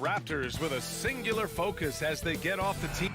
Raptors with a singular focus as they get off the tee.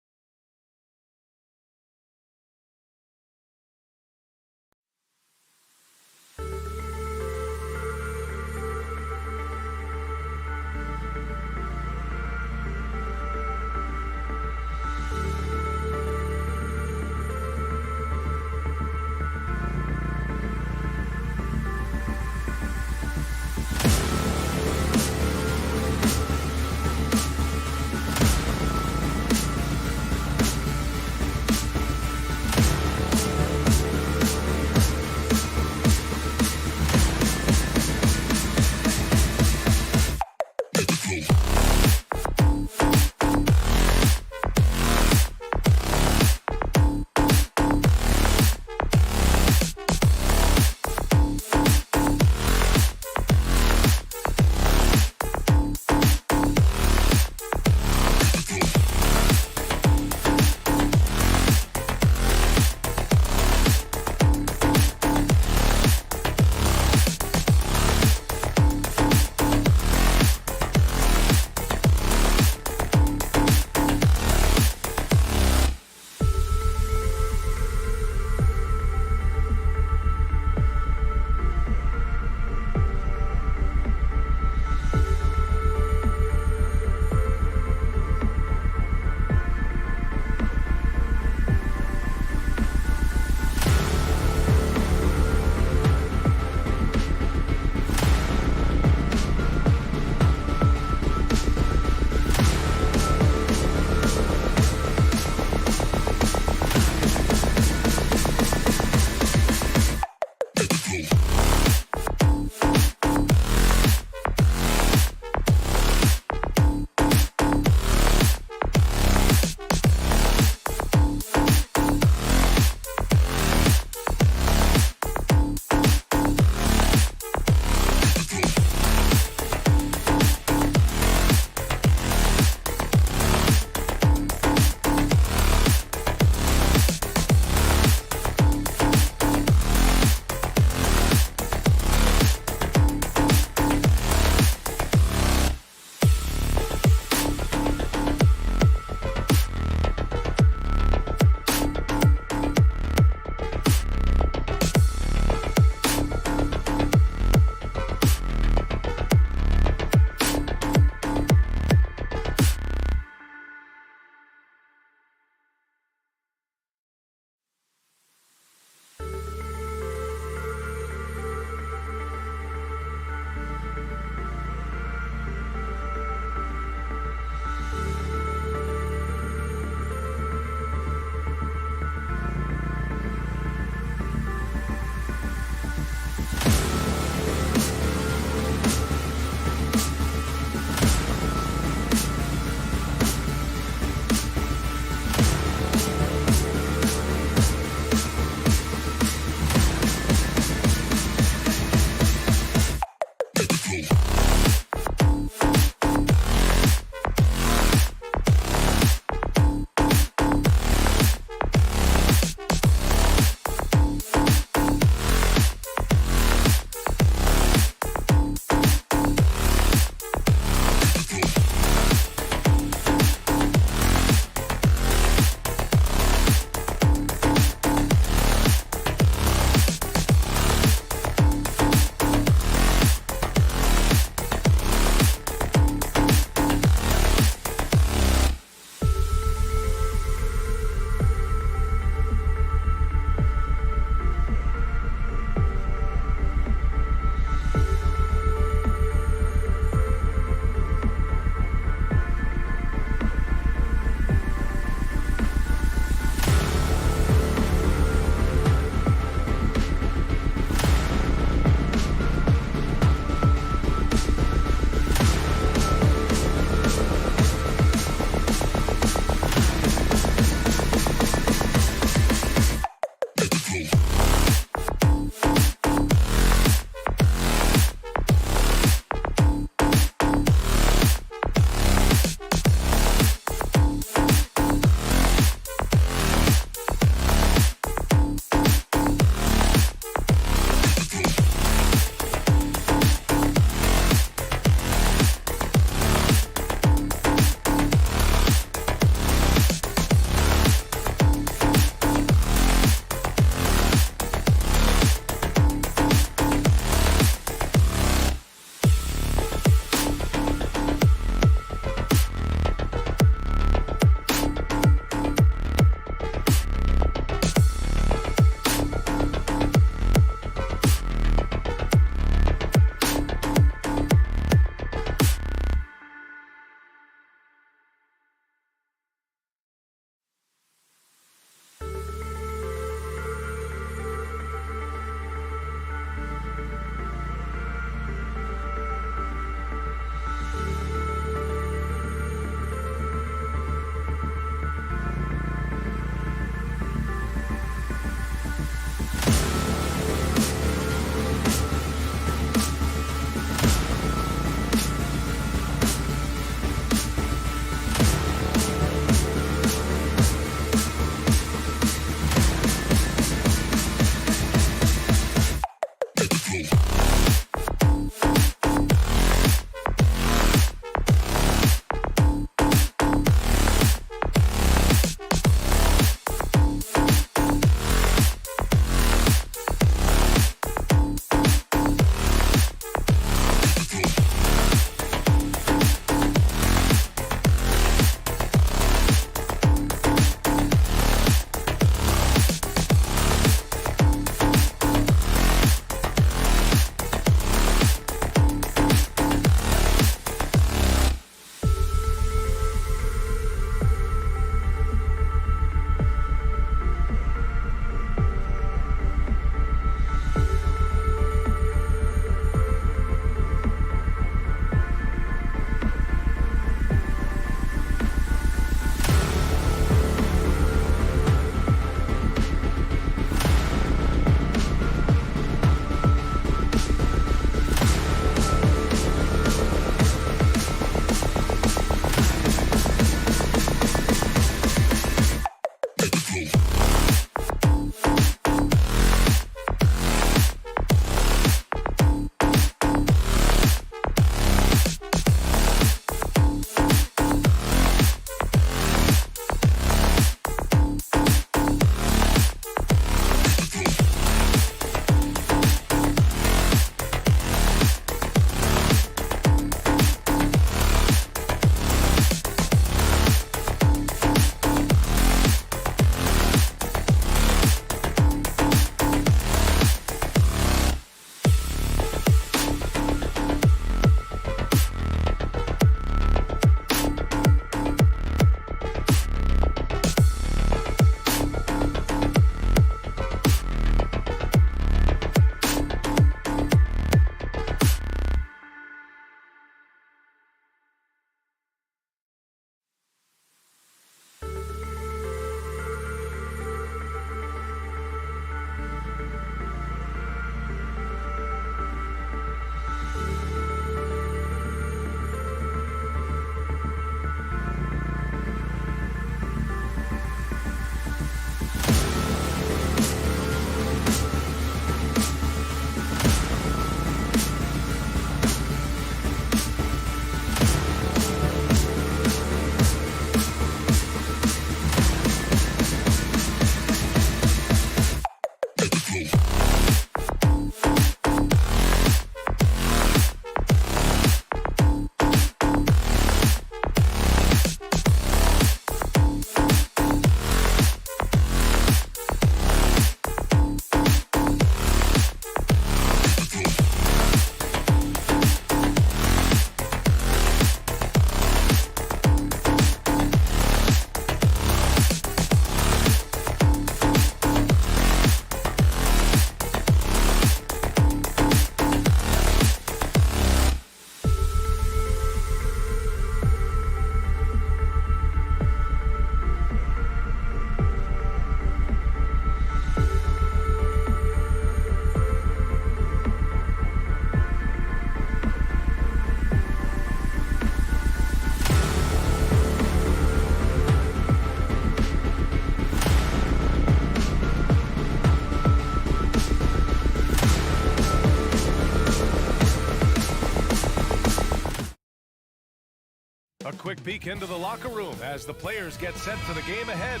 quick peek into the locker room as the players get set for the game ahead,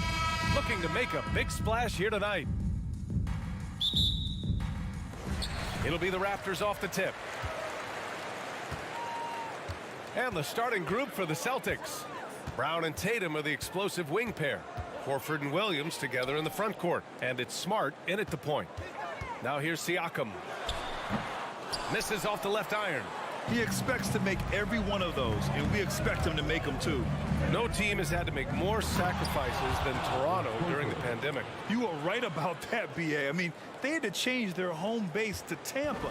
looking to make a big splash here tonight. It'll be the Raptors off the tip. And the starting group for the Celtics. Brown and Tatum are the explosive wing pair. Horford and Williams together in the front court. And it's Smart in at the point. Now here's Siakam. Misses off the left iron. He expects to make every one of those, and we expect him to make them too. No team has had to make more sacrifices than Toronto during the pandemic. You are right about that, B.A. I mean, they had to change their home base to Tampa.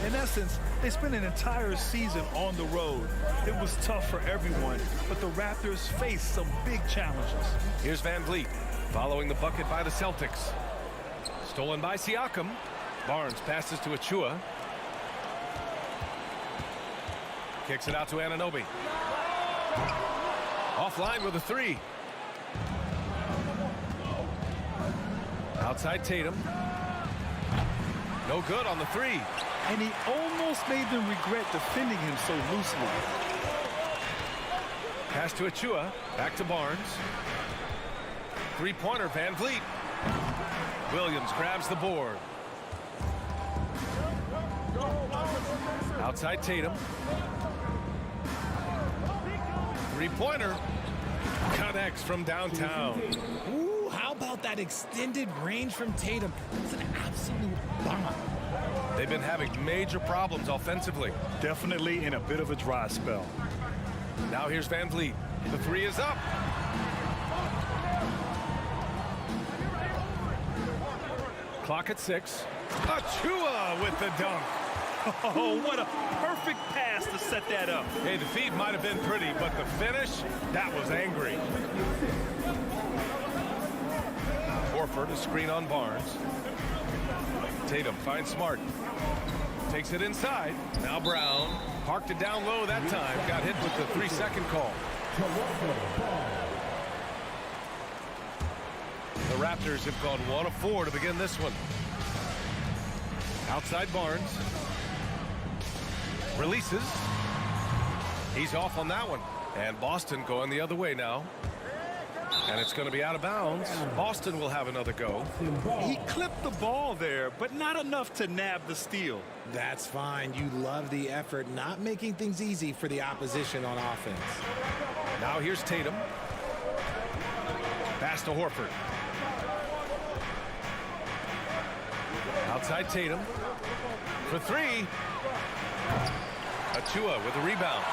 In essence, they spent an entire season on the road. It was tough for everyone, but the Raptors faced some big challenges. Here's Van Vliet, following the bucket by the Celtics. Stolen by Siakam. Barnes passes to Achua. Kicks it out to Anunoby. Offline with a three. Outside Tatum. No good on the three. And he almost made them regret defending him so loosely. Pass to Achua. Back to Barnes. Three-pointer, Van Vliet. Williams grabs the board. Outside Tatum. Three-pointer. Connects from downtown. Ooh, how about that extended range from Tatum? It's an absolute bomb. They've been having major problems offensively. Definitely in a bit of a dry spell. Now here's Van Vliet. The three is up. Clock at 6. Achua with the dunk. Oh, what a perfect pass to set that up. Hey, the feed might have been pretty, but the finish, that was angry. Horford, a screen on Barnes. Tatum finds Smart. Takes it inside. Now Brown. Parked it down low that time. Got hit with the 3-second call. The Raptors have gone 1 of 4 to begin this one. Outside Barnes. Releases. He's off on that one. And Boston going the other way now. And it's going to be out of bounds. Boston will have another go. He clipped the ball there, but not enough to nab the steal. That's fine. You love the effort, not making things easy for the opposition on offense. Now here's Tatum. Pass to Horford. Outside Tatum. For three. Achua with a rebound.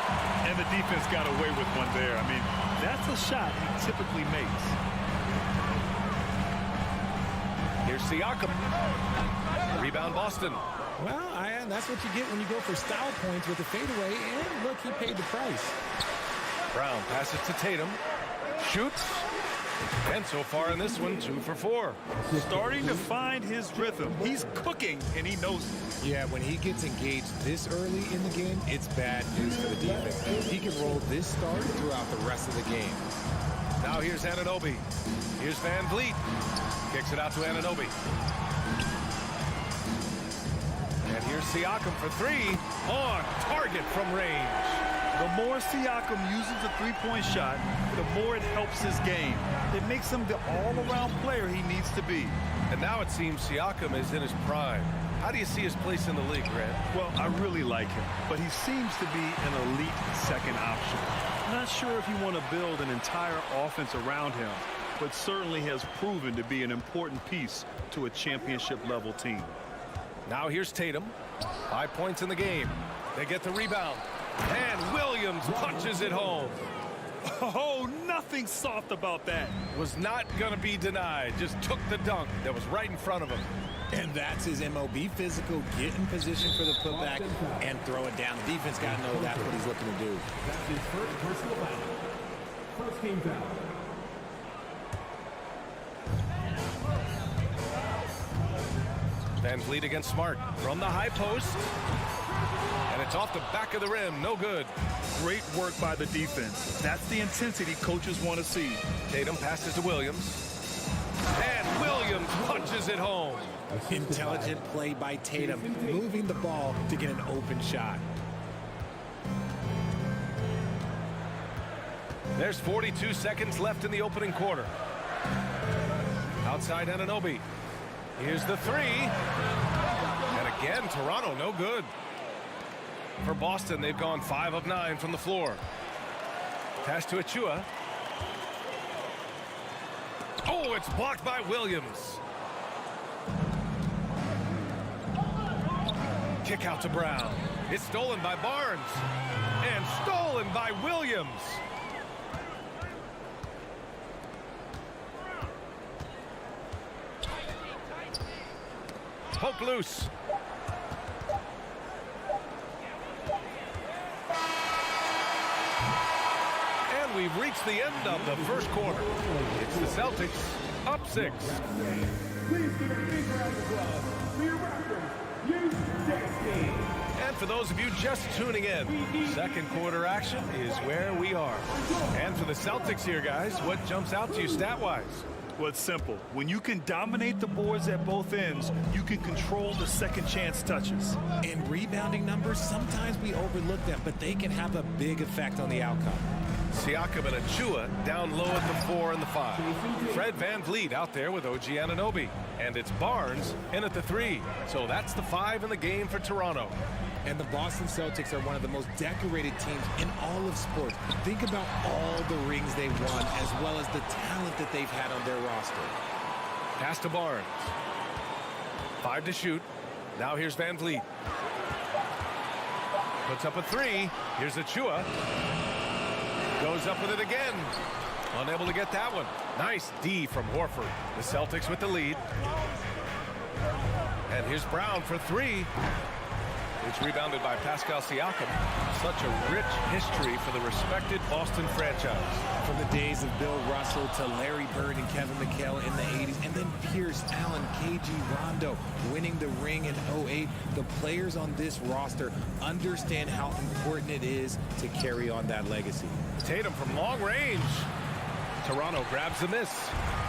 And the defense got away with one there. I mean, that's a shot he typically makes. Here's Siakam. Rebound Boston. Well, that's what you get when you go for style points with the fadeaway. And look, he paid the price. Brown passes to Tatum. Shoots. And so far in this one, 2 for 4. Starting to find his rhythm. He's cooking, and he knows it. Yeah, when he gets engaged this early in the game, it's bad news for the defense. He can roll this start throughout the rest of the game. Now here's Anunoby. Here's Van Vliet. Kicks it out to Anunoby. And here's Siakam for 3. On target from range. The more Siakam uses the three-point shot, the more it helps his game. It makes him the all-around player he needs to be. And now it seems Siakam is in his prime. How do you see his place in the league, Grant? Well, I really like him, but he seems to be an elite second option. Not sure if you want to build an entire offense around him, but certainly has proven to be an important piece to a championship-level team. Now here's Tatum. 5 points in the game. They get the rebound. And Williams punches it home. Oh, nothing soft about that. Was not going to be denied. Just took the dunk that was right in front of him. And that's his MO. Be physical, get in position for the putback, and throw it down. The defense got to know that's what he's looking to do. That's his first personal foul. First team foul. Van Vliet against Smart from the high post. And it's off the back of the rim. No good. Great work by the defense. That's the intensity coaches want to see. Tatum passes to Williams. And Williams punches it home. Intelligent play by Tatum, moving the ball to get an open shot. There's 42 seconds left in the opening quarter. Outside Anunoby. Here's the three. And again, Toronto, no good. For Boston, they've gone 5 of 9 from the floor. Pass to Achua. Oh, it's blocked by Williams. Kick out to Brown. It's stolen by Barnes. And stolen by Williams. Poke loose. And we've reached the end of the first quarter. It's the Celtics up 6. Please give a big round of applause for your Raptors, you And for those of you just tuning in, second quarter action is where we are. And for the Celtics here, guys, what jumps out to you stat-wise? Well, it's simple. When you can dominate the boards at both ends, you can control the second chance touches. And rebounding numbers, sometimes we overlook them, but they can have a big effect on the outcome. Siakam and Achua down low at the 4 and the 5. Fred VanVleet out there with OG Anunoby. And it's Barnes in at the 3. So that's the 5 in the game for Toronto. And the Boston Celtics are one of the most decorated teams in all of sports. Think about all the rings they've won, as well as the talent that they've had on their roster. Pass to Barnes. 5 to shoot. Now here's VanVleet. Puts up a 3. Here's Achua. Goes up with it again. Unable to get that one. Nice D from Horford. The Celtics with the lead. And here's Brown for 3. It's rebounded by Pascal Siakam. Such a rich history for the respected Boston franchise. From the days of Bill Russell to Larry Bird and Kevin McHale in the 80s, and then Pierce, Allen, KG, Rondo winning the ring in 08. The players on this roster understand how important it is to carry on that legacy. Tatum from long range. Toronto grabs the miss.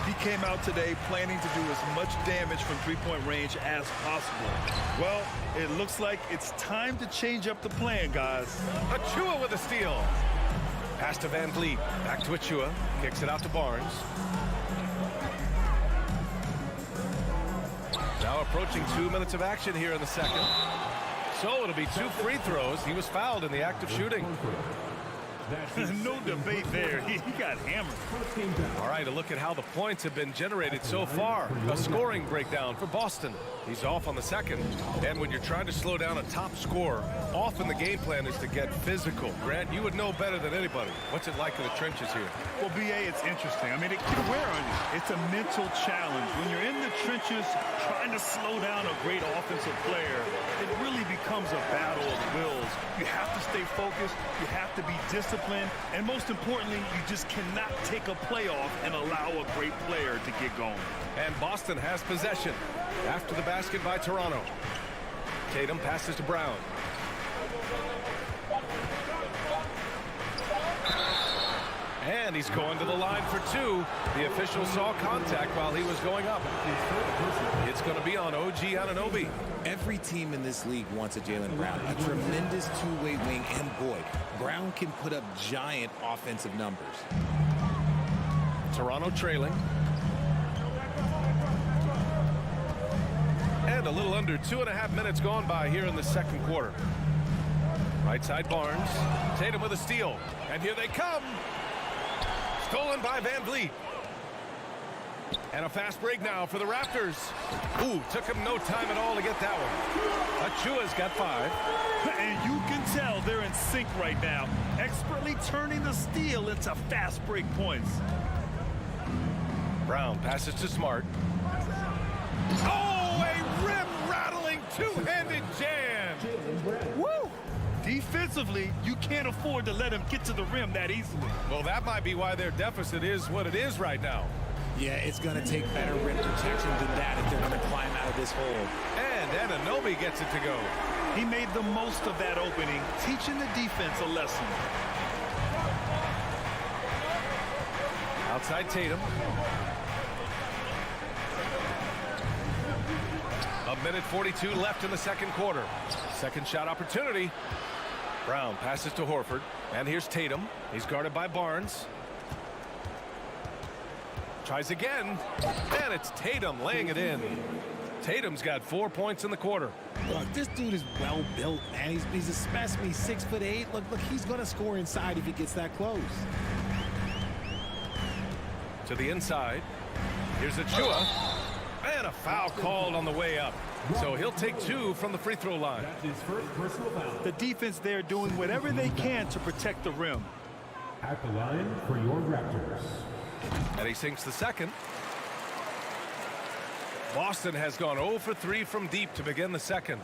He came out today planning to do as much damage from three-point range as possible. Well, it looks like it's time to change up the plan, guys. Achua with a steal. Pass to VanVleet. Back to Achua. Kicks it out to Barnes. Now approaching 2 minutes of action here in the second. So it'll be 2 free throws. He was fouled in the act of shooting. No debate there. He got hammered. All right, a look at how the points have been generated so far. A scoring breakdown for Boston. He's off on the second. And when you're trying to slow down a top scorer, often the game plan is to get physical. Grant, you would know better than anybody. What's it like in the trenches here? Well, BA, it's interesting. I mean, it can wear on you. It's a mental challenge. When you're in the trenches trying to slow down a great offensive player, it really becomes a battle of wills. You have to stay focused. You have to be disciplined. And most importantly, you just cannot take a play off and allow a great player to get going. And Boston has possession after the basket by Toronto. Tatum passes to Brown. And he's going to the line for 2. The official saw contact while he was going up. It's going to be on OG Anunoby. Every team in this league wants a Jaylen Brown, a tremendous two-way wing, and boy, Brown can put up giant offensive numbers. Toronto trailing. And a little under 2.5 minutes gone by here in the second quarter. Right side Barnes. Tatum with a steal. And here they come. Stolen by VanVleet. And a fast break now for the Raptors. Ooh, took him no time at all to get that one. Achua's got 5. And you can tell they're in sync right now, expertly turning the steal into fast break points. Brown passes to Smart. Oh, a rim-rattling two-handed jam. Woo! Defensively, you can't afford to let him get to the rim that easily. Well, that might be why their deficit is what it is right now. Yeah, it's going to take better rim protection than that if they're going to climb out of this hole. And Anunoby gets it to go. He made the most of that opening, teaching the defense a lesson. Outside Tatum. A minute 42 left in the second quarter. Second shot opportunity. Brown passes to Horford. And here's Tatum. He's guarded by Barnes. Tries again, and it's Tatum laying it in. Tatum's got 4 points in the quarter. Look, this dude is well built, man. He's a specimen. He's 6'8". Look, he's going to score inside if he gets that close. To the inside. Here's Achua. And a foul called on the way up. So he'll take 2 from the free throw line. That's his first personal foul. The defense there doing whatever they can to protect the rim. At the line for your Raptors. And he sinks the second. Boston has gone 0 for 3 from deep to begin the second.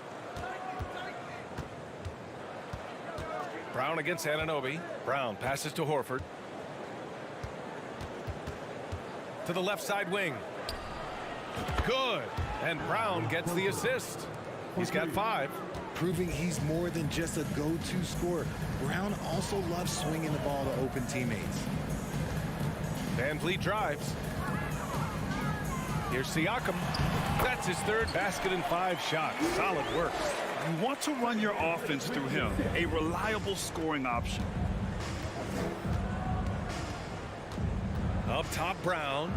Brown against Anunoby. Brown passes to Horford. To the left side wing. Good. And Brown gets the assist. He's got 5. Proving he's more than just a go-to scorer. Brown also loves swinging the ball to open teammates. Van Vliet drives. Here's Siakam. That's his 3rd basket in 5 shots. Solid work. You want to run your offense through him, a reliable scoring option. Up top, Brown.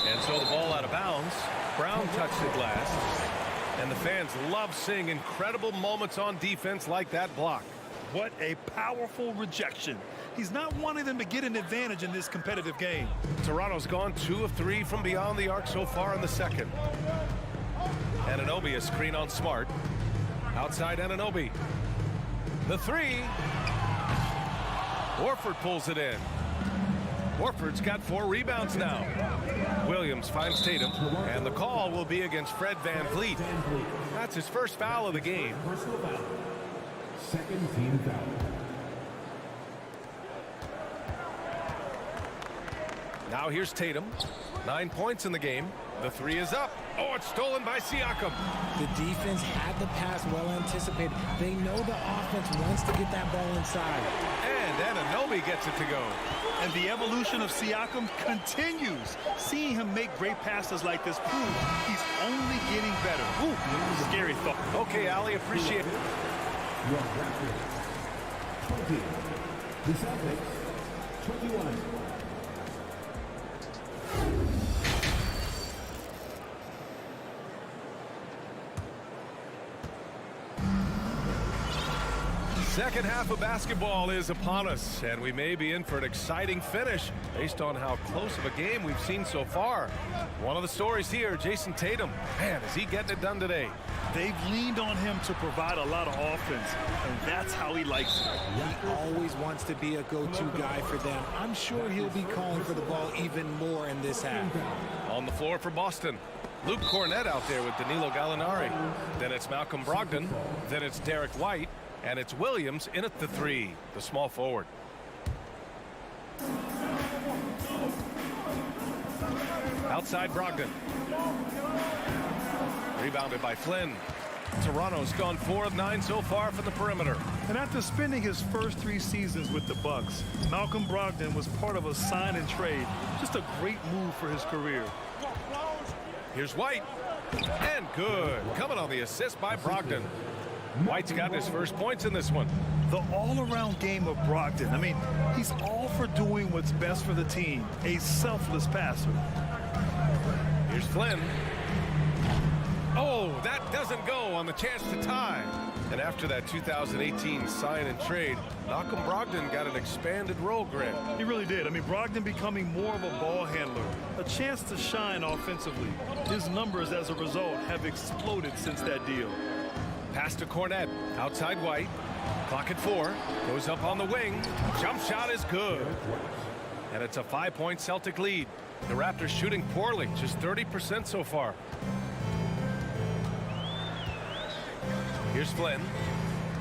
And so the ball out of bounds. Brown touched the glass. And the fans love seeing incredible moments on defense like that block. What a powerful rejection. He's not wanting them to get an advantage in this competitive game. Toronto's gone 2 of 3 from beyond the arc so far in the second. Anunoby a screen on Smart. Outside Anunoby. The 3. Horford pulls it in. Horford's got 4 rebounds now. Williams finds Tatum, and the call will be against Fred Van Vliet. That's his first foul of the game. Personal foul. Second team foul. Now here's Tatum. 9 points in the game. The 3 is up. Oh, it's stolen by Siakam. The defense had the pass well anticipated. They know the offense wants to get that ball inside. And Anunoby gets it to go. And the evolution of Siakam continues. Seeing him make great passes like this proves he's only getting better. Ooh, scary thought. Okay, Ali, appreciate it. Your Raptors. 20. The Celtics. 21. Second half of basketball is upon us, and we may be in for an exciting finish based on how close of a game we've seen so far. One of the stories here, Jason Tatum. Man, is he getting it done today? They've leaned on him to provide a lot of offense, and that's how he likes it. He always wants to be a go-to guy for them. I'm sure he'll be calling for the ball even more in this half. On the floor for Boston. Luke Cornett out there with Danilo Gallinari. Then it's Malcolm Brogdon. Then it's Derek White. And it's Williams in at the 3, the small forward. Outside Brogdon. Rebounded by Flynn. Toronto's gone 4 of 9 so far from the perimeter. And after spending his first 3 seasons with the Bucks, Malcolm Brogdon was part of a sign and trade. Just a great move for his career. Here's White. And good. Coming on the assist by Brogdon. White's got his first points in this one. The all-around game of Brogdon. I mean, he's all for doing what's best for the team. A selfless passer. Here's Flynn. Oh, that doesn't go on the chance to tie. And after that 2018 sign and trade, Malcolm Brogdon got an expanded role, Grant. He really did. I mean, Brogdon becoming more of a ball handler, a chance to shine offensively. His numbers as a result have exploded since that deal. Pass to Cornett. Outside White. Clock at 4. Goes up on the wing. Jump shot is good. And it's a 5-point Celtic lead. The Raptors shooting poorly. Just 30% so far. Here's Flynn.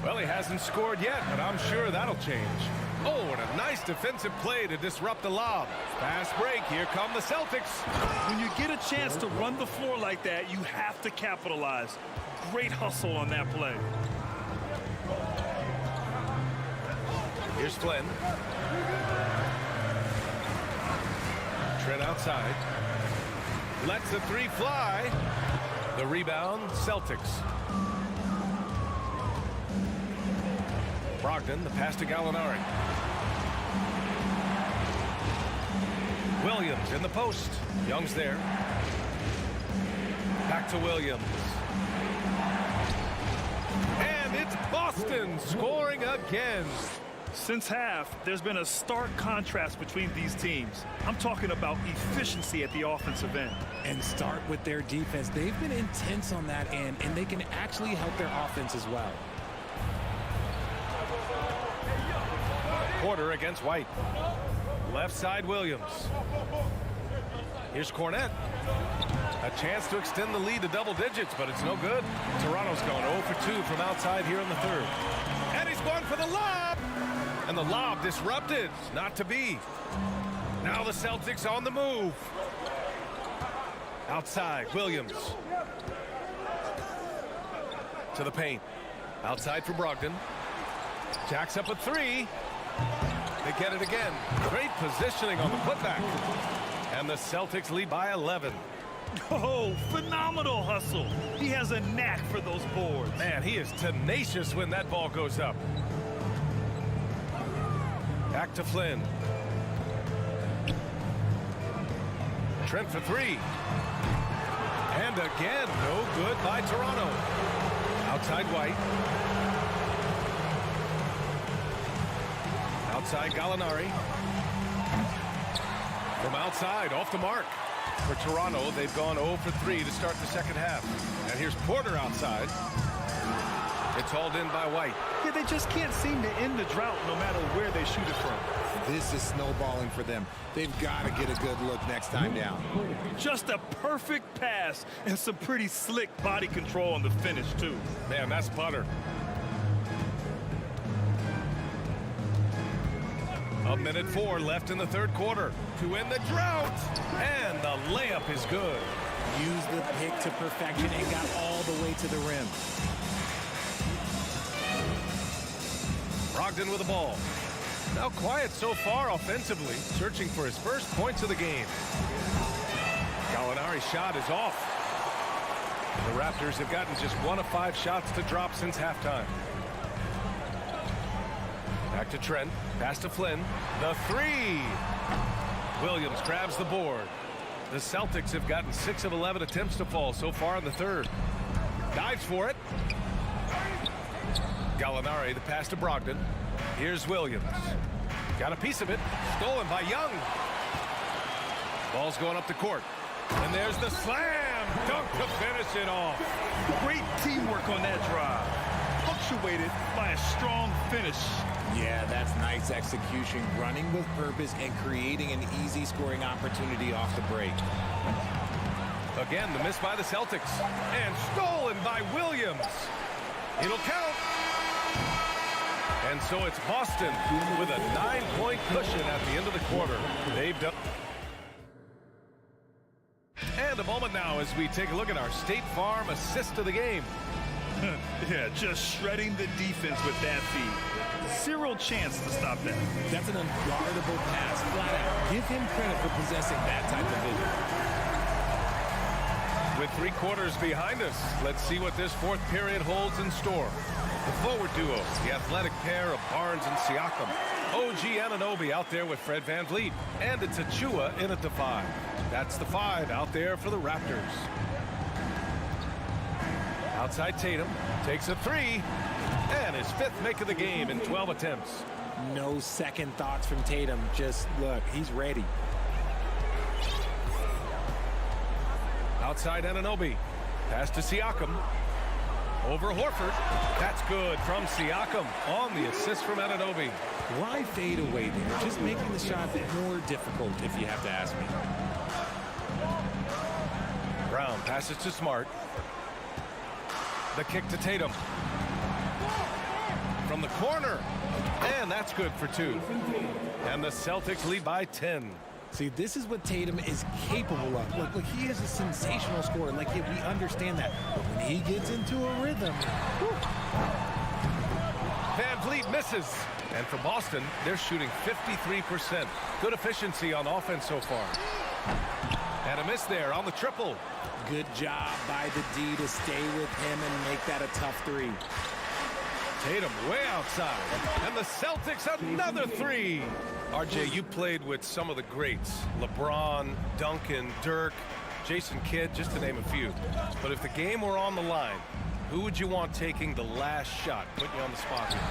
Well, he hasn't scored yet, but I'm sure that'll change. Oh, and a nice defensive play to disrupt the lob. Fast break. Here come the Celtics. When you get a chance to run the floor like that, you have to capitalize. Great hustle on that play. Here's Flynn. Trent outside. Lets the 3 fly. The rebound, Celtics. Brogdon, the pass to Gallinari. Williams Williams in the post. Young's there. Back to Williams. And it's Boston scoring again. Since half, there's been a stark contrast between these teams. I'm talking about efficiency at the offensive end. And start with their defense. They've been intense on that end, and they can actually help their offense as well. Porter against White. Left side Williams. Here's Cornette. A chance to extend the lead to double digits, but it's no good. Toronto's going 0 for 2 from outside here in the third. And he's going for the lob. And the lob disrupted. Not to be. Now the Celtics on the move. Outside, Williams. To the paint. Outside for Brogdon. Jacks up a three. They get it again. Great positioning on the putback. And the Celtics lead by 11. Oh, phenomenal hustle. He has a knack for those boards. Man, he is tenacious when that ball goes up. Back to Flynn. Trent for three. And again, no good by Toronto. Outside White. Outside Gallinari. From outside, off the mark. For Toronto, they've gone 0 for 3 to start the second half. And here's Porter outside. It's hauled in by White. Yeah, they just can't seem to end the drought no matter where they shoot it from. This is snowballing for them. They've got to get a good look next time down. Just a perfect pass and some pretty slick body control on the finish, too. Man, that's butter. A minute 4 left in the third quarter to end the drought. And the layup is good. Used the pick to perfection and got all the way to the rim. Brogdon with the ball. Now quiet so far offensively, searching for his first points of the game. Gallinari's shot is off. The Raptors have gotten just 1 of 5 shots to drop since halftime. Back to Trent. Pass to Flynn. The three. Williams grabs the board. The Celtics have gotten 6 of 11 attempts to fall so far in the third. Dives for it. Gallinari, the pass to Brogdon. Here's Williams. Got a piece of it. Stolen by Young. Ball's going up the court. And there's the slam. Dunk to finish it off. Great teamwork on that drive. Punctuated by a strong finish. Yeah, that's nice execution. Running with purpose and creating an easy scoring opportunity off the break. Again, the miss by the Celtics. And stolen by Williams. It'll count. And so it's Boston with a 9-point cushion at the end of the quarter. They've done. And a moment now as we take a look at our State Farm assist of the game. Yeah, just shredding the defense with that feed. Zero chance to stop that. That's an unguardable pass, flat out. Give him credit for possessing that type of vision. With 3 quarters behind us, let's see what this fourth period holds in store. The forward duo, the athletic pair of Barnes and Siakam. OG Anunoby out there with Fred VanVleet. And it's Achua in at the 5. That's the 5 out there for the Raptors. Outside Tatum, takes a 3. And his 5th make of the game in 12 attempts. No second thoughts from Tatum. Just look, he's ready. Outside Anunoby. Pass to Siakam. Over Horford. That's good from Siakam on the assist from Anunoby. Why fade away there? Just making the shot more difficult, if you have to ask me. Brown passes to Smart. The kick to Tatum. From the corner. And that's good for 2. And the Celtics lead by 10. See, this is what Tatum is capable of. Look, he is a sensational scorer. Like, we understand that. But when he gets into a rhythm... VanVleet misses. And for Boston, they're shooting 53%. Good efficiency on offense so far. And a miss there on the triple. Good job by the D to stay with him and make that a tough 3. Tatum way outside. And the Celtics another three. RJ, you played with some of the greats. LeBron, Duncan, Dirk, Jason Kidd, just to name a few. But if the game were on the line, who would you want taking the last shot? Putting you on the spot here.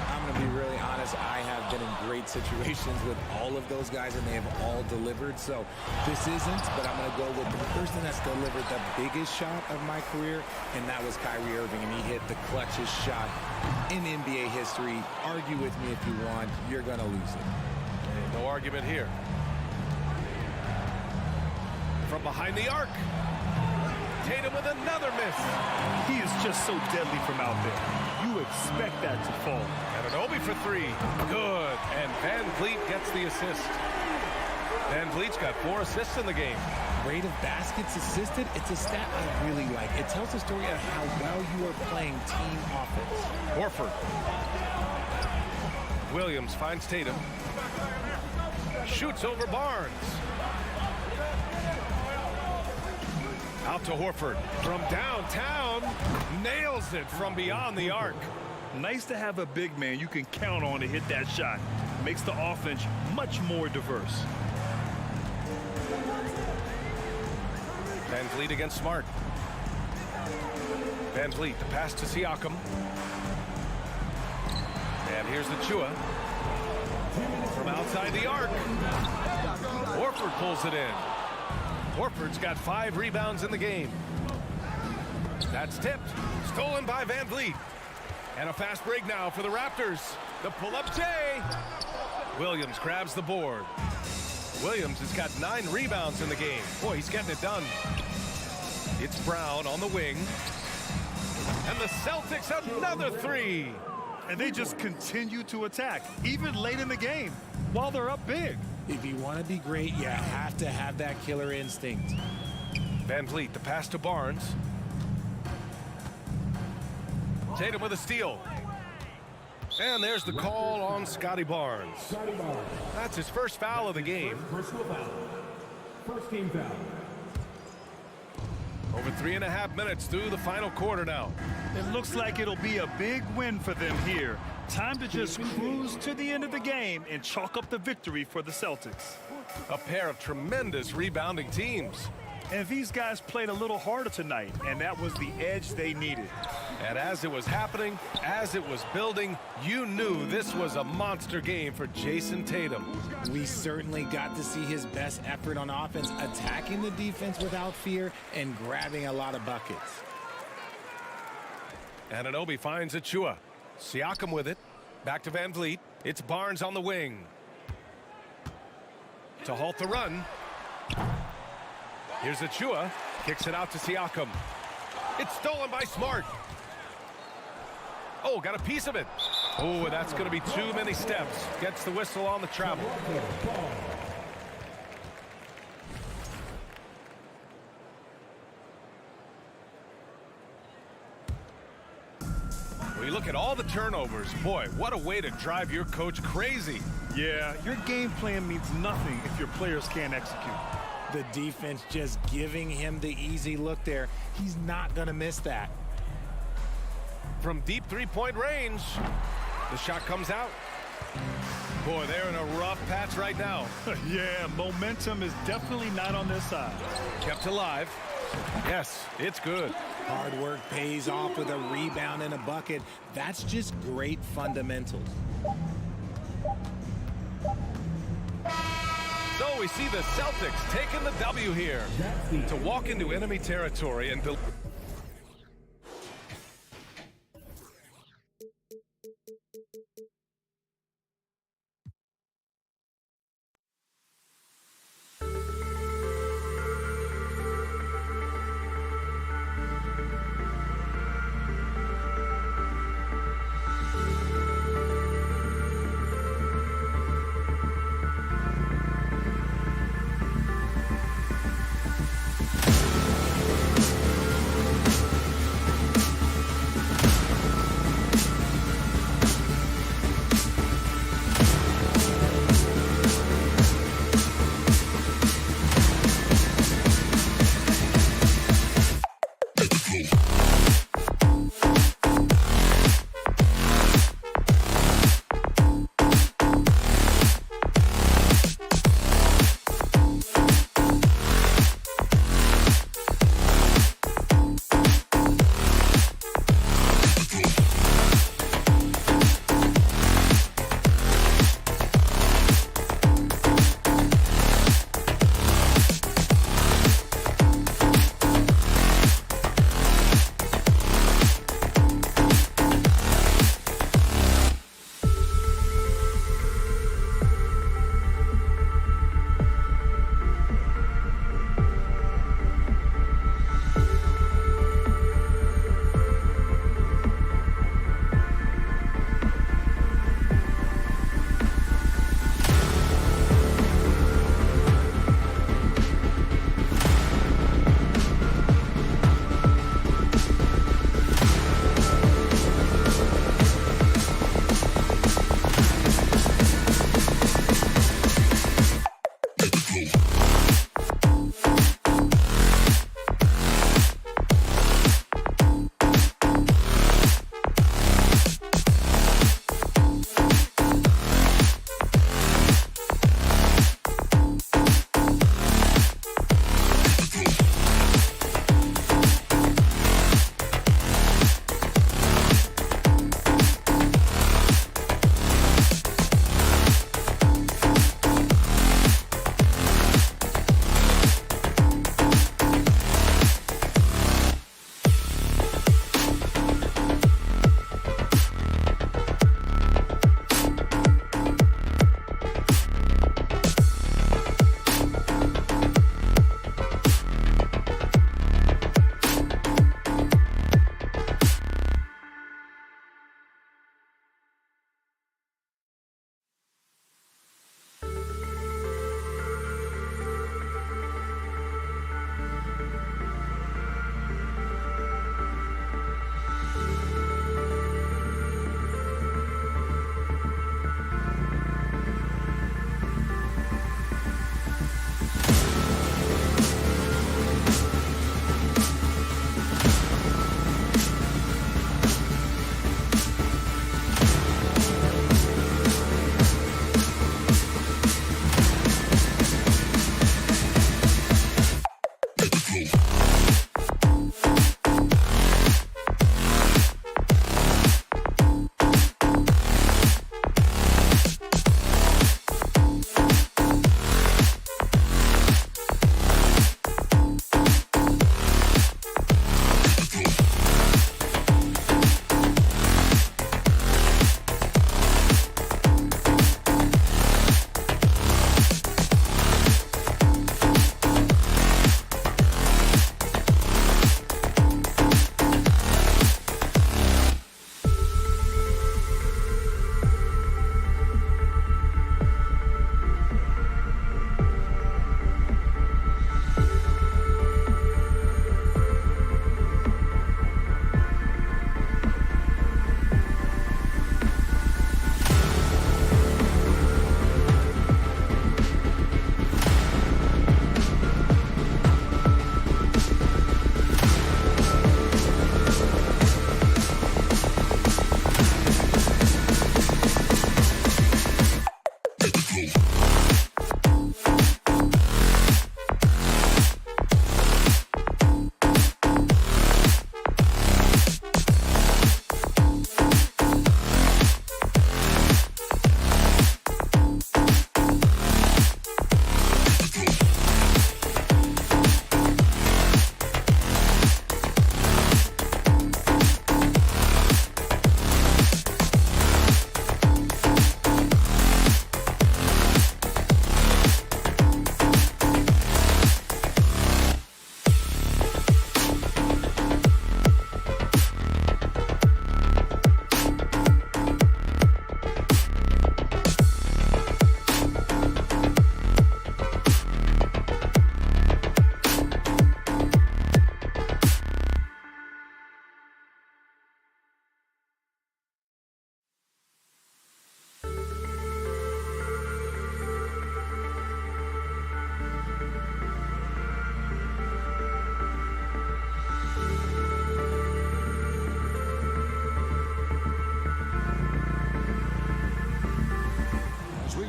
I'm going to be really honest. I have been in great situations with all of those guys, and they have all delivered. So this isn't, but I'm going to go with the person that's delivered the biggest shot of my career, and that was Kyrie Irving, and he hit the clutchest shot in NBA history. Argue with me if you want. You're going to lose it. Hey, no argument here. From behind the arc. Tatum with another miss. He is just so deadly from out there. You expect that to fall. And an Obi for three. Good. And Van Vliet gets the assist. Van Vliet's got 4 assists in the game. Rate of baskets assisted, it's a stat I really like. It tells the story of how well you are playing team offense. Horford. Williams finds Tatum. Shoots over Barnes. Out to Horford from downtown. Nails it from beyond the arc. Nice to have a big man you can count on to hit that shot. Makes the offense much more diverse. Van Vliet against Smart. Van Vliet, the pass to Siakam. And here's the Chua. From outside the arc. Horford pulls it in. Horford's got 5 rebounds in the game. That's tipped. Stolen by Van Vliet. And a fast break now for the Raptors. The pull-up J. Williams grabs the board. Williams has got 9 rebounds in the game. Boy, he's getting it done. It's Brown on the wing. And the Celtics another 3. And they just continue to attack, even late in the game, while they're up big. If you want to be great, you have to have that killer instinct. Van Vliet, the pass to Barnes. Tatum with a steal. And there's the call on Scotty Barnes. That's his first foul of the game. Personal foul. First team foul. Over 3.5 minutes through the final quarter now. It looks like it'll be a big win for them here. Time to just cruise to the end of the game and chalk up the victory for the Celtics. A pair of tremendous rebounding teams. And these guys played a little harder tonight, and that was the edge they needed. And as it was happening, as it was building, you knew this was a monster game for Jason Tatum. We certainly got to see his best effort on offense, attacking the defense without fear and grabbing a lot of buckets. Anunoby finds Achua. Siakam with it. Back to Van Vliet. It's Barnes on the wing. To halt the run. Here's Achua. Kicks it out to Siakam. It's stolen by Smart. Oh, got a piece of it. Oh, that's going to be too many steps. Gets the whistle on the travel. We look at all the turnovers. Boy, what a way to drive your coach crazy. Yeah, your game plan means nothing if your players can't execute. The defense just giving him the easy look there. He's not going to miss that. From deep three-point range, the shot comes out. Boy, they're in a rough patch right now. Yeah, momentum is definitely not on their side. Kept alive. Yes, it's good. Hard work pays off with a rebound and a bucket. That's just great fundamentals. So we see the Celtics taking the W here to walk into enemy territory and build.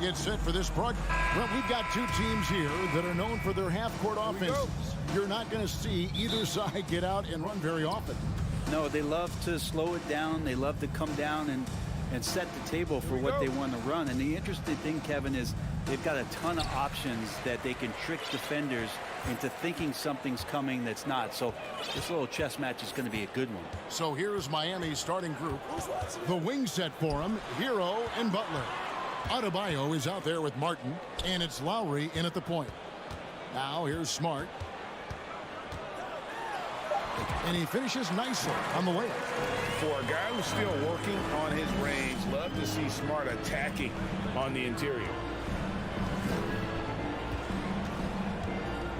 get set for this broad. Well, we've got two teams here that are known for their half-court offenses. You're not going to see either side get out and run very often. No, they love to slow it down. They love to come down and set the table for what they want to run. And the interesting thing, Kevin, is they've got a ton of options that they can trick defenders into thinking something's coming that's not. So this little chess match is going to be a good one. So here's Miami's starting group. The wing set for him, Hero and Butler. Adebayo is out there with Martin, and it's Lowry in at the point. Now here's Smart. And he finishes nicely on the way. For a guy who's still working on his range, love to see Smart attacking on the interior.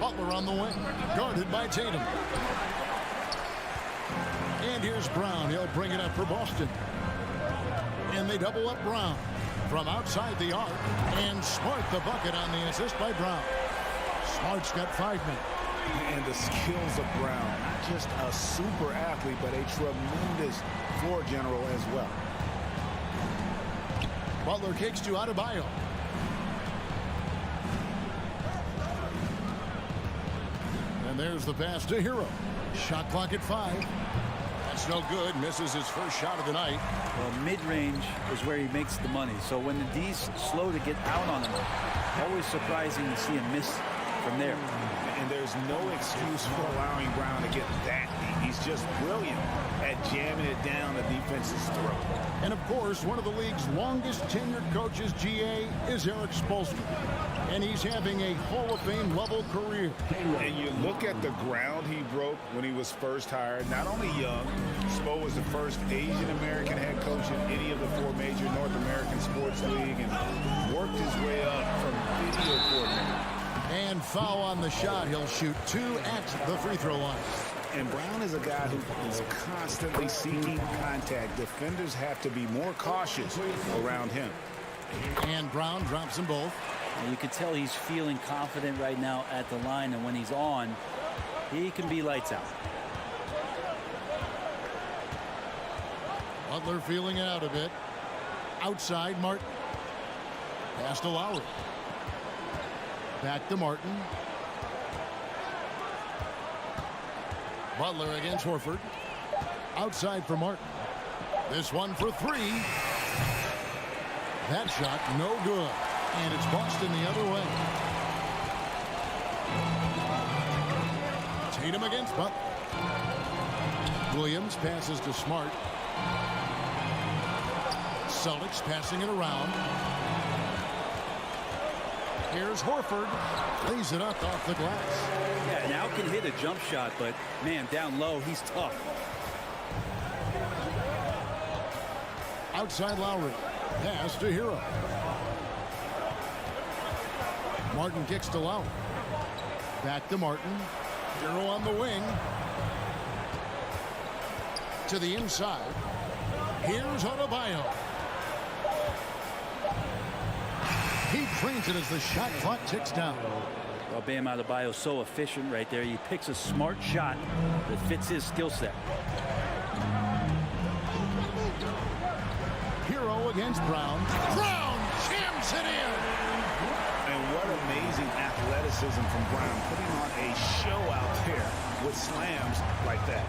Butler on the wing, guarded by Tatum. And here's Brown. He'll bring it up for Boston. And they double up Brown from outside the arc. And Smart the bucket on the assist by Brown. Smart's got 5 men. And the skills of Brown, not just a super athlete, but a tremendous floor general as well. Butler kicks to Adebayo. And there's the pass to Hero. Shot clock at 5. That's no good. Misses his first shot of the night. Well, mid-range is where he makes the money. So when the D's slow to get out on him, always surprising to see him miss from there. And there's no excuse for allowing Brown to get that deep. He's just brilliant at jamming it down the defense's throat. And of course, one of the league's longest tenured coaches, GA, is Eric Spoelstra. And he's having a Hall of Fame level career. And you look at the ground he broke when he was first hired. Not only young, Spo was the first Asian American head coach in any of the 4 major North American sports league, and worked his way up from video coordinator. And foul on the shot. He'll shoot 2 at the free throw line. And Brown is a guy who is constantly seeking contact. Defenders have to be more cautious around him. And Brown drops them both. And you can tell he's feeling confident right now at the line, and when he's on, he can be lights out. Butler feeling it out a bit. Outside, Martin. Pass to Lowry. Back to Martin. Butler against Horford. Outside for Martin. This one for 3. That shot no good. And it's Boston the other way. Tatum against Butler. Williams passes to Smart. Celtics passing it around. Here's Horford. Lays it up off the glass. Yeah, now can hit a jump shot, but man, down low, he's tough. Outside Lowry. Pass to Hero. Martin kicks to Lowry. Back to Martin. Hero on the wing. To the inside. Here's Adebayo. He drains it as the shot clock ticks down. Well, Bam Adebayo is so efficient right there. He picks a smart shot that fits his skill set. Hero against Brown. Brown jams it in. And what amazing athleticism from Brown, putting on a show out there with slams like that.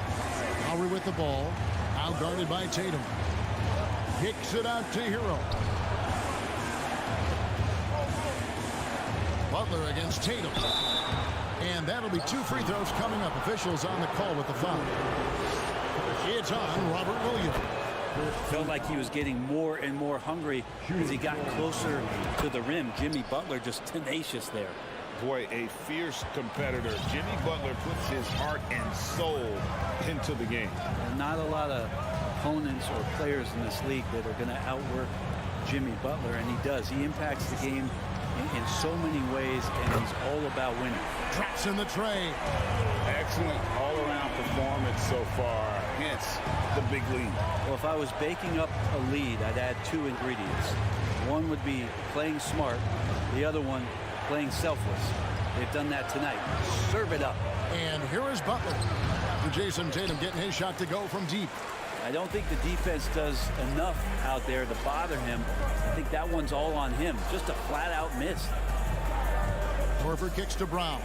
Lowry with the ball. Now guarded by Tatum. Kicks it out to Hero. Butler against Tatum. And that'll be 2 free throws coming up. Officials on the call with the foul. It's on Robert Williams. Felt like he was getting more and more hungry as he got closer to the rim. Jimmy Butler just tenacious there. Boy, a fierce competitor. Jimmy Butler puts his heart and soul into the game. And not a lot of opponents or players in this league that are going to outwork Jimmy Butler, and he does. He impacts the game in so many ways, and he's all about winning. Drops in the tray. Excellent all-around performance so far, hence the big lead. Well, if I was baking up a lead, I'd add 2 ingredients. One would be playing smart. The other one, playing selfless. They've done that tonight. Serve it up. And here is Butler. After Jason Tatum getting his shot to go from deep. I don't think the defense does enough out there to bother him. I think that one's all on him. Just a flat-out miss. Horford kicks to Brown.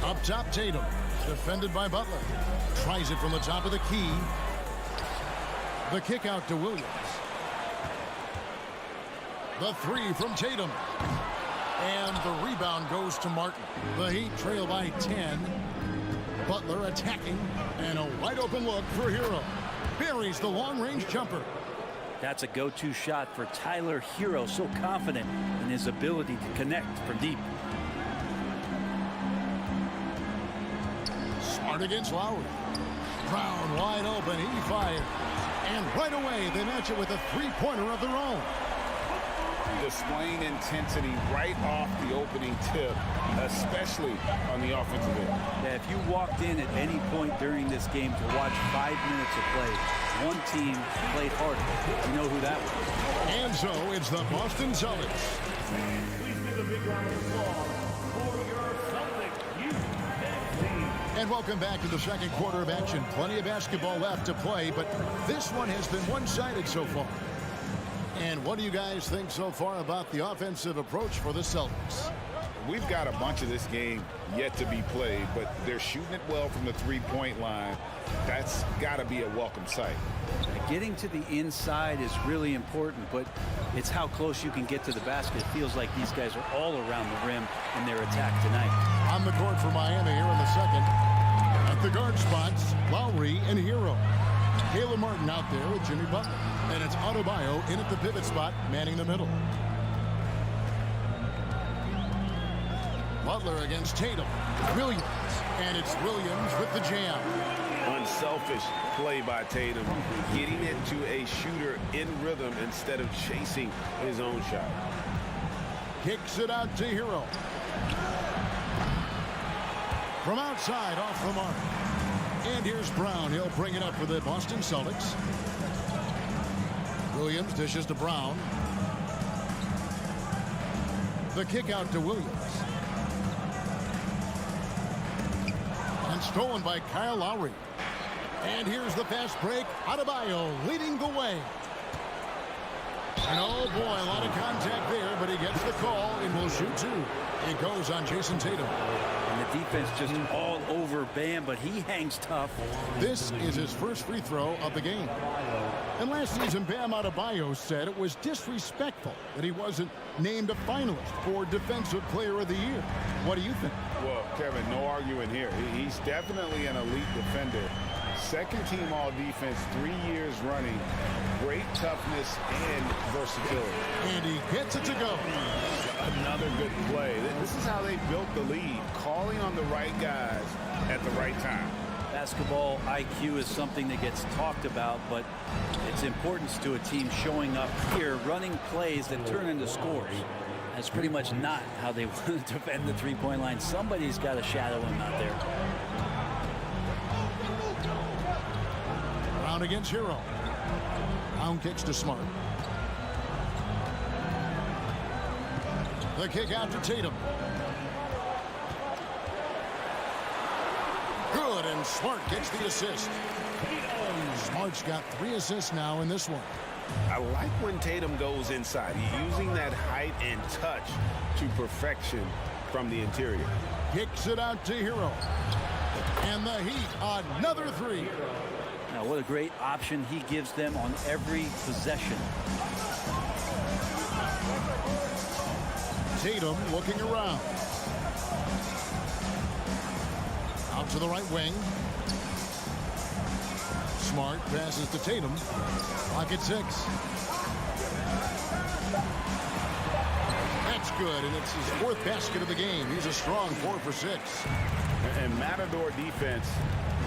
Up top, Tatum. Defended by Butler. Tries it from the top of the key. The kick out to Williams. The three from Tatum. And the rebound goes to Martin. The Heat trail by 10. Butler attacking. And a wide open look for Hero. Buries the long-range jumper. That's a go-to shot for Tyler Hero. So confident in his ability to connect from deep. Smart against Lowry. Brown wide open. He fires. And right away, they match it with a three-pointer of their own. Displaying intensity right off the opening tip, especially on the offensive end. Yeah, if you walked in at any point during this game to watch 5 minutes of play, one team played harder. You know who that was. And so it's the Boston Celtics. Please give a big round of applause for your Celtics youth team. And welcome back to the second quarter of action. Plenty of basketball left to play, but this one has been one-sided so far. And what do you guys think so far about the offensive approach for the Celtics? We've got a bunch of this game yet to be played, but they're shooting it well from the three-point line. That's got to be a welcome sight. Getting to the inside is really important, but it's how close you can get to the basket. It feels like these guys are all around the rim in their attack tonight. On the court for Miami here in the second. At the guard spots, Lowry and Hero. Caleb Martin out there with Jimmy Butler. And it's Adebayo in at the pivot spot, manning the middle. Butler against Tatum. Williams. And it's Williams with the jam. Unselfish play by Tatum, getting it to a shooter in rhythm instead of chasing his own shot. Kicks it out to Hero. From outside, off the mark. And here's Brown. He'll bring it up for the Boston Celtics. Williams dishes to Brown. The kick out to Williams. And stolen by Kyle Lowry. And here's the fast break. Adebayo leading the way. And oh boy, a lot of contact there, but he gets the call and will shoot two. It goes on Jason Tatum. And the defense just all over Bam, but he hangs tough. This is his first free throw of the game. And last season, Bam Adebayo said it was disrespectful that he wasn't named a finalist for Defensive Player of the Year. What do you think? Well, Kevin, no arguing here. He's definitely an elite defender. Second team all defense 3 years running. Great toughness and versatility. And he gets it to go. Another good play. This is how they built the lead, calling on the right guys at the right time. Basketball IQ is something that gets talked about, but its importance to a team showing up here, running plays that turn into scores. That's pretty much not how they want to defend the three-point line. Somebody's got to shadow him out there. Brown against Hero. Brown kicks to Smart. The kick out to Tatum. Good, and Smart gets the assist. Smart's got 3 assists now in this one. I like when Tatum goes inside. He's using that height and touch to perfection from the interior. Kicks it out to Hero. And the Heat, another 3. Now, what a great option he gives them on every possession. Tatum looking around. Out to the right wing. Smart passes to Tatum. Clock at 6. That's good, and it's his 4th basket of the game. He's a strong 4 for 6. And Matador defense,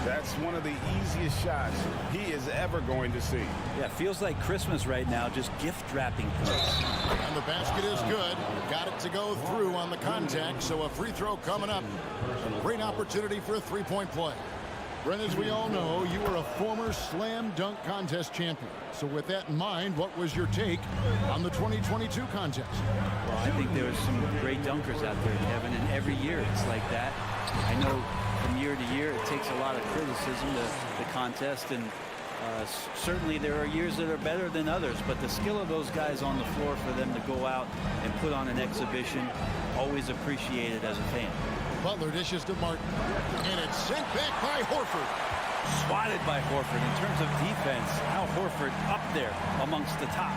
that's one of the easiest shots he is ever going to see. Yeah, feels like Christmas right now, just gift wrapping points. And the basket is good. Got it to go through on the contact, so a free throw coming up. A great opportunity for a three-point play. Brent, as we all know, you are a former slam dunk contest champion. So with that in mind, what was your take on the 2022 contest? Well, I think there was some great dunkers out there, Kevin, and every year it's like that. I know from year to year. It takes a lot of criticism, the contest, and certainly there are years that are better than others, but the skill of those guys on the floor for them to go out and put on an exhibition, always appreciated as a fan. Butler dishes to Martin, and it's sent back by Horford. Swatted by Horford. In terms of defense, Al Horford up there amongst the top.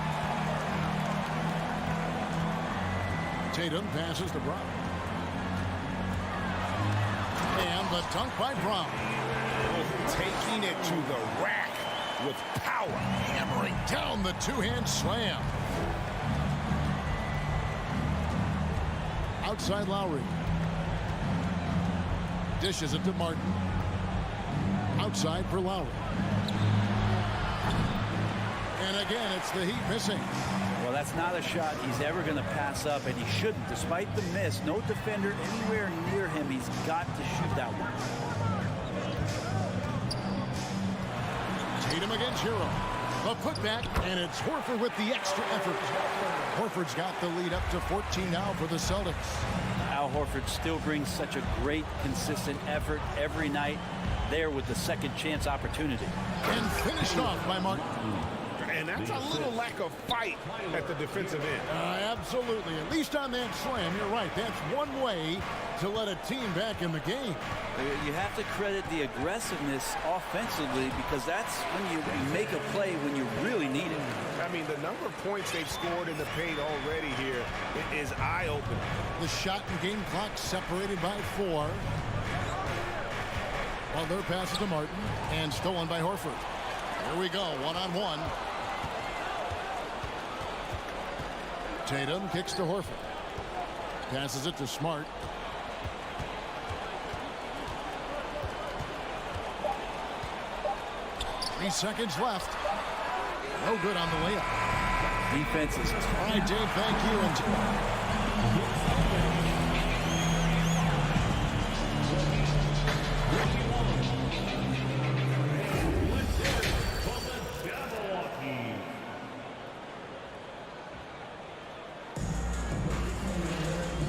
Tatum passes to Brown. And the dunk by Brown. Taking it to the rack with power. Hammering down the two-hand slam. Outside Lowry. Dishes it to Martin. Outside for Lowry. And again, it's the Heat missing. Well, that's not a shot he's ever going to pass up, and he shouldn't. Despite the miss, no defender anywhere near him. He's got to shoot that one. Tatum against Hero. The putback, and it's Horford with the extra effort. Horford's got the lead up to 14 now for the Celtics. Al Horford still brings such a great, consistent effort every night there with the second chance opportunity. And finished off by Martin. And that's a little lack of fight at the defensive end. Absolutely. At least on that slam, you're right. That's one way to let a team back in the game. You have to credit the aggressiveness offensively, because that's when you make a play when you really need it. I mean, the number of points they've scored in the paint already here is eye-opening. The shot and game clock separated by 4. Butler passes to Martin, and stolen by Horford. Here we go, one-on-one. Tatum kicks to Horford. Passes it to Smart. Three seconds left. No good on the layup. Defense is all right, Dave, thank you.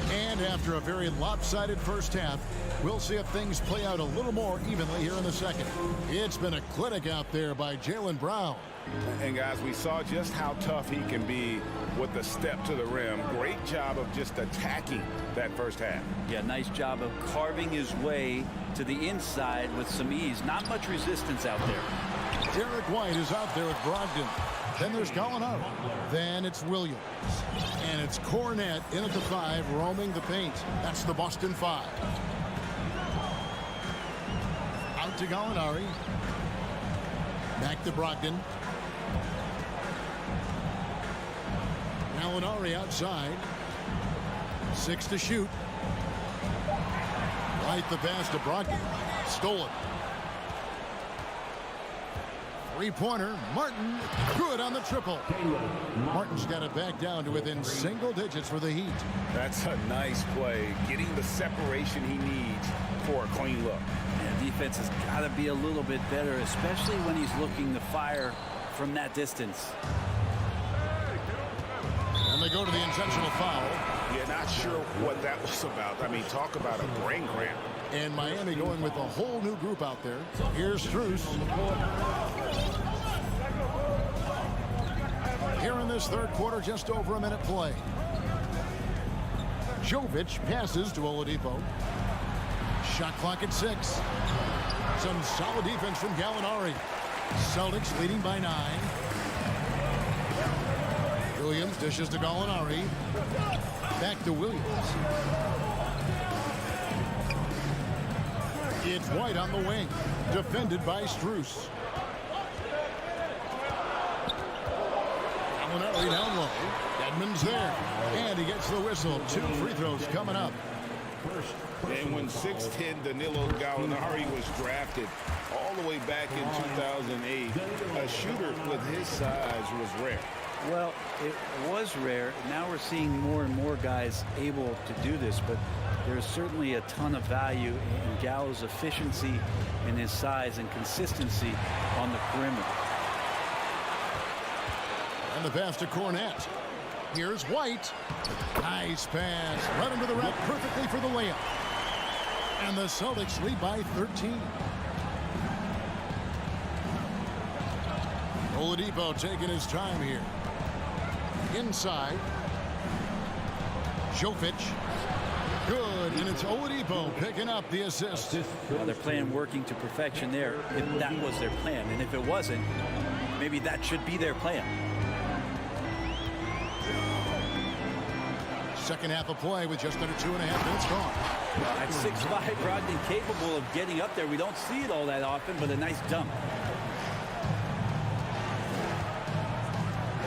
And after a very lopsided first half, we'll see if things play out a little more evenly here in the second. It's been a clinic out there by Jaylen Brown. And guys, we saw just how tough he can be with the step to the rim. Great job of just attacking that first half. Yeah, nice job of carving his way to the inside with some ease. Not much resistance out there. Derek White is out there with Brogdon. Then there's Gallinari. Then it's Williams. And it's Cornette in at the 5, roaming the paint. That's the Boston 5. Out to Gallinari. Back to Brogdon. Gallinari outside. 6 to shoot. Right the pass to Brogdon. Stolen. Three-pointer. Martin. Good on the triple. Martin's got it back down to within single digits for the Heat. That's a nice play. Getting the separation he needs for a clean look. Yeah, defense has got to be a little bit better, especially when he's looking to fire from that distance. And they go to the intentional foul. Yeah, not sure what that was about. I mean, talk about a brain cramp. And Miami going with a whole new group out there. Here's Strus. Here in this third quarter, just over a minute play. Jovic passes to Oladipo. Shot clock at 6. Some solid defense from Gallinari. Celtics leading by 9. Williams dishes to Gallinari. Back to Williams. It's White on the wing. Defended by Strus. Gallinari down low. Edmonds there. And he gets the whistle. 2 free throws coming up. And when 6'10" Danilo Gallinari was drafted all the way back in 2008, a shooter with his size was rare. Well, it was rare. Now we're seeing more and more guys able to do this, but there's certainly a ton of value in Gallo's efficiency and his size and consistency on the perimeter. And the pass to Cornette. Here's White. Nice pass. Right into the rack perfectly for the layup. And the Celtics lead by 13. Oladipo taking his time here. Inside. Jovic. Good, and it's Oladipo picking up the assist. Well, their plan working to perfection there, if that was their plan. And if it wasn't, maybe that should be their plan. Second half of play with just under 2.5 minutes gone. At 6'5", Brogdon capable of getting up there. We don't see it all that often, but a nice dunk.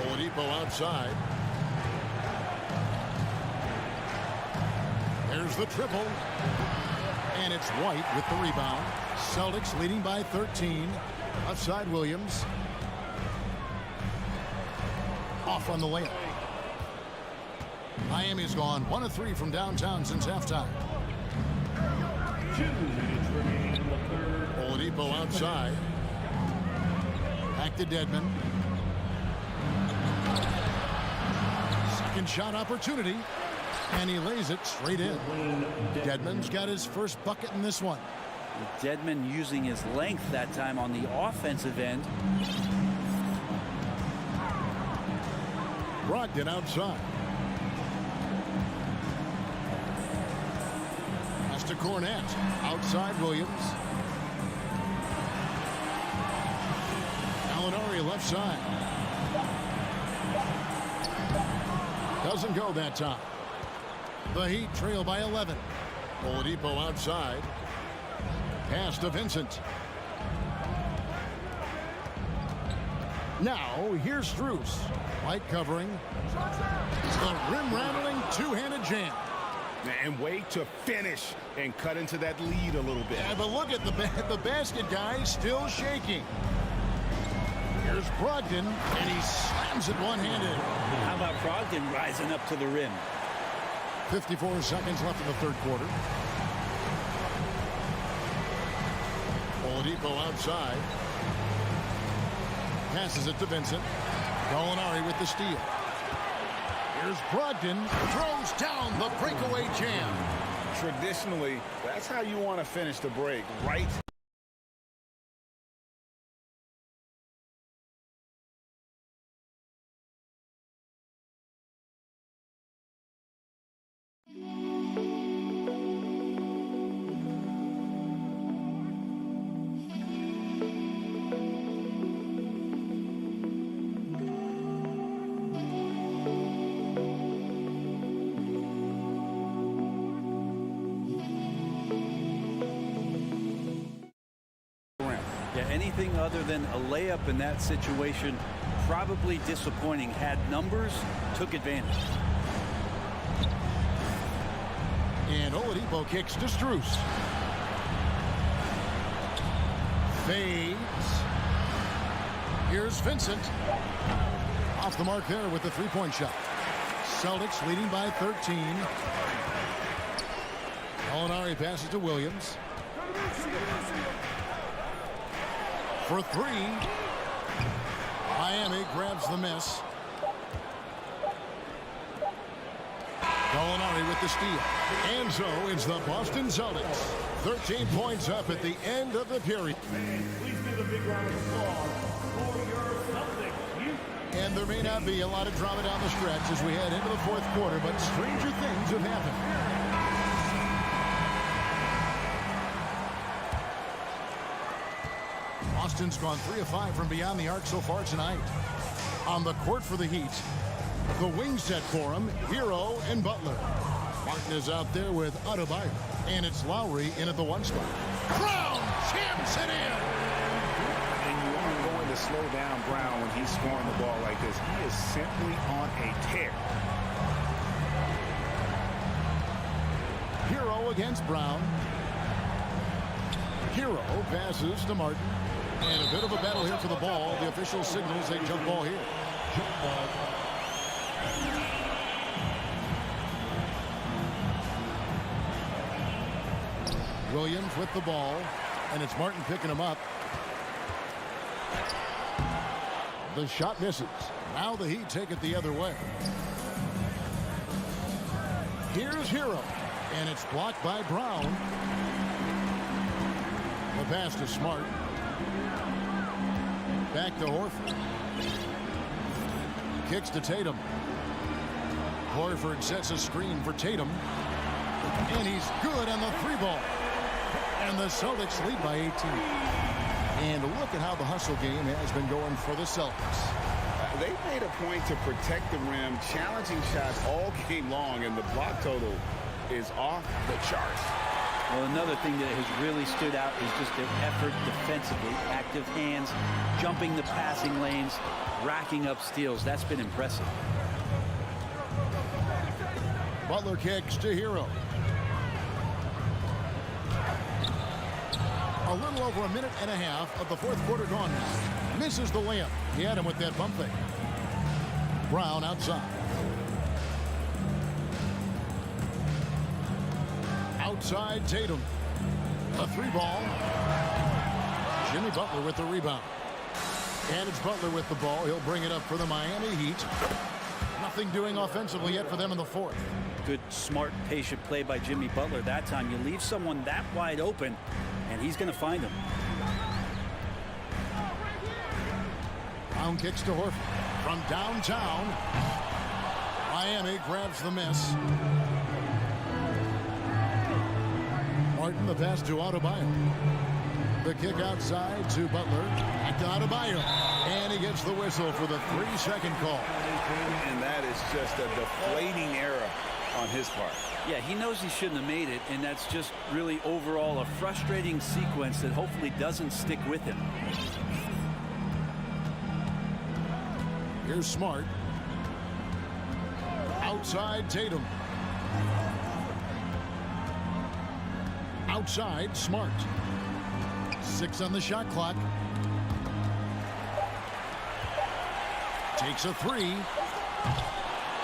Oladipo outside. There's the triple. And it's White with the rebound. Celtics leading by 13. Outside Williams. Off on the layup. Miami's gone 1 of 3 from downtown since halftime. 2 minutes remaining in the third. Oladipo outside. Back to Dedmon. Second shot opportunity. And he lays it straight in. Dedmon's got his first bucket in this one. Dedmon using his length that time on the offensive end. Brogdon outside. Pass to Cornette. Outside Williams. Gallinari left side. Doesn't go that time. The Heat trail by 11. Oladipo outside. Pass to Vincent. Now here's Strus. White covering. The rim-rattling two-handed jam. And wait to finish and cut into that lead a little bit. Yeah, but look at the basket guy still shaking. Here's Brogdon, and he slams it one-handed. How about Brogdon rising up to the rim? 54 seconds left in the third quarter. Oladipo outside. Passes it to Vincent. Gallinari with the steal. Here's Brogdon. Throws down the breakaway jam. Traditionally, that's how you want to finish the break, right? Anything other than a layup in that situation, probably disappointing. Had numbers, took advantage. And Oladipo kicks to Strus. Fades. Here's Vincent. Off the mark there with the three-point shot. Celtics leading by 13. Gallinari passes to Williams. For 3. Miami grabs the miss. Gallinari with the steal. And so it's the Boston Celtics. 13 points up at the end of the period. Please give a big round of applause for your Celtics. And there may not be a lot of drama down the stretch as we head into the fourth quarter, but stranger things have happened. Boston's gone 3 of 5 from beyond the arc so far tonight. On the court for the Heat, the wing set for him, Hero and Butler. Martin is out there with Adebayo, and it's Lowry in at the 1 spot. Brown jams it in. And you aren't going to slow down Brown when he's scoring the ball like this. He is simply on a tear. Hero against Brown. Hero passes to Martin. And a bit of a battle here for the ball. The official signals a jump ball here. Jump ball. Williams with the ball. And it's Martin picking him up. The shot misses. Now the Heat take it the other way. Here's Hero. And it's blocked by Brown. pass to Smart. Back to Horford. Kicks to Tatum. Horford sets a screen for Tatum. And he's good on the three ball. And the Celtics lead by 18. And look at how the hustle game has been going for the Celtics. They made a point to protect the rim, challenging shots all game long, and the block total is off the charts. Well, another thing that has really stood out is just their effort defensively. Active hands, jumping the passing lanes, racking up steals. That's been impressive. Butler kicks to Hero. A little over a minute and a half of the fourth quarter gone now. Misses the layup. He had him with that bump fake. Brown outside. Outside Tatum. A three ball. Jimmy Butler with the rebound. And it's Butler with the ball. He'll bring it up for the Miami Heat. Nothing doing offensively yet for them in the fourth. Good, smart, patient play by Jimmy Butler that time. You leave someone that wide open, and he's going to find him. Brown kicks to Horford. From downtown. Miami grabs the miss. Martin, the pass to Adebayo. The kick outside to Butler. Back to Adebayo. And he gets the whistle for the 3-second call. And that is just a deflating error on his part. Yeah, he knows he shouldn't have made it, and that's just really overall a frustrating sequence that hopefully doesn't stick with him. Here's Smart. Outside Tatum. Outside Smart. 6 on the shot clock. Takes a 3.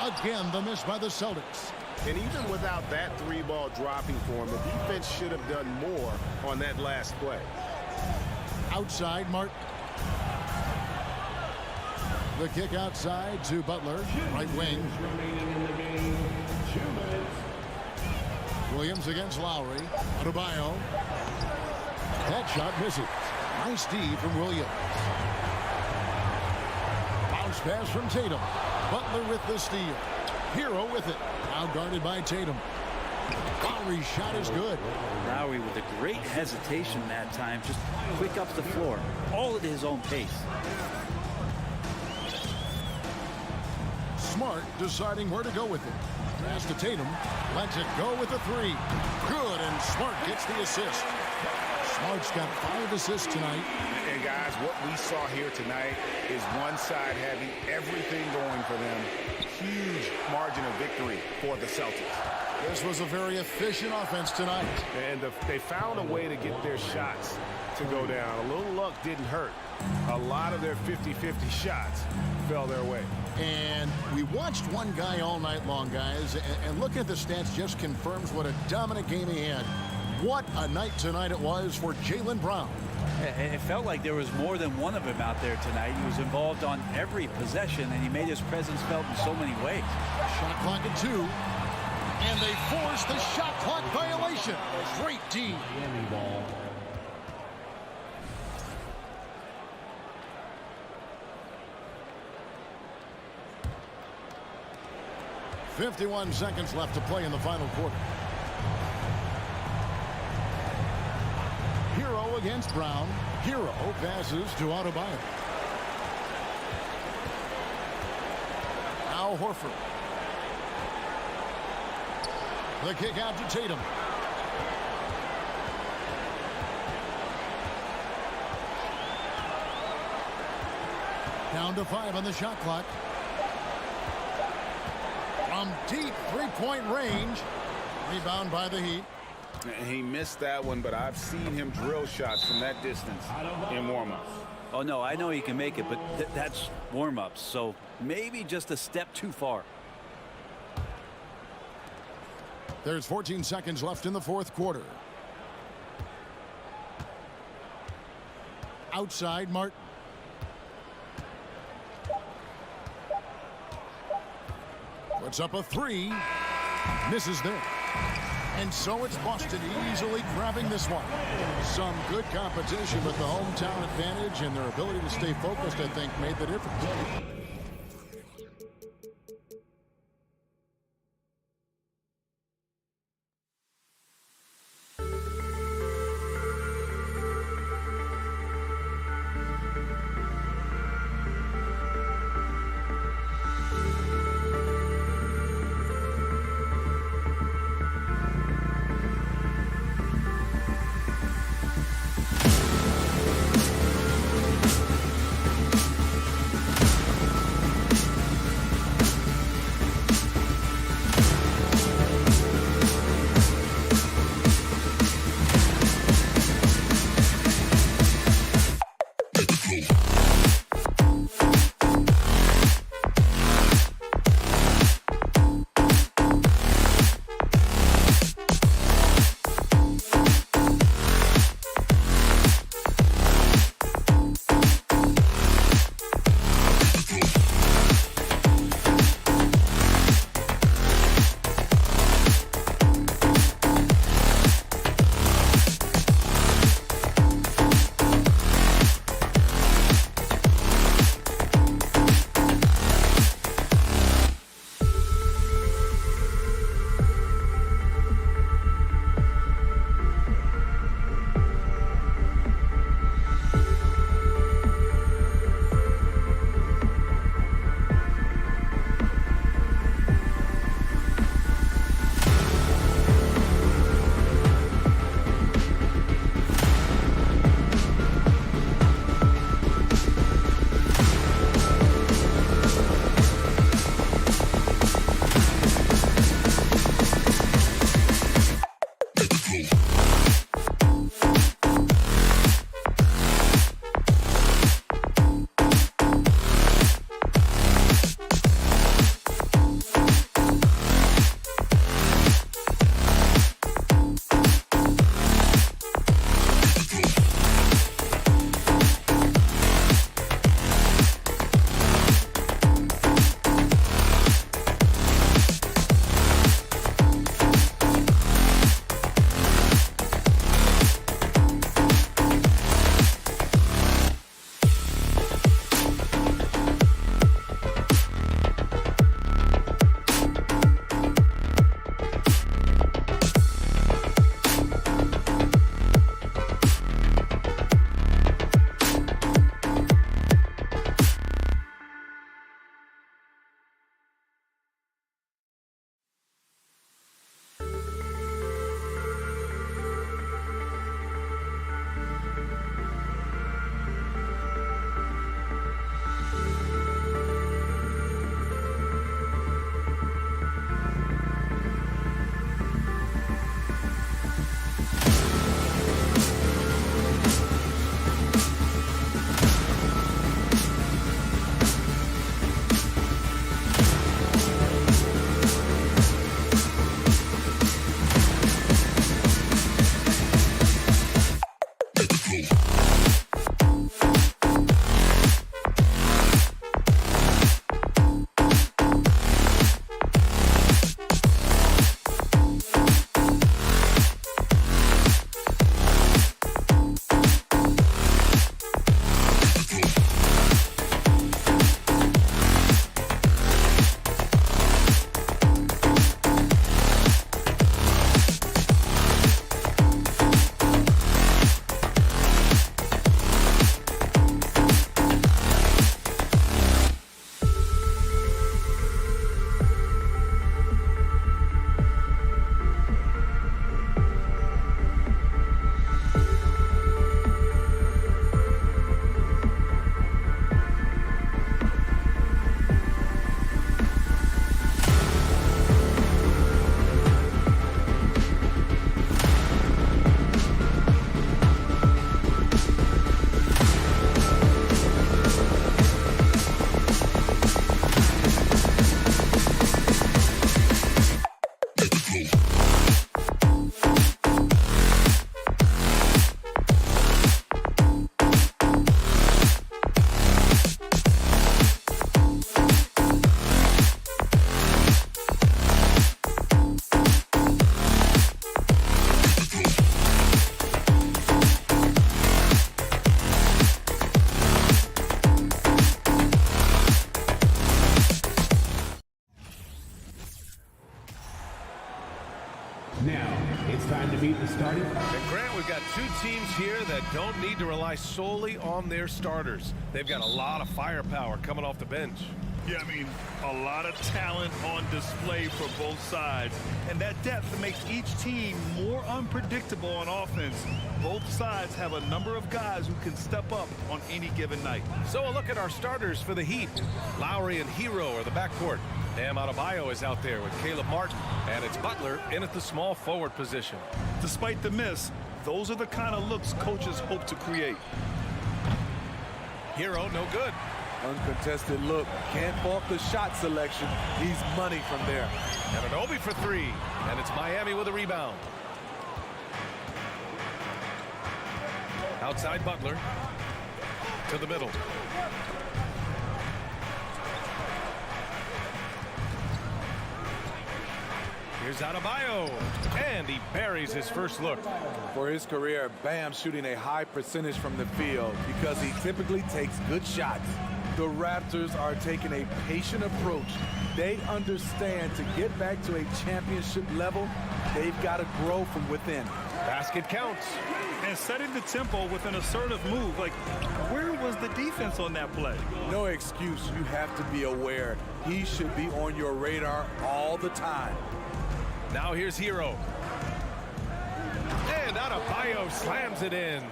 Again, the miss by the Celtics. And even without that three ball dropping for him, the defense should have done more on that last play. Outside Martin. The kick outside to Butler, right wing. Williams against Lowry. Adebayo. That shot misses. Nice D from Williams. Bounce pass from Tatum. Butler with the steal. Hero with it. Now guarded by Tatum. Lowry's shot is good. Lowry with a great hesitation that time. Just quick up the floor. All at his own pace. Smart deciding where to go with it. Pass to Tatum. Lets it go with a 3. Good, and Smart gets the assist. Smart's got 5 assists tonight. And guys, what we saw here tonight is one side having everything going for them. Huge margin of victory for the Celtics. This was a very efficient offense tonight. And they found a way to get their shots to go down. A little luck didn't hurt. A lot of their 50-50 shots fell their way. And we watched one guy all night long, guys, and looking at the stats just confirms what a dominant game he had. What a night tonight it was for Jaylen Brown. It felt like there was more than one of him out there tonight. He was involved on every possession, and he made his presence felt in so many ways. Shot clock at 2. And they force the shot clock violation. Great D. 51 seconds left to play in the final quarter. Hero against Brown. Hero passes to Adebayo. Now Horford. The kick out to Tatum. Down to 5 on the shot clock. From deep three-point range. Rebound by the Heat. He missed that one, but I've seen him drill shots from that distance in warm-ups. Oh, no, I know he can make it, but that's warm-ups, so maybe just a step too far. There's 14 seconds left in the fourth quarter. Outside Martin. Puts up a 3. Misses there. And so it's Boston easily grabbing this one. Some good competition, but the hometown advantage and their ability to stay focused, I think, made the difference. Now, it's time to meet the starting. And Grant, we've got two teams here that don't need to rely solely on their starters. They've got a lot of firepower coming off the bench. Yeah, I mean, a lot of talent on display for both sides. And that depth makes each team more unpredictable on offense. Both sides have a number of guys who can step up on any given night. So a look at our starters for the Heat. Lowry and Hero are the backcourt. Bam Adebayo is out there with Caleb Martin. And it's Butler in at the small forward position. Despite the miss, those are the kind of looks coaches hope to create. Hero, no good. Uncontested look. Can't fault the shot selection. He's money from there. And an Obi for three. And it's Miami with a rebound. Outside Butler. To the middle. Here's Adebayo, and he buries his first look. For his career, Bam shooting a high percentage from the field because he typically takes good shots. The Raptors are taking a patient approach. They understand to get back to a championship level, they've got to grow from within. Basket counts. And setting the tempo with an assertive move. Like, where was the defense on that play? No excuse. You have to be aware. He should be on your radar all the time. Now here's Hero. And Adebayo slams it in.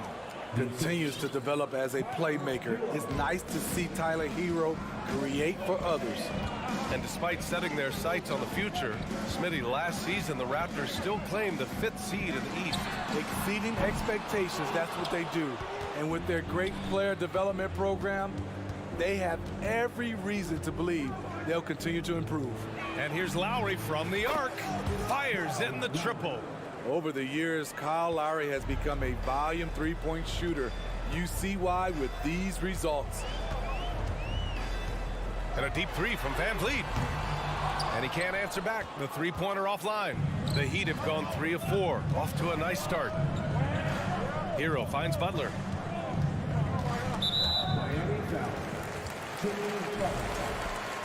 Continues to develop as a playmaker. It's nice to see Tyler Hero create for others. And despite setting their sights on the future, Smitty, last season the Raptors still claimed the 5th seed in the East. Exceeding expectations, that's what they do. And with their great player development program, they have every reason to believe they'll continue to improve. And here's Lowry from the arc. Fires in the triple. Over the years, Kyle Lowry has become a volume three-point shooter. You see why with these results. And a deep three from Van Vliet. And he can't answer back. The three-pointer offline. The Heat have gone 3 of 4. Off to a nice start. Hero finds Butler. Miami foul.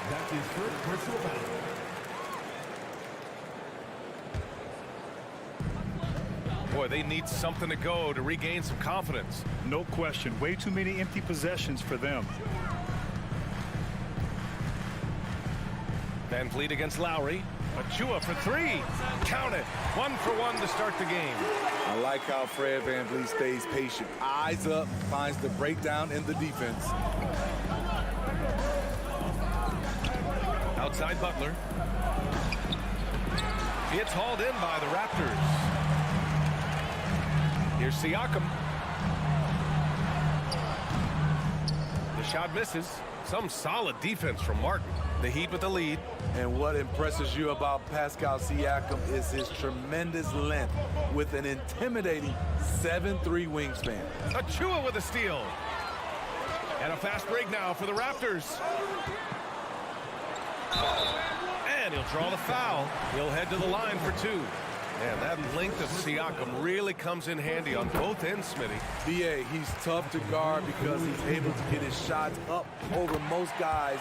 That's his first personal foul. Boy, they need something to go to regain some confidence. No question. Way too many empty possessions for them. Van Vliet against Lowry. Achua for three. Count it. 1 for 1 to start the game. I like how Fred Van Vliet stays patient. Eyes up, finds the breakdown in the defense. Outside Butler. It's hauled in by the Raptors. Here's Siakam. The shot misses. Some solid defense from Martin. The Heat with the lead. And what impresses you about Pascal Siakam is his tremendous length with an intimidating 7'3" wingspan. Achua with a steal. And a fast break now for the Raptors. And he'll draw the foul. He'll head to the line for 2. And that length of Siakam really comes in handy on both ends, Smitty. BA, he's tough to guard because he's able to get his shots up over most guys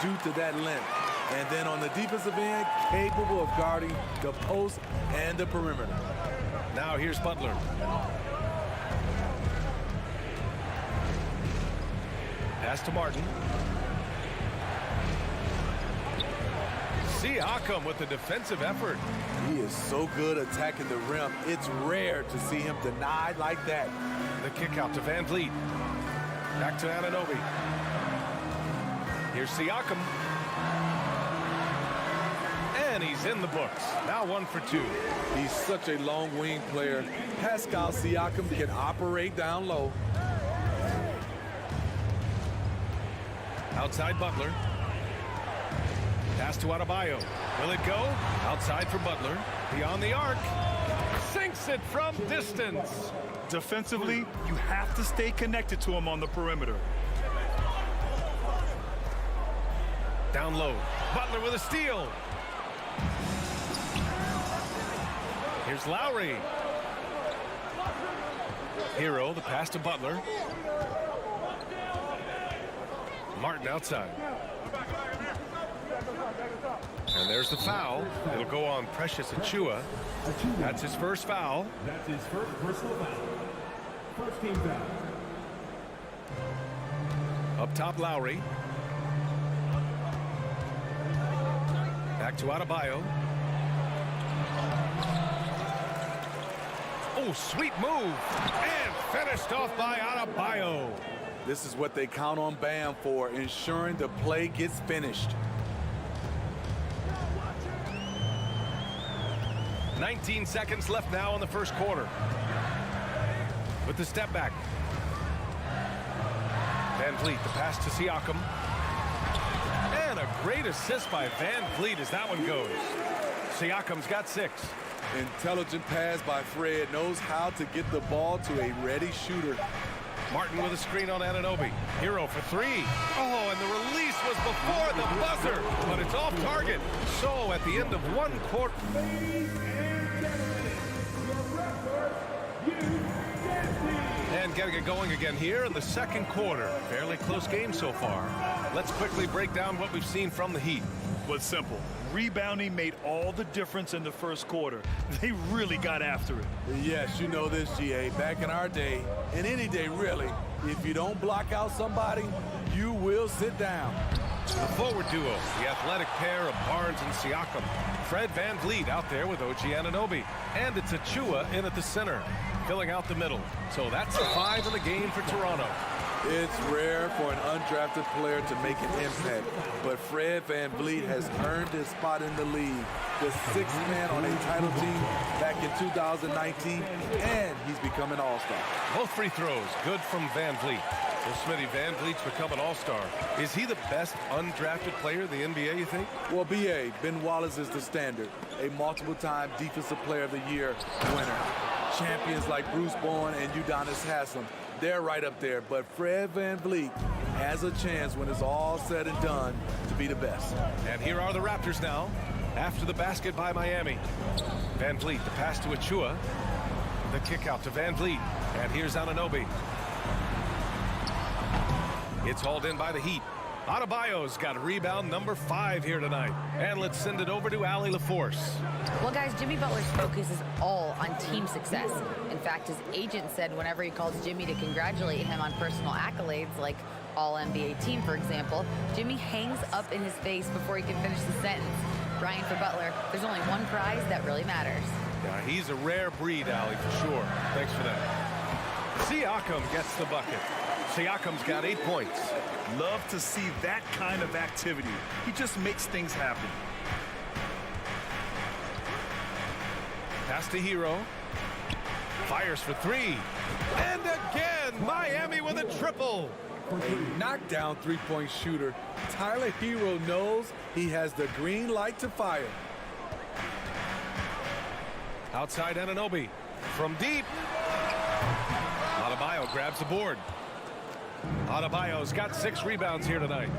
due to that length. And then on the defensive end, capable of guarding the post and the perimeter. Now here's Butler. Pass to Martin. Siakam with the defensive effort. He is so good attacking the rim. It's rare to see him denied like that. The kick out to Van Vliet. Back to Anunoby. Here's Siakam. And he's in the books. Now 1 for 2. He's such a long wing player. Pascal Siakam can operate down low. Outside Butler. Pass to Adebayo. Will it go? Outside for Butler. Beyond the arc. Sinks it from distance. Defensively, you have to stay connected to him on the perimeter. Down low. Butler with a steal. Here's Lowry. Hero, the pass to Butler. Martin outside. And there's the foul. It'll go on Precious Achiuwa. That's his first foul. That's his first personal foul. First team foul. Up top, Lowry. Back to Adebayo. Oh, sweet move. And finished off by Adebayo. This is what they count on Bam for, ensuring the play gets finished. 19 seconds left now in the first quarter. With the step back. Van Vliet, the pass to Siakam. And a great assist by Van Vliet as that one goes. Siakam's got 6. Intelligent pass by Fred, knows how to get the ball to a ready shooter. Martin with a screen on Anunoby. Hero for 3. Oh, and the release was before the buzzer, but it's off target. So at the end of one quarter. Ladies and gentlemen, your Raptors, And getting it going again here in the second quarter. Fairly close game so far. Let's quickly break down what we've seen from the Heat. Was simple. Rebounding made all the difference in the first quarter. They really got after it. Yes, you know this, GA. Back in our day, and any day really, if you don't block out somebody, you will sit down. The forward duo, the athletic pair of Barnes and Siakam. Fred Van Vliet out there with OG Anunoby. And it's Achiuwa in at the center, filling out the middle. So that's a 5 in the game for Toronto. It's rare for an undrafted player to make an impact, but Fred Van Vliet has earned his spot in the league. The 6th man on a title team back in 2019, and he's become an all-star. Both free throws, good from Van Vliet. Well, Smitty, Van Vliet's become an all-star. Is he the best undrafted player in the NBA, you think? Well, B.A., Ben Wallace is the standard, a multiple-time Defensive Player of the Year winner. Champions like Bruce Bowen and Udonis Haslem, they're right up there, but Fred Van Vliet has a chance when it's all said and done to be the best. And here are the Raptors now, after the basket by Miami. Van Vliet, the pass to Achiuwa. The kick out to Van Vliet. And here's Anunoby. It's hauled in by the Heat. Adebayo's got rebound number 5 here tonight. And let's send it over to Allie LaForce. Well, guys, Jimmy Butler's focus is all on team success. In fact, his agent said whenever he calls Jimmy to congratulate him on personal accolades, like All-NBA team, for example, Jimmy hangs up in his face before he can finish the sentence. Brian, for Butler, there's only one prize that really matters. Yeah, he's a rare breed, Allie, for sure. Thanks for that. Siakam gets the bucket. Siakam's got 8 points. Love to see that kind of activity. He just makes things happen. Pass to Hero. Fires for 3. And again, Miami with a triple. A knockdown three-point shooter. Tyler Hero knows he has the green light to fire. Outside Anunoby. From deep. Adebayo grabs the board. Adebayo's got 6 rebounds here tonight.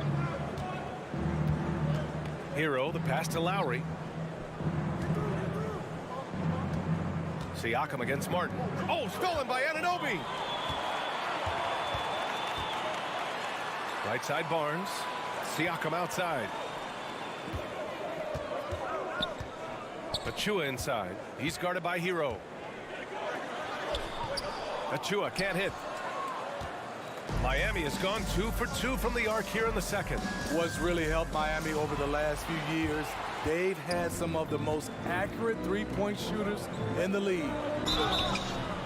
Hero, the pass to Lowry. Siakam against Martin. Oh, stolen by Anunoby. Right side Barnes. Siakam outside. Achiuwa inside. He's guarded by Hero. Achiuwa can't hit. Miami has gone 2 for 2 from the arc here in the second. What's really helped Miami over the last few years, they've had some of the most accurate three-point shooters in the league.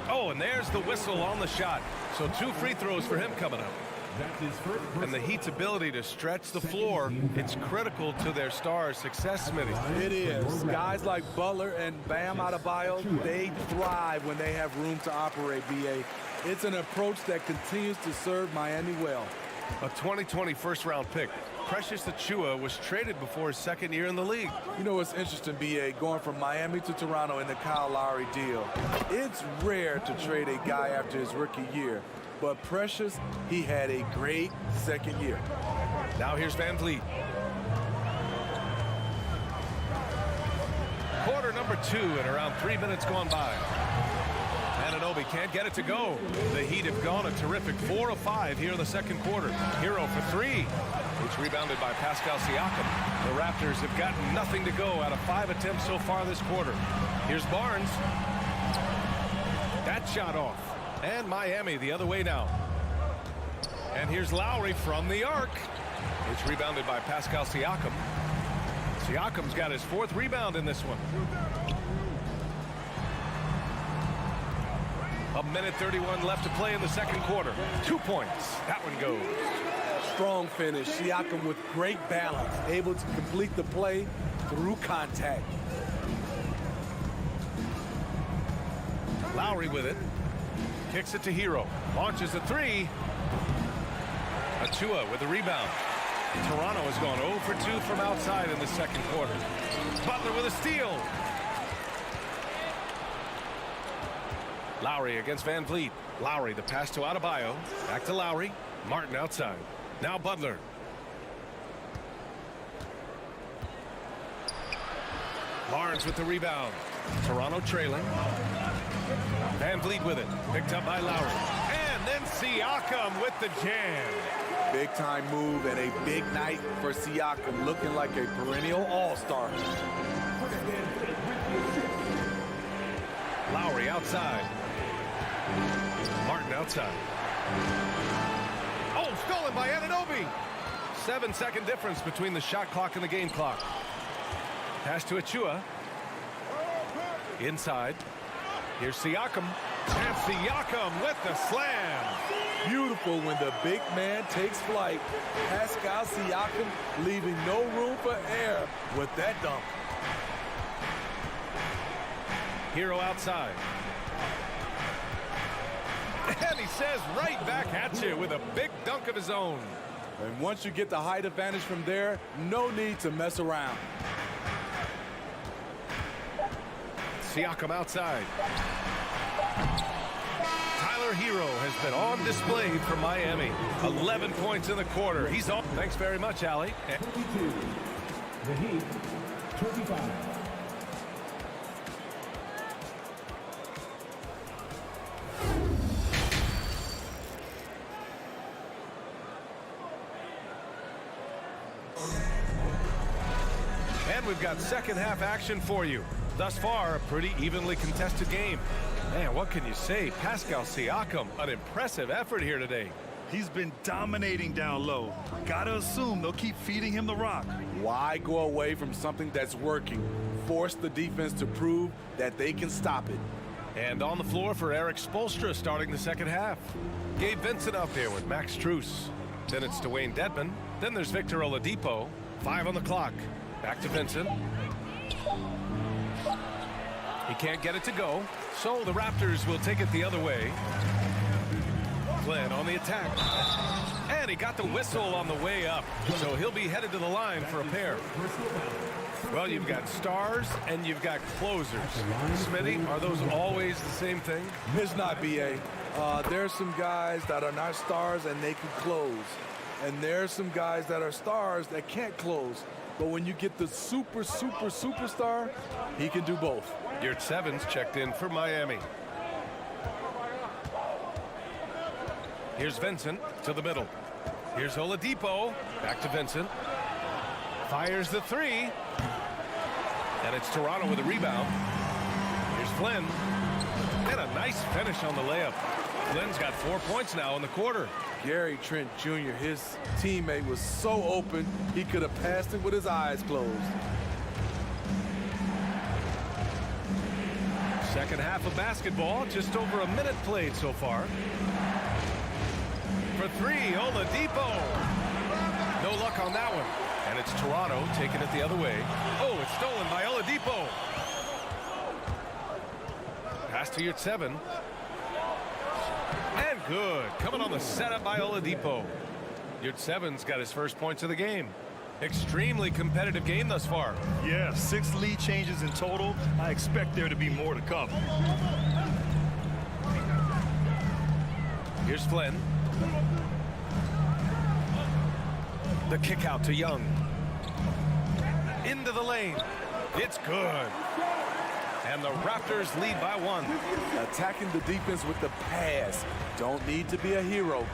Oh, and there's the whistle on the shot. So 2 free throws for him coming up. And the Heat's ability to stretch the floor, it's critical to their stars' success, Smitty. It is. Guys like Butler and Bam Adebayo, they thrive when they have room to operate, B.A. It's an approach that continues to serve Miami well. A 2020 first-round pick. Precious Achiuwa was traded before his second year in the league. You know what's interesting, B.A., going from Miami to Toronto in the Kyle Lowry deal. It's rare to trade a guy after his rookie year. But Precious, he had a great second year. Now here's Van Vliet. Quarter number 2 and around 3 minutes gone by. Anunoby can't get it to go. The Heat have gone a terrific 4 of 5 here in the second quarter. Hero for 3. It's rebounded by Pascal Siakam. The Raptors have gotten nothing to go out of 5 attempts so far this quarter. Here's Barnes. That shot off. And Miami the other way now. And here's Lowry from the arc. It's rebounded by Pascal Siakam. Siakam's got his 4th rebound in this one. A minute 31 left to play in the second quarter. 2 points. That one goes. Strong finish. Siakam with great balance, able to complete the play through contact. Lowry with it. Kicks it to Hero. Launches a 3. Achua with the rebound. Toronto has gone 0 for 2 from outside in the second quarter. Butler with a steal. Lowry against Van Vliet. Lowry, the pass to Adebayo. Back to Lowry. Martin outside. Now Butler. Barnes with the rebound. Toronto trailing. Van Vliet with it. Picked up by Lowry. And then Siakam with the jam. Big time move and a big night for Siakam, looking like a perennial all-star. Lowry outside. Martin outside. Oh, stolen by Anunoby. 7-second difference between the shot clock and the game clock. Pass to Achua. Inside. Here's Siakam. And Siakam with the slam. Beautiful when the big man takes flight. Pascal Siakam leaving no room for error with that dunk. Hero outside. And he says right back at you with a big dunk of his own. And once you get the height advantage from there, no need to mess around. Siakam outside. Tyler Hero has been on display for Miami. 11 points in the quarter. He's on. Thanks very much, Allie. 22. The Heat, 25. And we've got second half action for you. Thus far, a pretty evenly contested game. Man, what can you say? Pascal Siakam, an impressive effort here today. He's been dominating down low. Gotta assume they'll keep feeding him the rock. Why go away from something that's working? Force the defense to prove that they can stop it. And on the floor for Eric Spoelstra starting the second half. Gabe Vincent out there with Max Strus. Then it's Dwayne Dedmon. Then there's Victor Oladipo. 5 on the clock. Back to Vincent. He can't get it to go, so the Raptors will take it the other way. Glenn on the attack. And he got the whistle on the way up, so he'll be headed to the line for a pair. Well, you've got stars and you've got closers. Smitty, are those always the same thing? It's not, B.A. There's some guys that are not stars and they can close. And there's some guys that are stars that can't close. But when you get the superstar, he can do both. Yurt Sevens checked in for Miami. Here's Vincent to the middle. Here's Oladipo. Back to Vincent. Fires the 3. And it's Toronto with a rebound. Here's Flynn. And a nice finish on the layup. Flynn's got 4 points now in the quarter. Gary Trent Jr., his teammate, was so open, he could have passed it with his eyes closed. Second half of basketball, just over a minute played so far. For 3, Oladipo. No luck on that one. And it's Toronto taking it the other way. Oh, it's stolen by Oladipo. Pass to Yurt Seven. And good. Coming on the setup by Oladipo. Yurt Seven's got his first points of the game. Extremely competitive game thus far. Yeah, 6 lead changes in total. I expect there to be more to come. Here's Flynn. The kick out to Young. Into the lane. It's good. And the Raptors lead by 1. Attacking the defense with the pass. Don't need to be a hero.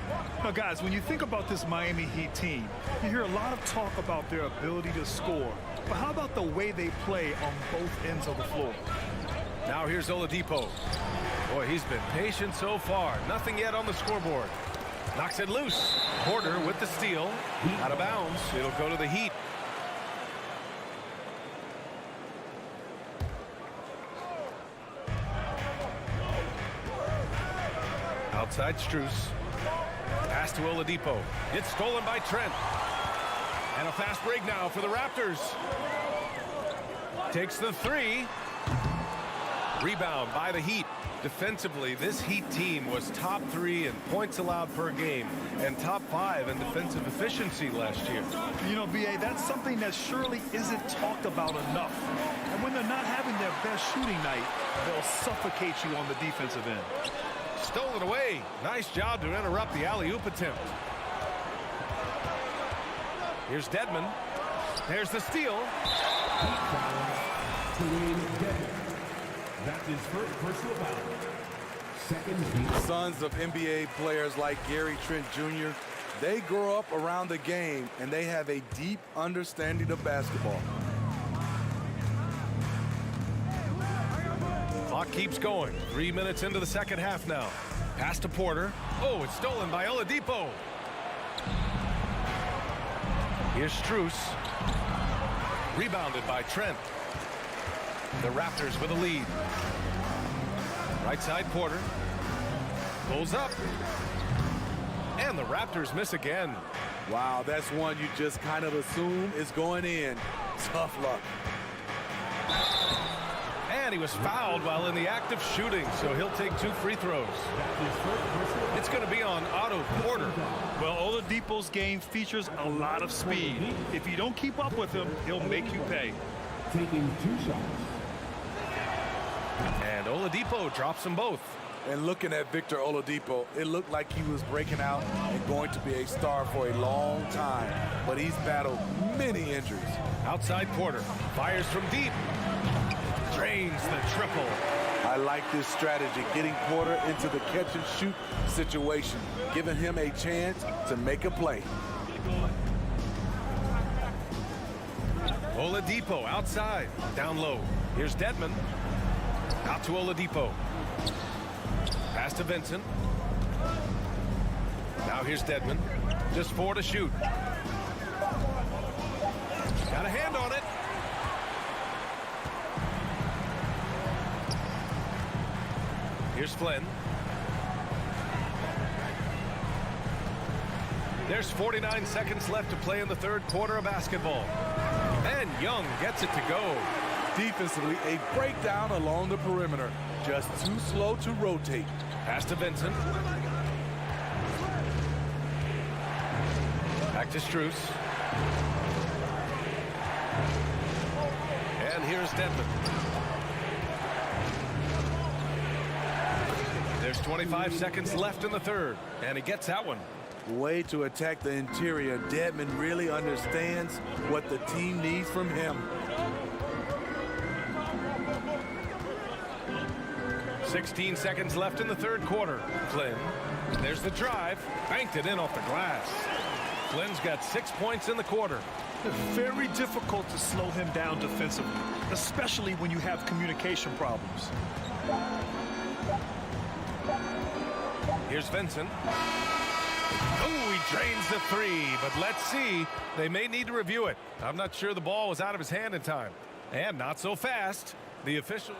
Now, guys, when you think about this Miami Heat team, you hear a lot of talk about their ability to score. But how about the way they play on both ends of the floor? Now here's Oladipo. Boy, he's been patient so far. Nothing yet on the scoreboard. Knocks it loose. Porter with the steal. Out of bounds. It'll go to the Heat. Outside Strus. Pass to Oladipo. It's stolen by Trent. And a fast break now for the Raptors. Takes the 3. Rebound by the Heat. Defensively, this Heat team was top 3 in points allowed per game and top 5 in defensive efficiency last year. You know, B.A., that's something that surely isn't talked about enough. And when they're not having their best shooting night, they'll suffocate you on the defensive end. Stolen away. Nice job to interrupt the alley-oop attempt. Here's Dedmon. There's the steal. That's his first personal foul. Second. Sons of NBA players like Gary Trent Jr., they grow up around the game and they have a deep understanding of basketball. Clock keeps going. 3 minutes into the second half now. Pass to Porter. Oh, it's stolen by Oladipo. Here's Strus. Rebounded by Trent. The Raptors with a lead. Right side Porter. Pulls up. And the Raptors miss again. Wow, that's one you just kind of assume is going in. Tough luck. And he was fouled while in the act of shooting, so he'll take 2 free throws. It's going to be on Otto Porter. Well, Oladipo's game features a lot of speed. If you don't keep up with him, he'll make you pay. Taking 2 shots. And Oladipo drops them both. And looking at Victor Oladipo, it looked like he was breaking out and going to be a star for a long time. But he's battled many injuries. Outside Porter. Fires from deep. Drains the triple. I like this strategy, getting Porter into the catch-and-shoot situation, giving him a chance to make a play. Oladipo outside. Down low. Here's Dedmon. Out to Oladipo. Pass to Vincent. Now here's Dedmon. Just 4 to shoot. Got a hand on it. Here's Flynn. There's 49 seconds left to play in the third quarter of basketball. And Young gets it to go. Defensively, a breakdown along the perimeter. Just too slow to rotate. Pass to Vincent. Back to Strus. And here's Dedmon. There's 25 seconds left in the third, and he gets that one. Way to attack the interior. Dedmon really understands what the team needs from him. 16 seconds left in the third quarter. Flynn, there's the drive. Banked it in off the glass. Flynn's got 6 points in the quarter. Very difficult to slow him down defensively, especially when you have communication problems. Here's Vincent. Oh, he drains the 3, but let's see. They may need to review it. I'm not sure the ball was out of his hand in time. And not so fast. The official...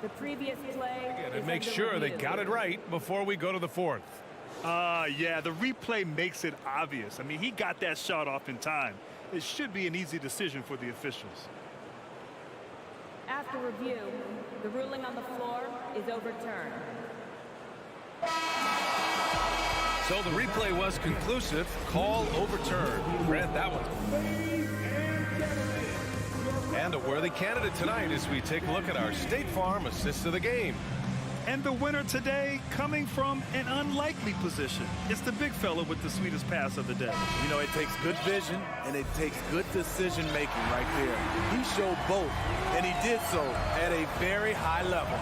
The previous play and make sure they got it right before we go to the fourth. Yeah, the replay makes it obvious. I mean, he got that shot off in time. It should be an easy decision for the officials. After review, the ruling on the floor is overturned. So the replay was conclusive. Call overturned. Grant that one. And a worthy candidate tonight as we take a look at our State Farm assist of the game. And the winner today coming from an unlikely position. It's the big fella with the sweetest pass of the day. You know, it takes good vision and it takes good decision making right there. He showed both, and he did so at a very high level.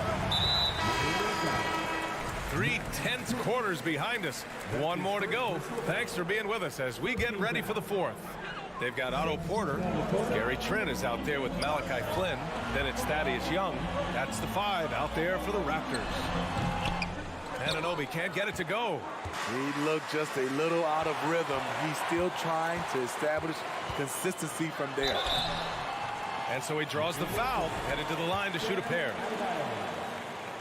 3 tense quarters behind us. One more to go. Thanks for being with us as we get ready for the fourth. They've got Otto Porter. Gary Trent is out there with Malachi Flynn. Then it's Thaddeus Young. That's the 5 out there for the Raptors. Anunoby can't get it to go. He looked just a little out of rhythm. He's still trying to establish consistency from there. And so he draws the foul, headed to the line to shoot a pair.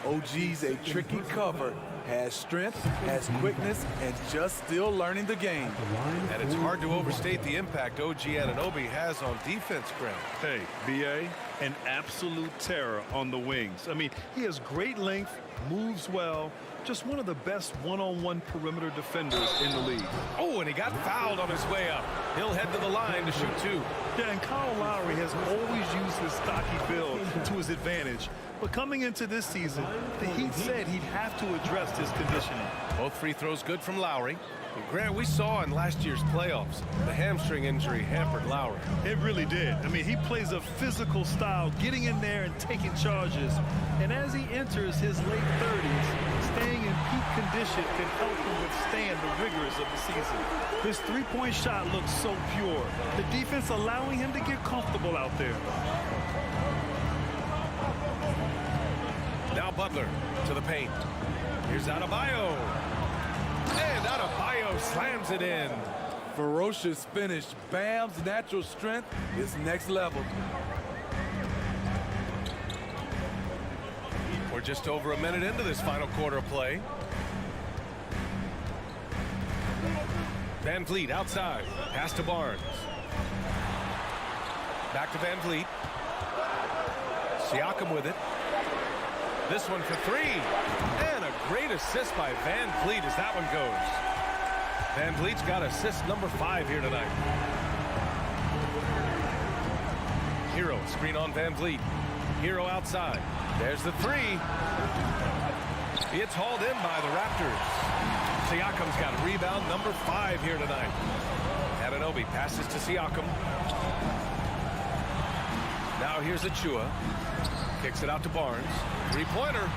OG's a tricky cover, has strength, has quickness, and just still learning the game. And it's hard to overstate the impact OG Anunoby has on defense, Grant. Hey, BA, an absolute terror on the wings. I mean, he has great length, moves well, just one of the best one-on-one perimeter defenders in the league. Oh, and he got fouled on his way up. He'll head to the line to shoot 2. Yeah, and Kyle Lowry has always used his stocky build to his advantage. But coming into this season, the Heat said he'd have to address his conditioning. Both free throws good from Lowry. And Grant, we saw in last year's playoffs, the hamstring injury hampered Lowry. It really did. I mean, he plays a physical style, getting in there and taking charges. And as he enters his late 30s, staying in peak condition can help him withstand the rigors of the season. His three-point shot looks so pure. The defense allowing him to get comfortable out there. Now Butler to the paint. Here's Adebayo. And Adebayo slams it in. Ferocious finish. Bam's natural strength is next level. We're just over a minute into this final quarter of play. Van Vliet outside. Pass to Barnes. Back to Van Vliet. Siakam with it. This one for 3. And a great assist by Van Vliet as that one goes. Van Vliet's got assist number 5 here tonight. Hero, screen on Van Vliet. Hero outside. There's the 3. It's hauled in by the Raptors. Siakam's got rebound number 5 here tonight. Anunoby passes to Siakam. Now here's Achua. Kicks it out to Barnes. 3-pointer.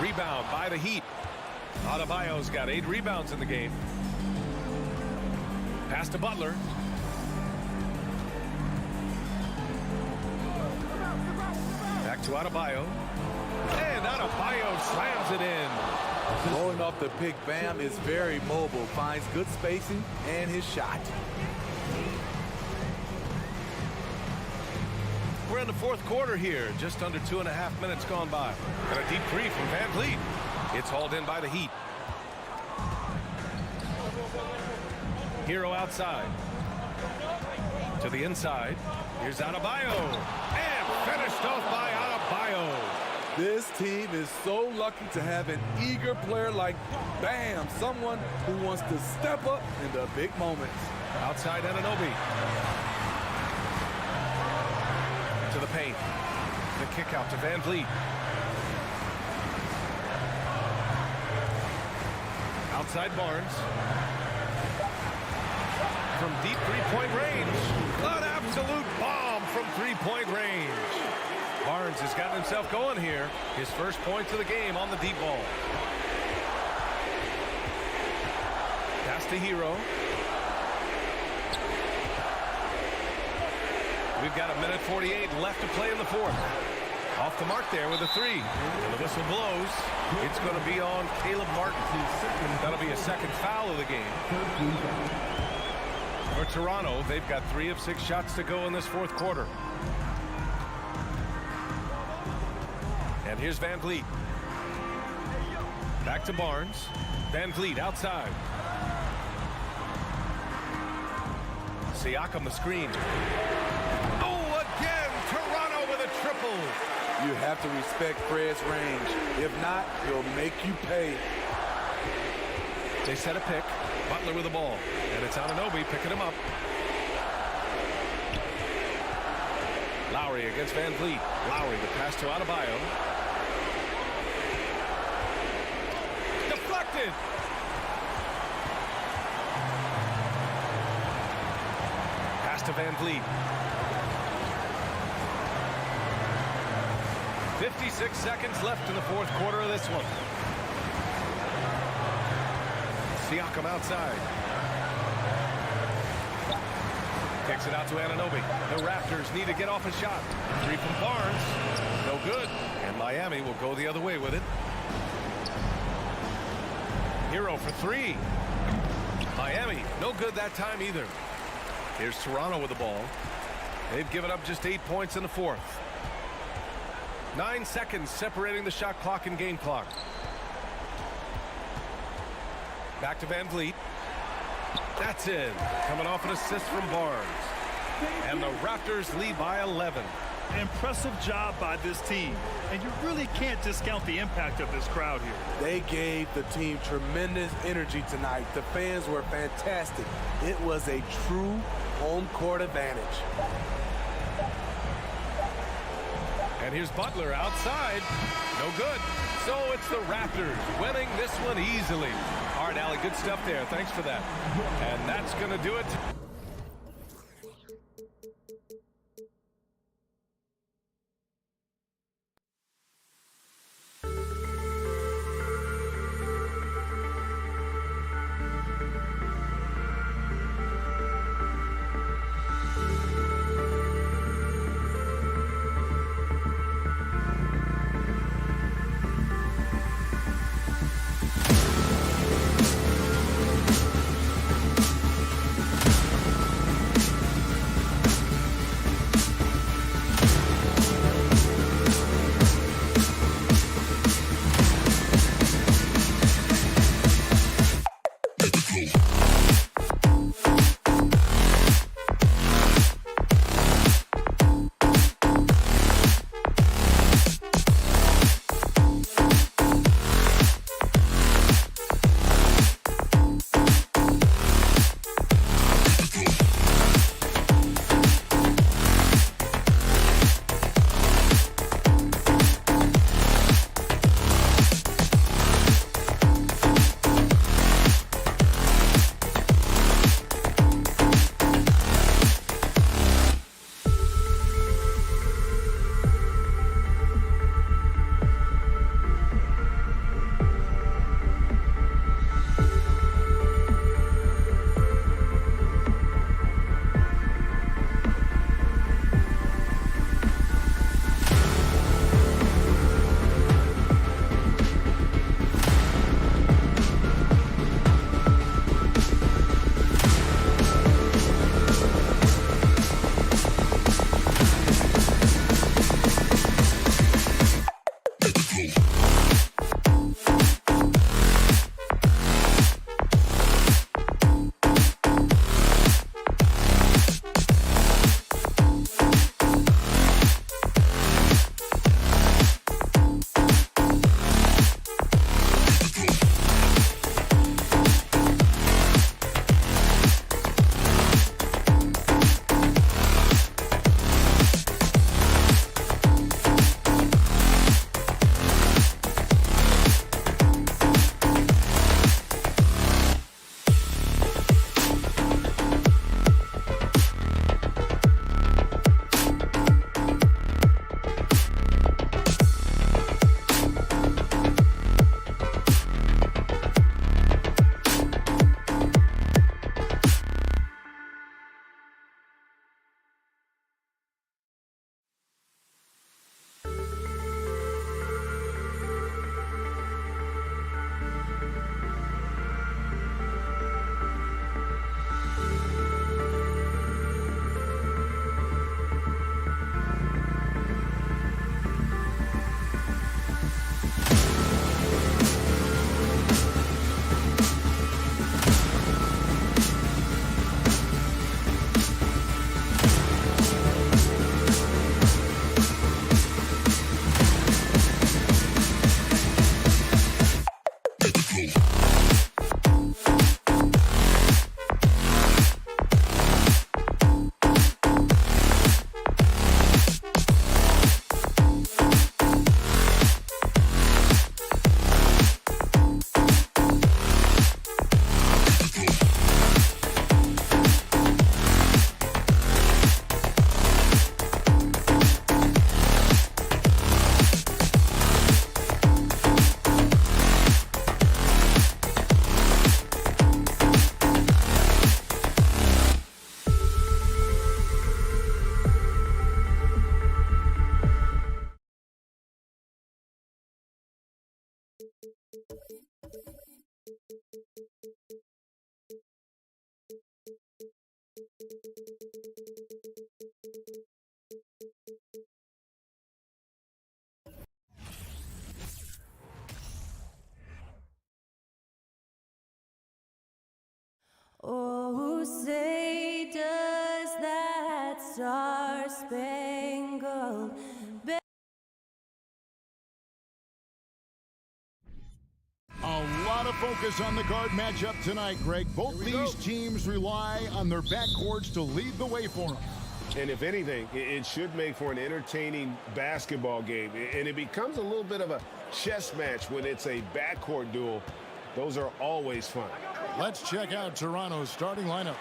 Rebound by the Heat. Adebayo's got 8 rebounds in the game. Pass to Butler. Back to Adebayo. And Adebayo slams it in. Rolling off the pick, Bam is very mobile, finds good spacing and his shot. We're in the fourth quarter here. Just under 2.5 minutes gone by. And a deep 3 from Van Vliet. It's hauled in by the Heat. Hero outside. To the inside. Here's Adebayo. And finished off by Adebayo. This team is so lucky to have an eager player like Bam, someone who wants to step up in the big moments. Outside Anunoby. To the paint. The kick out to Van Vliet. Outside Barnes. From deep three-point range. An absolute bomb from three-point range. Barnes has gotten himself going here. His first points of the game on the deep ball. Pass to Hero. We've got 1:48 left to play in the fourth. Off the mark there with a 3. And the whistle blows. It's going to be on Caleb Martin. That'll be a second foul of the game. For Toronto, they've got 3 of 6 shots to go in this fourth quarter. And here's Van Vliet. Back to Barnes. Van Vliet outside. Siakam the screen. Oh, again, Toronto with a triple. You have to respect Fred's range. If not, he'll make you pay. They set a pick. Butler with the ball. And it's Anunoby picking him up. Lowry against Van Vliet. Lowry the pass to Adebayo. deflected. Pass to Van Vliet. 56 seconds left in the fourth quarter of this one. Siakam outside. Kicks it out to Anunoby. The Raptors need to get off a shot. Three from Barnes. No good. And Miami will go the other way with it. Hero for three. Miami, no good that time either. Here's Toronto with the ball. They've given up just 8 points in the fourth. 9 seconds separating the shot clock and game clock. Back to Van Vliet. That's in. Coming off an assist from Barnes. And the Raptors lead by 11. Impressive job by this team. And you really can't discount the impact of this crowd here. They gave the team tremendous energy tonight. The fans were fantastic. It was a true home court advantage. And here's Butler outside. No good. So it's the Raptors winning this one easily. All right, Allie, good stuff there. Thanks for that. And that's going to do it. Oh, say does that star-spangled banner. A lot of focus on the guard matchup tonight, Greg. Both these teams rely on their backcourts to lead the way for them. And if anything, it should make for an entertaining basketball game. And it becomes a little bit of a chess match when it's a backcourt duel. Those are always fun. Let's check out Toronto's starting lineup.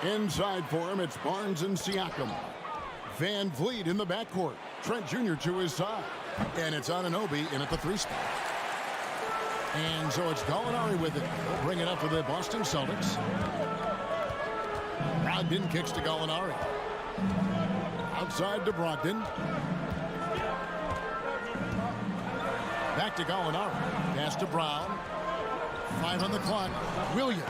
Inside for him, it's Barnes and Siakam. Van Vliet in the backcourt. Trent Jr. to his side. And it's Anunoby in at the 3 spot. And so it's Gallinari with it. He'll bring it up for the Boston Celtics. Brogdon kicks to Gallinari. Outside to Brogdon. Back to Gallinari. Pass to Brown. 5 on the clock. Williams.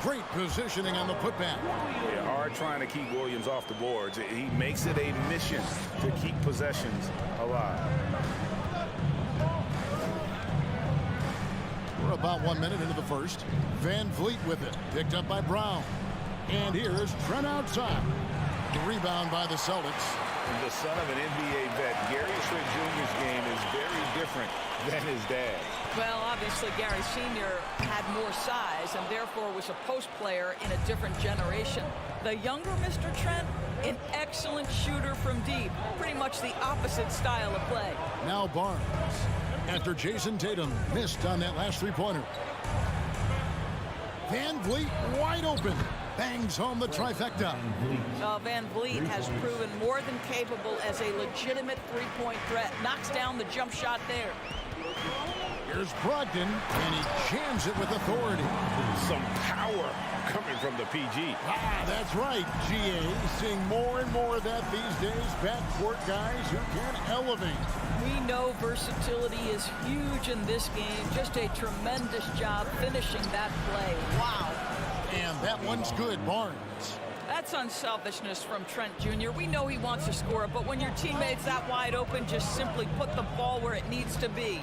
Great positioning on the putback. Yeah, hard trying to keep Williams off the boards. He makes it a mission to keep possessions alive. We're about 1 minute into the first. Van Vliet with it. Picked up by Brown. And here's Trent outside. The rebound by the Celtics. And the son of an NBA vet, Gary Trent Jr.'s game is very different than his dad. Well, obviously, Gary Sr. had more size and therefore was a post player in a different generation. The younger Mr. Trent, an excellent shooter from deep. Pretty much the opposite style of play. Now Barnes. After Jason Tatum missed on that last three-pointer. Van Vliet wide open. Bangs home the trifecta. Van Vliet has proven more than capable as a legitimate three-point threat. Knocks down the jump shot there. Here's Brogdon, and he jams it with authority. Some power coming from the PG. Ah, that's right, GA. Seeing more and more of that these days. Backcourt guys who can elevate. We know versatility is huge in this game. Just a tremendous job finishing that play. Wow. And that one's good, Barnes. That's unselfishness from Trent Jr. We know he wants to score, but when your teammate's that wide open, just simply put the ball where it needs to be.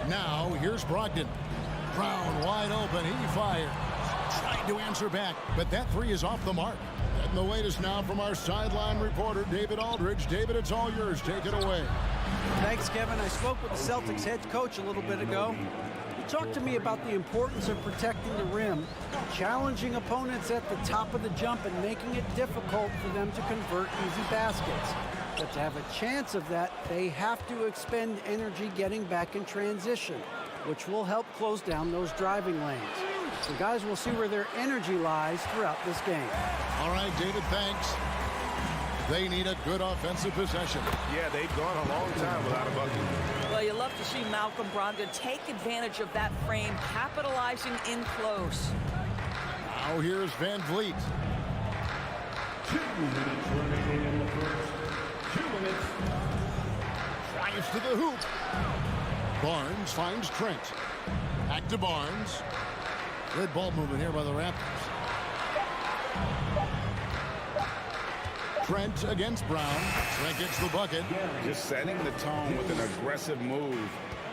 Now, here's Brogdon. Brown wide open. He fires. Trying to answer back, but that three is off the mark. Getting the latest now from our sideline reporter, David Aldridge. David, it's all yours. Take it away. Thanks, Kevin. I spoke with the Celtics head coach a little bit ago. He talked to me about the importance of protecting the rim, challenging opponents at the top of the jump, and making it difficult for them to convert easy baskets. But to have a chance of that, they have to expend energy getting back in transition, which will help close down those driving lanes. So guys will see where their energy lies throughout this game. All right, David, thanks. They need a good offensive possession. Yeah, they've gone a long time without a bucket. Well, you love to see Malcolm Brogdon take advantage of that frame, capitalizing in close. Now here's Van Vliet. 2 minutes remaining in the first. 2 minutes. Drives to the hoop. Barnes finds Trent. Back to Barnes. Good ball movement here by the Raptors. Trent against Brown. Trent gets the bucket. Just setting the tone with an aggressive move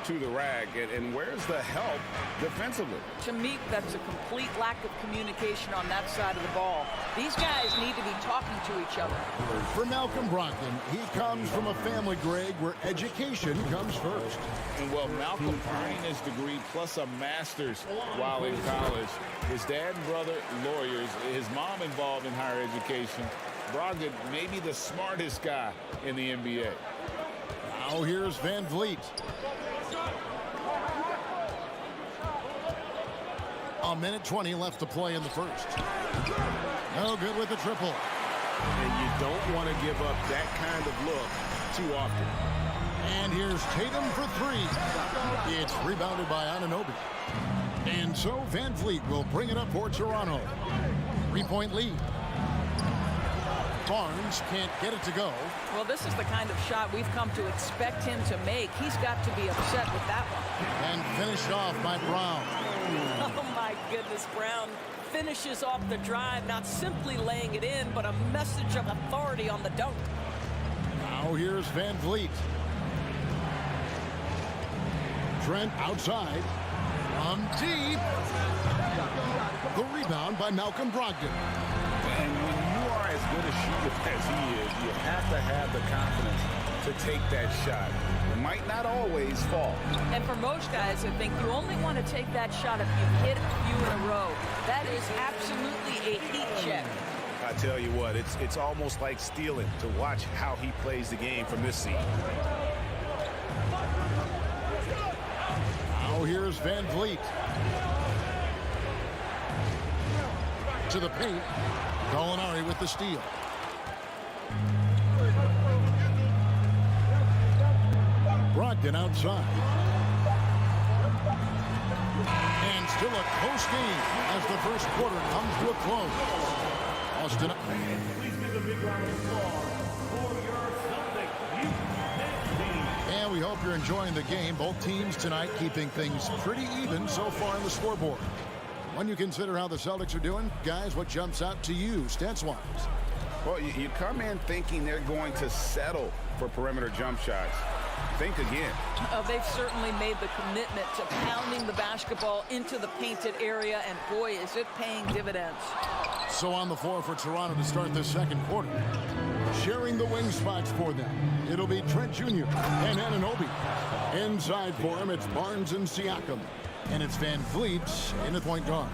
to the rack. And where's the help defensively? To me, that's a complete lack of communication on that side of the ball. These guys need to be talking to each other. For Malcolm Brogdon, he comes from a family, Greg, where education comes first. And well, Malcolm earning his degree plus a master's while in college. His dad and brother, lawyers. His mom involved in higher education. Brogdon may be the smartest guy in the NBA. Now here's Van Vliet. A minute 20 left to play in the first. No good with the triple. And you don't want to give up that kind of look too often. And here's Tatum for three. It's rebounded by Anunoby. And so Van Vliet will bring it up for Toronto. 3-point lead. Barnes can't get it to go. Well, this is the kind of shot we've come to expect him to make. He's got to be upset with that one. And finished off by Brown. Oh, my goodness, Brown finishes off the drive, not simply laying it in, but a message of authority on the dunk. Now here's Van Vliet. Trent outside. From deep. The rebound by Malcolm Brogdon. And when you are as good a shooter as he is, you have to have the confidence to take that shot. It might not always fall. And for most guys, I think you only want to take that shot if you hit a few in a row. That is absolutely a heat check. I tell you what, it's almost like stealing to watch how he plays the game from this seat. Now here's Van Vliet. To the paint. Gallinari with the steal. Brogdon outside. And still a close game as the first quarter comes to a close. Austin. Please give a big round of applause for your Celtics youth team. And we hope you're enjoying the game. Both teams tonight keeping things pretty even so far on the scoreboard. When you consider how the Celtics are doing, guys, what jumps out to you stats-wise? Well, you come in thinking they're going to settle for perimeter jump shots. Think again. They've certainly made the commitment to pounding the basketball into the painted area, and boy, is it paying dividends. So on the floor for Toronto to start the second quarter. Sharing the wing spots for them, it'll be Trent Jr. and Anunoby. Inside for him, it's Barnes and Siakam. And it's Van Vliet in the point guard.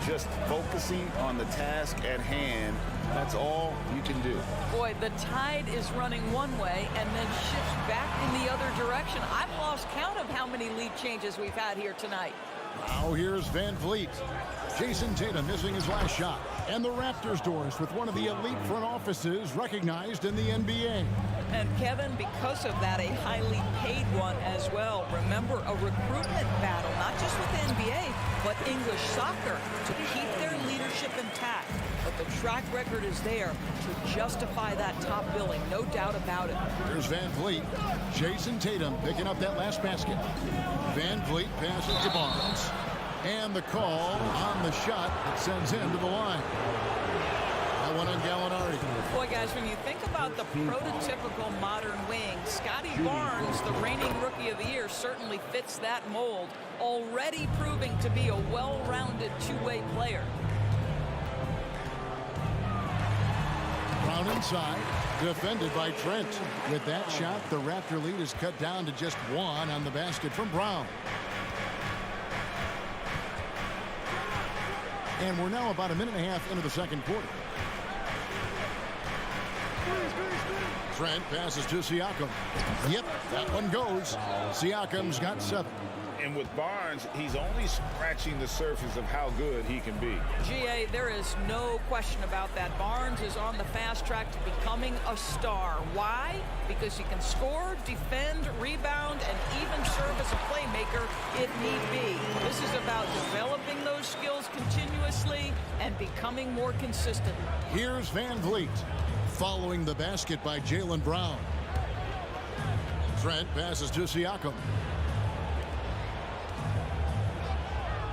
Just focusing on the task at hand, that's all you can do. Boy, the tide is running one way and then shifts back in the other direction. I've lost count of how many lead changes we've had here tonight. Now here's Van Vliet. Jason Tatum missing his last shot. And the Raptors doors with one of the elite front offices recognized in the NBA. And Kevin, because of that, a highly paid one as well. Remember, a recruitment battle, not just with the NBA, but English soccer to keep their leadership intact. But the track record is there to justify that top billing, no doubt about it. Here's Van Vliet. Jason Tatum picking up that last basket. Van Vliet passes to Barnes. And the call on the shot that sends him to the line. That one on Gallinari. Boy, guys, when you think about the prototypical modern wing, Scotty Barnes, the reigning Rookie of the Year, certainly fits that mold, already proving to be a well-rounded two-way player. Brown inside, defended by Trent. With that shot, the Raptor lead is cut down to just one on the basket from Brown. And we're now about a minute and a half into the second quarter. Trent passes to Siakam. Yep, that one goes. Siakam's got 7. And with Barnes, he's only scratching the surface of how good he can be. GA, there is no question about that. Barnes is on the fast track to becoming a star. Why? Because he can score, defend, rebound, and even serve as a playmaker if need be. This is about developing those skills continuously and becoming more consistent. Here's Van Vliet, following the basket by Jaylen Brown. Trent passes to Siakam.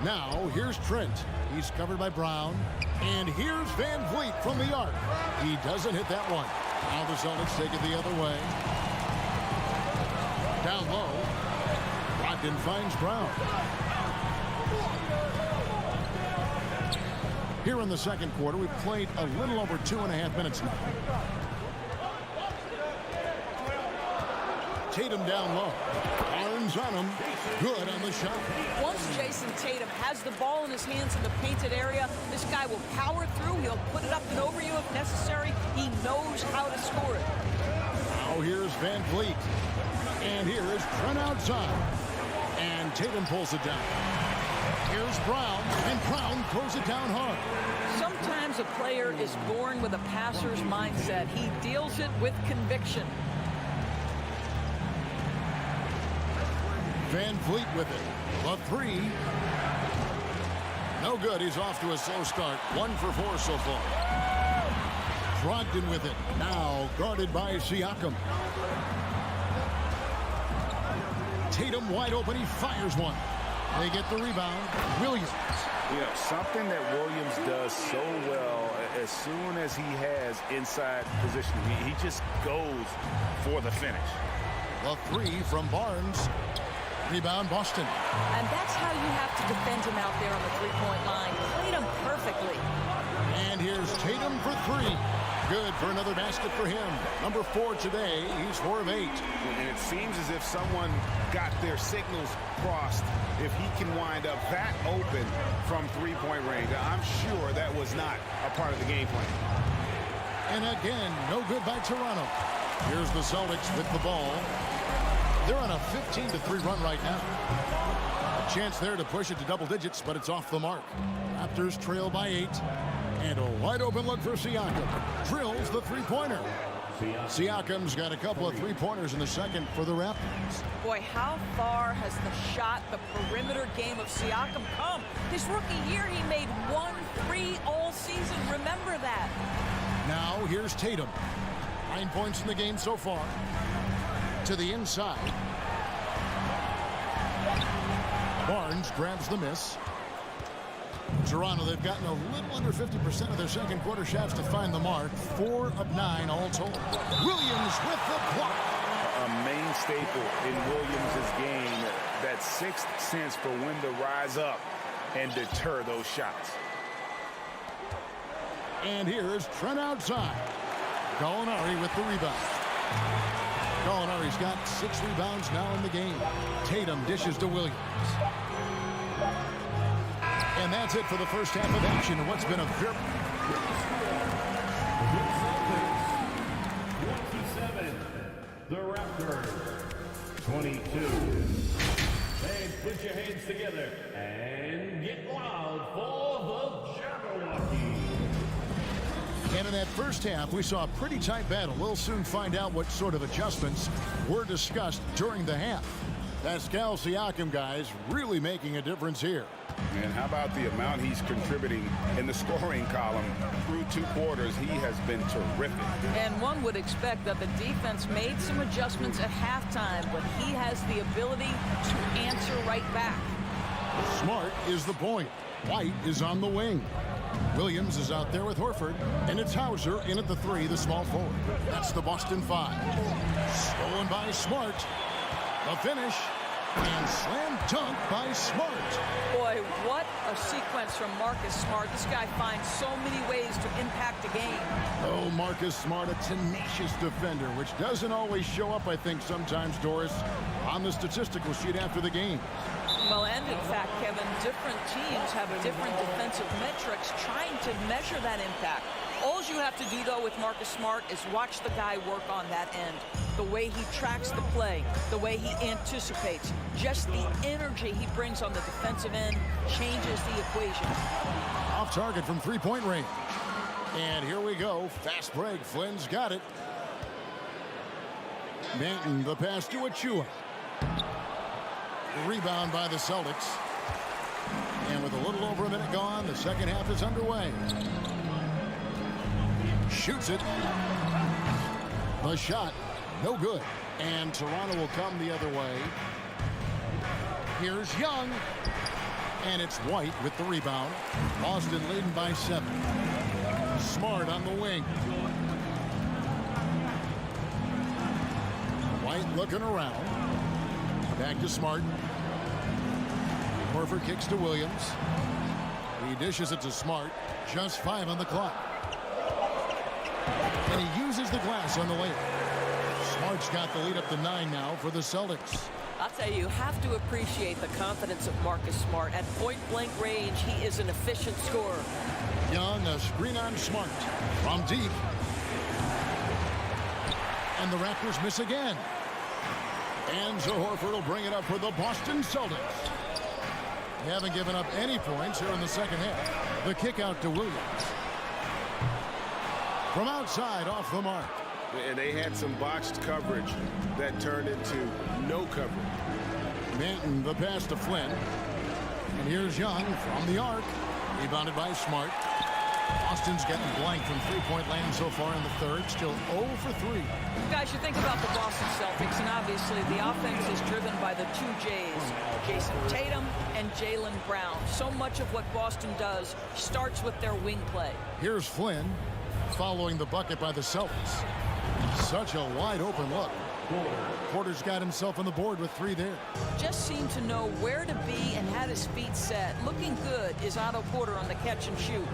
Now, here's Trent. He's covered by Brown. And here's Van Vliet from the arc. He doesn't hit that one. Now the Celtics take it the other way. Down low. Brogdon finds Brown. Here in the second quarter, we've played a little over 2.5 minutes now. Tatum down low. Barnes on him. Good on the shot. Once Jason Tatum has the ball in his hands in the painted area, this guy will power through. He'll put it up and over you if necessary. He knows how to score it. Now here's Van Vliet. And here is Trent outside. And Tatum pulls it down. Here's Brown. And Brown throws it down hard. Sometimes a player is born with a passer's mindset. He deals it with conviction. Van Vliet with it. A 3. No good. He's off to a slow start. 1 for 4 so far. Brogdon with it. Now guarded by Siakam. Tatum wide open. He fires one. They get the rebound. Williams. You know, something that Williams does so well as soon as he has inside positioning, he just goes for the finish. The three from Barnes. Rebound Boston. And that's how you have to defend him out there on the three-point line. Played him perfectly. And here's Tatum for three. Good for another basket for him. Number 4 today. He's 4 of 8. And it seems as if someone got their signals crossed. If he can wind up that open from three-point range, I'm sure that was not a part of the game plan. And again, no good by Toronto. Here's the Celtics with the ball. They're on a 15-3 run right now. A chance there to push it to double digits, but it's off the mark. Raptors trail by 8. And a wide open look for Siakam. Drills the three-pointer. Siakam's got a couple of three-pointers in the second for the Raptors. Boy, how far has the shot, the perimeter game of Siakam come? His rookie year, he made 1 3 all season. Remember that. Now here's Tatum. 9 points in the game so far. To the inside. Barnes grabs the miss. Toronto, they've gotten a little under 50% of their second quarter shots to find the mark. 4 of 9 all told. Williams with the block. A main staple in Williams' game, that sixth sense for when to rise up and deter those shots. And here's Trent outside. Gallinari with the rebound. Gallinari's got 6 rebounds now in the game. Tatum dishes to Williams. And that's it for the first half of action in what's been a very... 27, the Raptors. 22. And put your hands together and get loud for the Jabberwocky. And in that first half, we saw a pretty tight battle. We'll soon find out what sort of adjustments were discussed during the half. Pascal Siakam, guys, really making a difference here. And how about the amount he's contributing in the scoring column through 2 quarters? He has been terrific. And one would expect that the defense made some adjustments at halftime, but he has the ability to answer right back. Smart is the point. White is on the wing. Williams is out there with Horford, and it's Hauser in at the 3, the small forward. That's the Boston 5. Stolen by Smart. The finish. And slam dunk by Smart. Boy, what a sequence from Marcus Smart. This guy finds so many ways to impact a game. Oh, Marcus Smart, a tenacious defender, which doesn't always show up, I think, sometimes, Doris, on the statistical sheet after the game. Well, and in fact, Kevin, different teams have different defensive metrics trying to measure that impact. All you have to do, though, with Marcus Smart is watch the guy work on that end. The way he tracks the play, the way he anticipates, just the energy he brings on the defensive end changes the equation. Off target from three-point range. And here we go. Fast break. Flynn's got it. Manton, the pass to Achua. Rebound by the Celtics. And with a little over a minute gone, the second half is underway. Shoots it. The shot, no good. And Toronto will come the other way. Here's Young. And it's White with the rebound. Boston leading by 7. Smart on the wing. White looking around. Back to Smart. Horford kicks to Williams. He dishes it to Smart. Just 5 on the clock. And he uses the glass on the layup. Smart's got the lead up to 9 now for the Celtics. I'll tell you have to appreciate the confidence of Marcus Smart. At point-blank range, he is an efficient scorer. Young, a screen on Smart. From deep. And the Raptors miss again. And so Horford will bring it up for the Boston Celtics. They haven't given up any points here in the second half. The kick out to Williams. From outside, off the mark. And they had some botched coverage that turned into no coverage. Manton, the pass to Flynn. And here's Young from the arc. Rebounded by Smart. Boston's getting blank from three-point land so far in the third. Still 0 for 3. Guys, you think about the Boston Celtics, and obviously the offense is driven by the two J's, Jason Tatum and Jaylen Brown. So much of what Boston does starts with their wing play. Here's Flynn following the bucket by the Celtics. Such a wide open look. Porter's got himself on the board with 3 there. Just seemed to know where to be and had his feet set. Looking good is Otto Porter on the catch and shoot.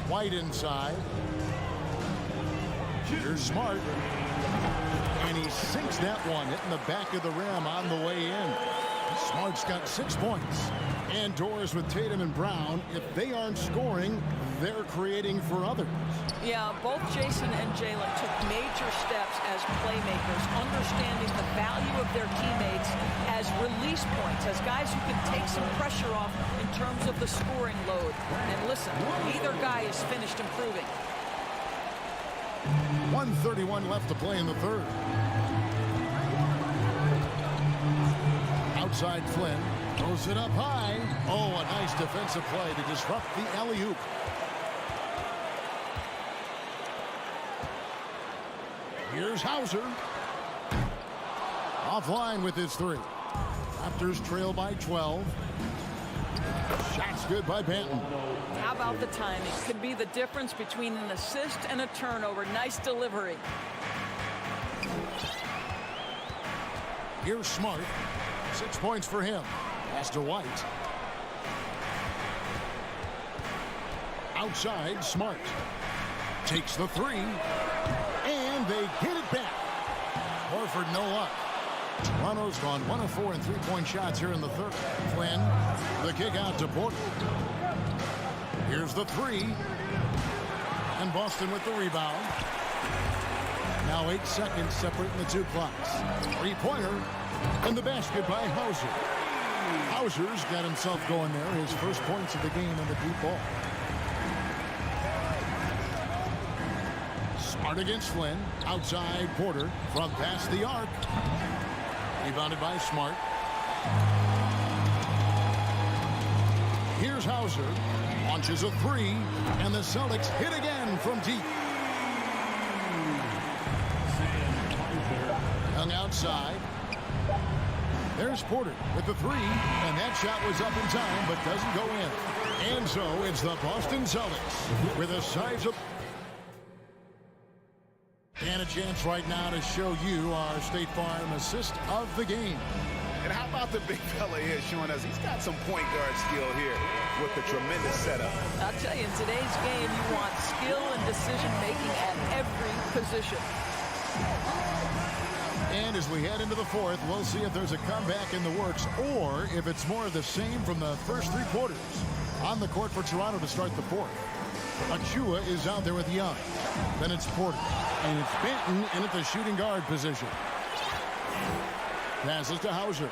White inside. Here's Smart. And he sinks that one, hitting the back of the rim on the way in. Smart's got 6 points. Indoors with Tatum and Brown. If they aren't scoring, they're creating for others. Yeah, both Jason and Jaylen took major steps as playmakers, understanding the value of their teammates as release points, as guys who can take some pressure off in terms of the scoring load. And listen, neither guy is finished improving. 1:31 left to play in the third. Outside Flynn. Throws it up high. Oh, a nice defensive play to disrupt the alley-oop. Here's Hauser. Offline with his 3. Raptors trail by 12. Shot's good by Banton. How about the timing? Could be the difference between an assist and a turnover. Nice delivery. Here's Smart. 6 points for him. Pass to White. Outside, Smart. Takes the 3. And they get it back. Horford no luck. Toronto's gone 1 of 4 in three-point shots here in the third. Flynn, the kick out to Porter. Here's the 3. And Boston with the rebound. Now 8 seconds separating the 2 clocks. Three-pointer. And the basket by Hauser. Hauser's got himself going there. His first points of the game in the deep ball. Smart against Flynn. Outside Porter from past the arc. Rebounded by Smart. Here's Hauser. Launches a 3. And the Celtics hit again from deep. Young outside. There's Porter with the 3. And that shot was up in time but doesn't go in. And so it's the Boston Celtics with a size of... And a chance right now to show you our State Farm assist of the game. And how about the big fella here showing us he's got some point guard skill here with the tremendous setup. I'll tell you, in today's game, you want skill and decision-making at every position. And as we head into the fourth, we'll see if there's a comeback in the works or if it's more of the same from the first 3 quarters. On the court for Toronto to start the fourth. Achua is out there with Young. Then it's Porter. And it's Banton in at the shooting guard position. Passes to Hauser.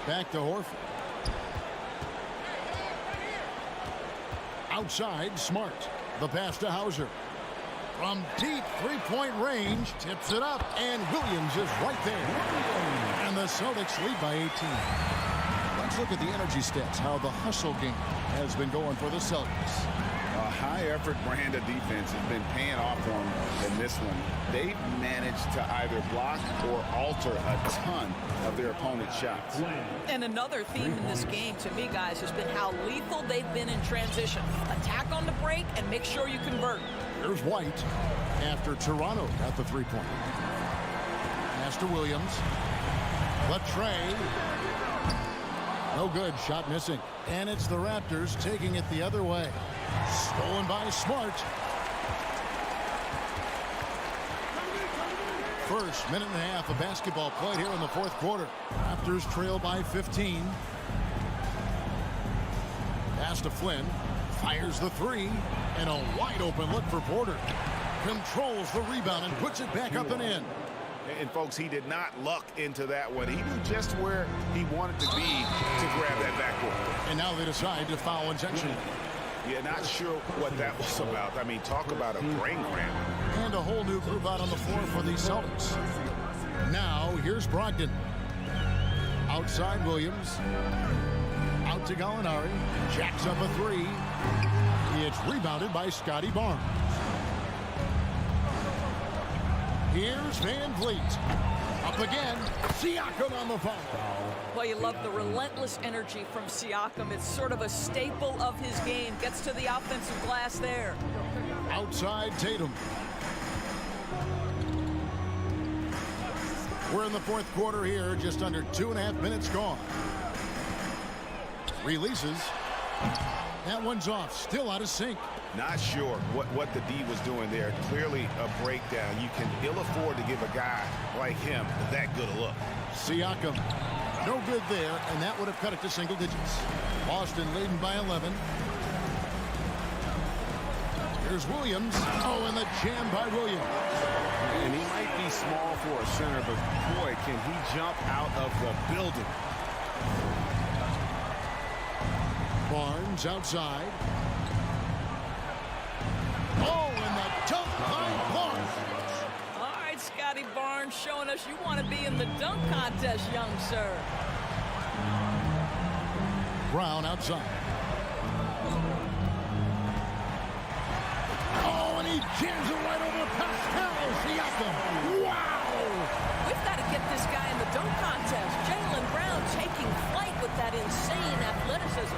Back to Horford. Outside, Smart. The pass to Hauser. From deep three-point range, tips it up, and Williams is right there. And the Celtics lead by 18. Let's look at the energy stats, how the hustle game has been going for the Celtics. A high-effort brand of defense has been paying off for them in this one. They've managed to either block or alter a ton of their opponent's shots. And another theme in this game, to me, guys, has been how lethal they've been in transition. Attack on the break and make sure you convert. Here's White after Toronto got the three-point. Pass to Williams. The tray. No good. Shot missing. And it's the Raptors taking it the other way. Stolen by Smart. First minute and a half of basketball played here in the fourth quarter. Raptors trail by 15. Pass to Flynn. Fires the 3. And a wide open look for Porter. Controls the rebound and puts it back up and in. And folks, he did not luck into that one. He knew just where he wanted to be to grab that backboard. And now they decide to foul intentionally. Yeah, not sure what that was about. I mean, talk about a brain cramp. And a whole new group out on the floor for the Celtics. Now, here's Brogdon. Outside Williams. Out to Gallinari. Jacks up a three. It's rebounded by Scotty Barnes. Here's Van Vliet. Up again. Siakam on the foul. Well, you love the relentless energy from Siakam. It's sort of a staple of his game. Gets to the offensive glass there. Outside Tatum. We're in the fourth quarter here, just under 2.5 minutes gone. Releases. That one's off, still out of sync. Not sure what the D was doing there. Clearly a breakdown. You can ill afford to give a guy like him that good a look. Siakam, no good there, and that would have cut it to single digits. Boston leading by 11. Here's Williams. Oh, and the jam by Williams. And he might be small for a center, but boy, can he jump out of the building. Barnes outside. Oh, and the dunk by Barnes. All right, Scotty Barnes showing us you want to be in the dunk contest, young sir. Brown outside. Oh, and he jams it right over Pascal Siakam. Wow! We've got to get this guy in the dunk contest. Jaylen Brown taking flight with that insane athleticism.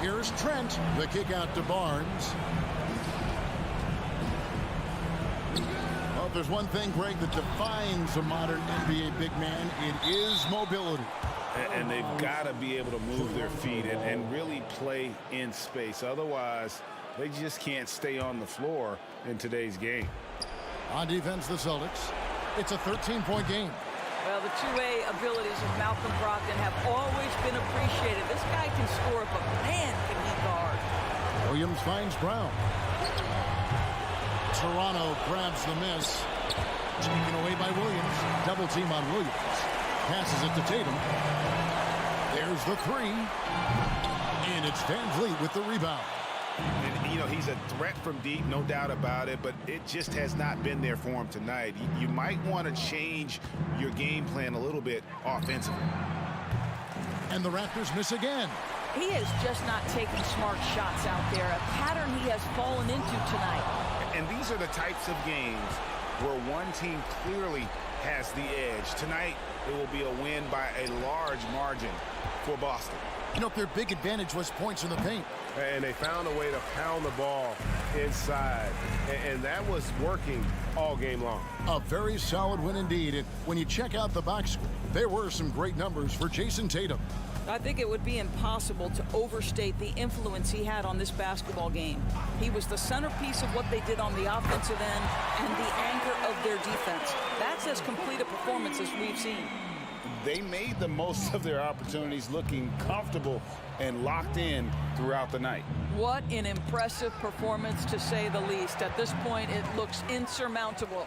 Here's Trent. The kick out to Barnes. Well, if there's one thing, Greg, that defines a modern NBA big man, it is mobility. And they've got to be able to move their feet and really play in space. Otherwise, they just can't stay on the floor in today's game. On defense, the Celtics. It's a 13-point game. Well, the two-way abilities of Malcolm Brogdon have always been appreciated. This guy can score, but man, can he guard. Williams finds Brown. Toronto grabs the miss. Taken away by Williams. Double team on Williams. Passes it to Tatum. There's the three. And it's Van Vliet with the rebound. And, you know, he's a threat from deep, no doubt about it, but it just has not been there for him tonight. You might want to change your game plan a little bit offensively. And the Raptors miss again. He is just not taking smart shots out there, a pattern he has fallen into tonight. And these are the types of games where one team clearly has the edge. Tonight, it will be a win by a large margin for Boston. You know, their big advantage was points in the paint. And they found a way to pound the ball inside. And that was working all game long. A very solid win indeed. And when you check out the box score, there were some great numbers for Jason Tatum. I think it would be impossible to overstate the influence he had on this basketball game. He was the centerpiece of what they did on the offensive end and the anchor of their defense. That's as complete a performance as we've seen. They made the most of their opportunities, looking comfortable and locked in throughout the night. What an impressive performance, to say the least. At this point, it looks insurmountable.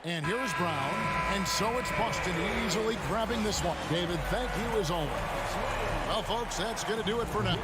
And here's Brown, and so it's Boston easily grabbing this one. David, thank you as always. Well, folks, that's going to do it for now.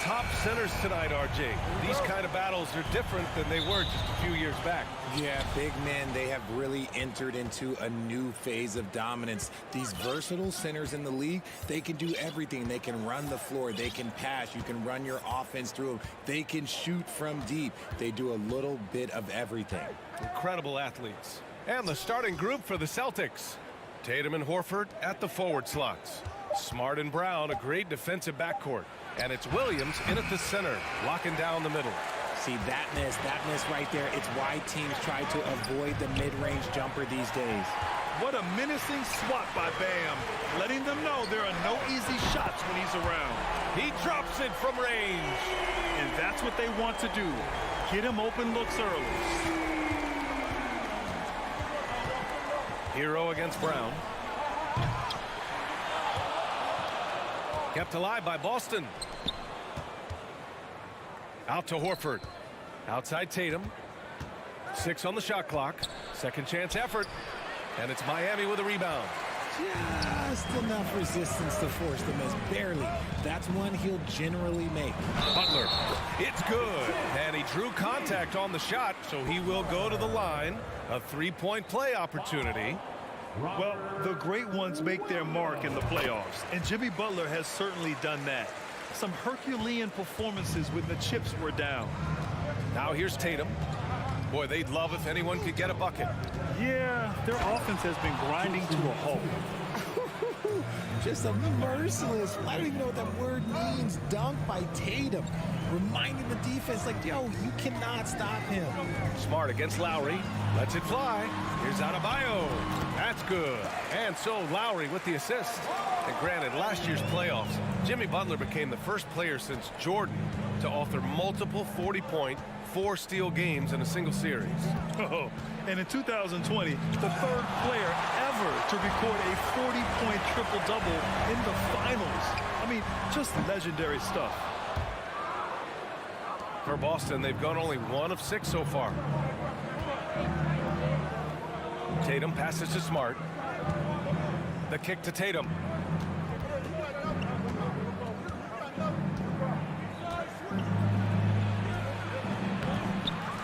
top centers tonight, RJ. These kind of battles are different than they were just a few years back. Yeah, big men, they have really entered into a new phase of dominance. These versatile centers in the league, they can do everything. They can run the floor. They can pass. You can run your offense through them. They can shoot from deep. They do a little bit of everything. Incredible athletes. And the starting group for the Celtics. Tatum and Horford at the forward slots. Smart and Brown, a great defensive backcourt. And it's Williams in at the center, locking down the middle. See, that miss right there, it's why teams try to avoid the mid-range jumper these days. What a menacing swat by Bam, letting them know there are no easy shots when he's around. He drops it from range. And that's what they want to do. Get him open looks early. Hero against Brown. Kept alive by Boston. Out to Horford. Outside Tatum. 6 on the shot clock. Second chance effort. And it's Miami with a rebound. Just enough resistance to force the miss. Barely. That's one he'll generally make. Butler. It's good. And he drew contact on the shot, so he will go to the line. A three-point play opportunity. Well, the great ones make their mark in the playoffs, and Jimmy Butler has certainly done that. Some Herculean performances when the chips were down. Now here's Tatum. Boy, they'd love if anyone could get a bucket. Yeah, their offense has been grinding to a halt. Just a merciless, I don't even know what that word means, dunk by Tatum. Reminding the defense, like, yo, you cannot stop him. Smart against Lowry. Lets it fly. Here's Adebayo. That's good. And so Lowry with the assist. And granted, last year's playoffs, Jimmy Butler became the first player since Jordan to author multiple 40-point, 4-steal games in a single series. Oh, and in 2020, the third player ever to record a 40-point triple-double in the finals. I mean, just legendary stuff. For Boston, they've gone only 1 of 6 so far. Tatum passes to Smart. The kick to Tatum.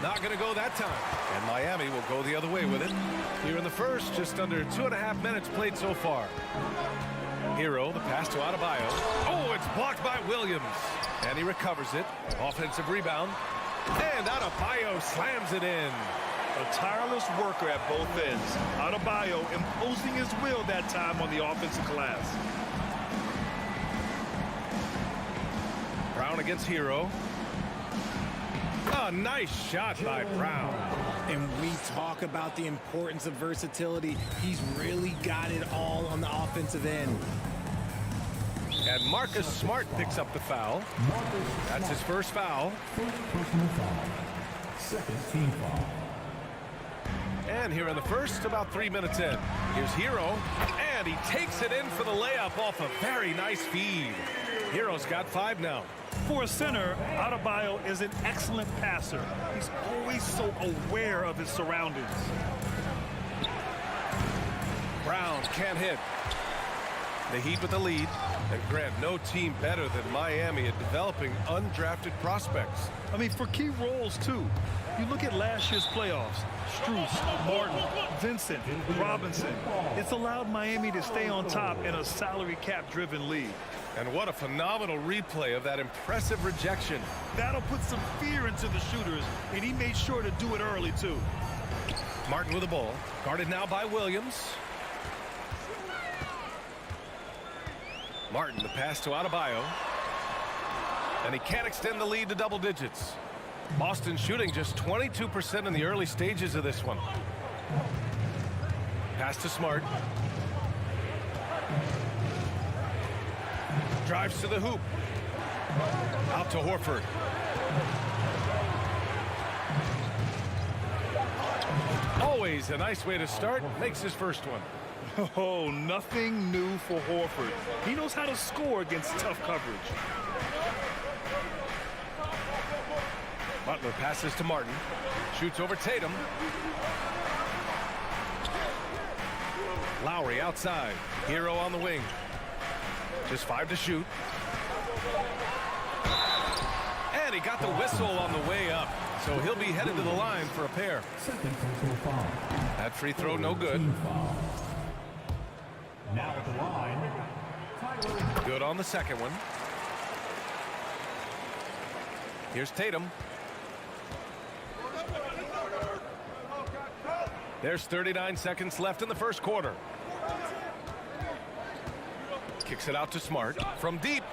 Not going to go that time. And Miami will go the other way with it. Here in the first, just under 2.5 minutes played so far. Hero, the pass to Adebayo. Oh, it's blocked by Williams. And he recovers it. Offensive rebound. And Adebayo slams it in. A tireless worker at both ends. Adebayo imposing his will that time on the offensive glass. Brown against Hero. A nice shot by Brown. And we talk about the importance of versatility. He's really got it all on the offensive end. And Marcus Smart picks up the foul. That's his first foul. Personal foul. Second team foul. And here in the first, about 3 minutes in. Here's Hero, and he takes it in for the layup off a very nice feed. Hero's got 5 now. For a center, Adebayo is an excellent passer. He's always so aware of his surroundings. Brown can't hit. The Heat with the lead. And Grant, no team better than Miami at developing undrafted prospects. I mean, for key roles, too. You look at last year's playoffs. Strus, Martin, Vincent, Robinson. It's allowed Miami to stay on top in a salary cap-driven league. And what a phenomenal replay of that impressive rejection. That'll put some fear into the shooters, and he made sure to do it early, too. Martin with the ball. Guarded now by Williams. Martin, the pass to Adebayo. And he can't extend the lead to double digits. Boston shooting just 22% in the early stages of this one. Pass to Smart. Drives to the hoop. Out to Horford. Always a nice way to start. Makes his first one. Oh, nothing new for Horford. He knows how to score against tough coverage. Butler passes to Martin. Shoots over Tatum. Lowry outside. Hero on the wing. Just 5 to shoot. he got the whistle on the way up. So he'll be headed to the line for a pair. That free throw no good. Now at the line, Good on the second one. Here's Tatum. There's 39 seconds left in the first quarter. Kicks it out to Smart from deep.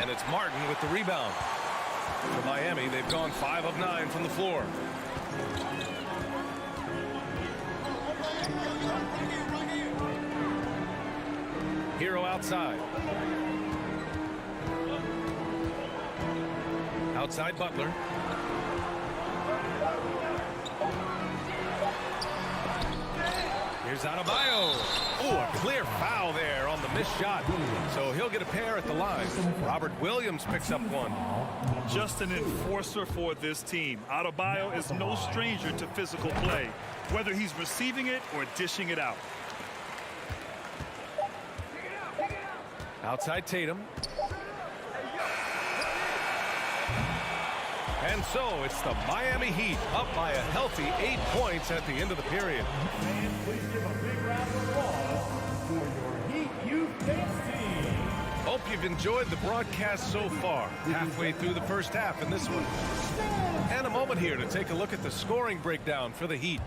And it's Martin with the rebound. For Miami, they've gone 5 of 9 from the floor. Hero outside. Outside Butler. Here's Adebayo. Oh, a clear foul there on the missed shot. So he'll get a pair at the line. Robert Williams picks up one. Just an enforcer for this team. Adebayo is no stranger to physical play, whether he's receiving it or dishing it out. Outside Tatum. And so it's the Miami Heat up by a healthy 8 points at the end of the period. fans, please give a big round of applause for your Heat Youth Dance Team. Hope you've enjoyed the broadcast so far. Halfway through the first half in this one. And a moment here to take a look at the scoring breakdown for the Heat.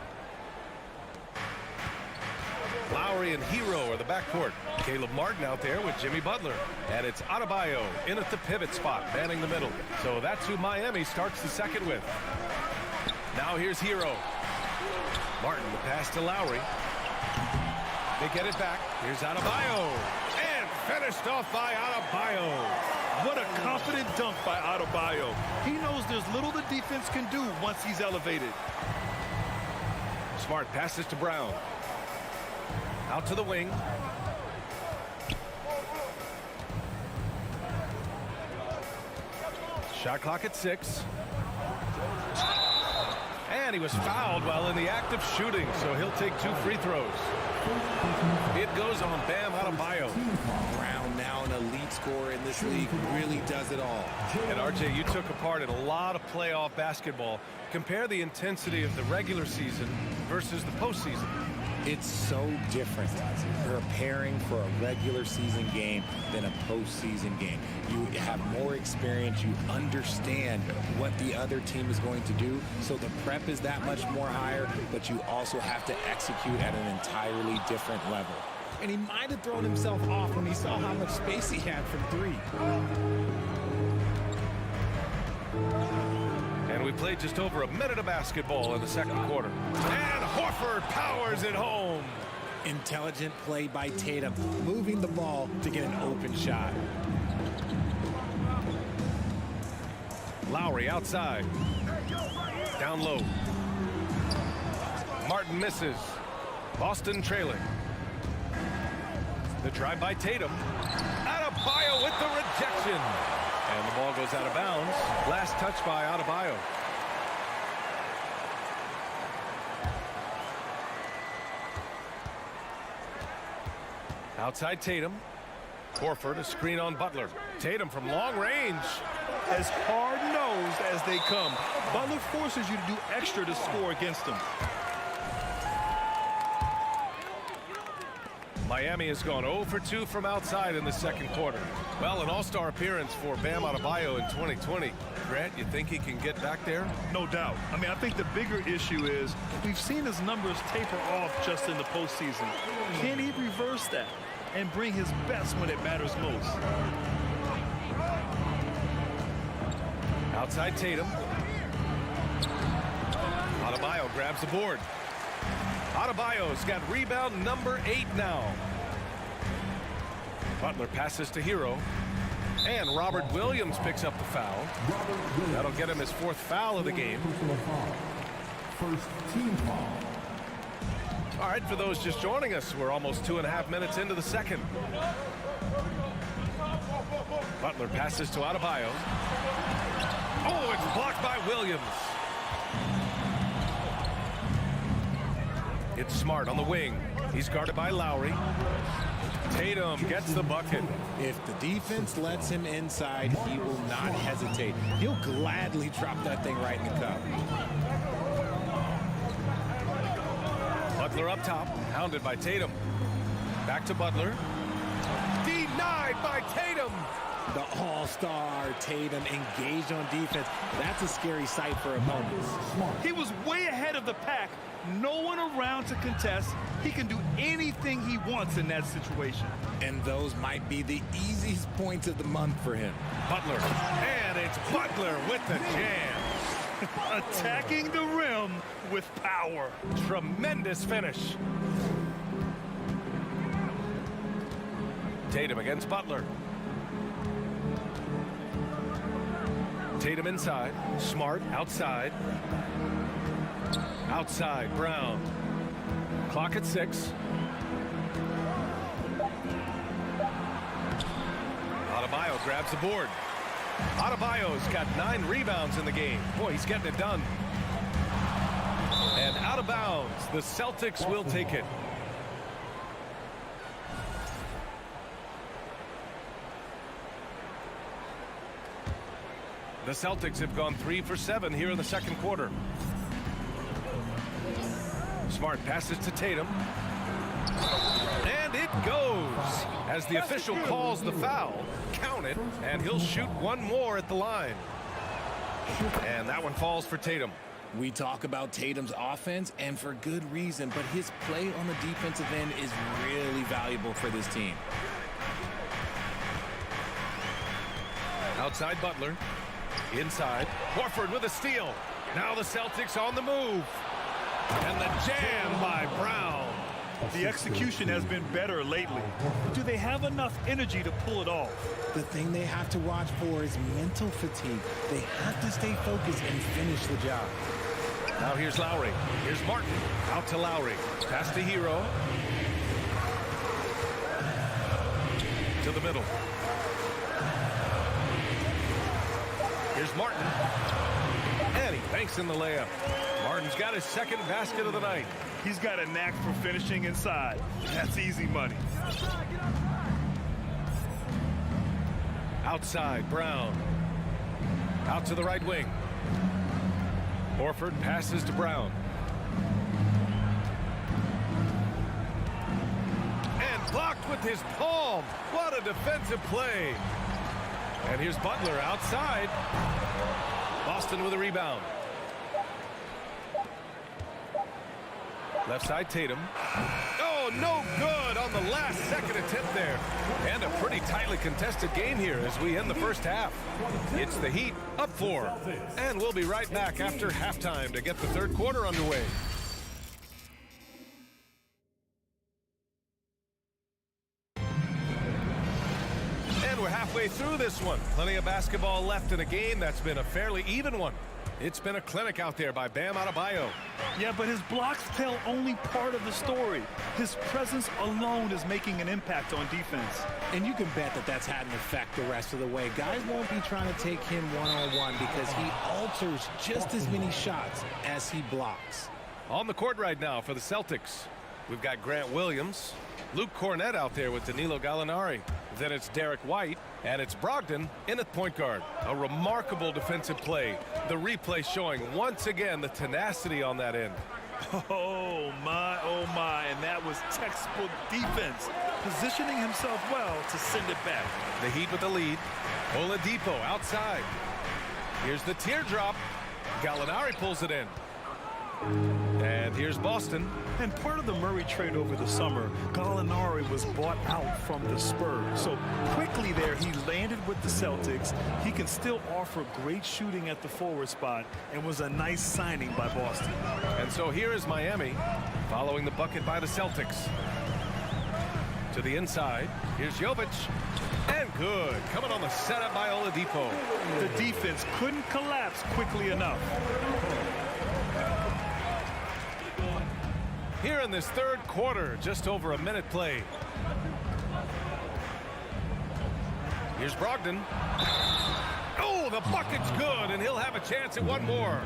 Lowry and Hero are the backcourt. Caleb Martin out there with Jimmy Butler. And it's Adebayo in at the pivot spot, manning the middle. So that's who Miami starts the second with. Now here's Hero. Martin, the pass to Lowry. They get it back. Here's Adebayo. And finished off by Adebayo. What a confident dunk by Adebayo. He knows there's little the defense can do once he's elevated. Smart passes to Brown. Out to the wing. Shot clock at 6. And he was fouled while in the act of shooting, so he'll take 2 free throws. It goes on Bam Adebayo. Brown, now an elite scorer in this league, really does it all. And RJ, you took a part in a lot of playoff basketball. Compare the intensity of the regular season versus the postseason. It's so different preparing for a regular season game than a postseason game. You have more experience. You understand what the other team is going to do. So the prep is that much more higher, but you also have to execute at an entirely different level. And he might have thrown himself off when he saw how much space he had from 3. And we played just over a minute of basketball in the second quarter. And Horford powers it home. Intelligent play by Tatum, moving the ball to get an open shot. Lowry outside. Down low. Martin misses. Boston trailing. The drive by Tatum. Adebayo with the rejection. And the ball goes out of bounds. Last touch by Adebayo. Outside Tatum. Horford, a screen on Butler. Tatum from long range. As hard-nosed as they come, Butler forces you to do extra to score against them. Miami has gone 0 for 2 from outside in the second quarter. Well, an all-star appearance for Bam Adebayo in 2020. Grant, you think he can get back there? No doubt. I mean, I think the bigger issue is we've seen his numbers taper off just in the postseason. Can he reverse that and bring his best when it matters most? Outside Tatum. Adebayo grabs the board. Adebayo's got rebound number 8 now. Butler passes to Hero. And Robert Williams picks up the foul. That'll get him his 4th foul of the game. First team foul. All right, for those just joining us, we're almost 2.5 minutes into the second. Butler passes to Adebayo. Oh, it's blocked by Williams. It's Smart on the wing. He's guarded by Lowry. Tatum gets the bucket. If the defense lets him inside, he will not hesitate. He'll gladly drop that thing right in the cup. Butler up top, hounded by Tatum. Back to Butler. Denied by Tatum. The all-star Tatum engaged on defense. That's a scary sight for opponents. He was way ahead of the pack. No one around to contest. He can do anything he wants in that situation. And those might be the easiest points of the month for him. Butler. And it's Butler with the jam. Attacking the rim with power. Tremendous finish. Tatum against Butler. Tatum inside. Smart outside. Outside, Brown. Clock at 6. Adebayo grabs the board. Adebayo's got 9 rebounds in the game. Boy, he's getting it done. And out of bounds, the Celtics will take it. The Celtics have gone 3 for 7 here in the second quarter. Smart passes to Tatum. And it goes. As the official calls the foul, count it, and he'll shoot one more at the line. And that one falls for Tatum. We talk about Tatum's offense, and for good reason, but his play on the defensive end is really valuable for this team. Outside Butler. Inside. Horford with a steal. Now the Celtics on the move. And the jam by Brown. The execution has been better lately. Do they have enough energy to pull it off? The thing they have to watch for is mental fatigue. They have to stay focused and finish the job. Now here's Lowry. Here's Martin. Out to Lowry. Pass to Hero. To the middle. Here's Martin. And he banks in the layup. Martin's got his second basket of the night. He's got a knack for finishing inside. That's easy money. Outside, Brown. Out to the right wing. Horford passes to Brown. And blocked with his palm. What a defensive play. And here's Butler outside. Boston with a rebound. Left side, Tatum. Oh, no good on the last second attempt there. And a pretty tightly contested game here as we end the first half. It's the Heat up 4. And we'll be right back after halftime to get the third quarter underway. And we're halfway through this one. Plenty of basketball left in a game that's been a fairly even one. It's been a clinic out there by Bam Adebayo. Yeah, but his blocks tell only part of the story. His presence alone is making an impact on defense. And you can bet that that's had an effect the rest of the way. Guys won't be trying to take him one-on-one because he alters just as many shots as he blocks. On the court right now for the Celtics, we've got Grant Williams, Luke Cornett out there with Danilo Gallinari. Then it's Derek White, and it's Brogdon in at point guard. A remarkable defensive play. The replay showing once again the tenacity on that end. Oh my, and that was textbook defense. Positioning himself well to send it back. The Heat with the lead. Oladipo outside. Here's the teardrop. Gallinari pulls it in. And here's Boston. And part of the Murray trade over the summer, Gallinari was bought out from the Spurs. So quickly there, he landed with the Celtics. He can still offer great shooting at the forward spot and was a nice signing by Boston. And so here is Miami following the bucket by the Celtics. To the inside. Here's Jovic. And good. Coming on the setup by Oladipo. The defense couldn't collapse quickly enough. Here in this third quarter, just over a minute played. Here's Brogdon. Oh, the bucket's good, and he'll have a chance at one more.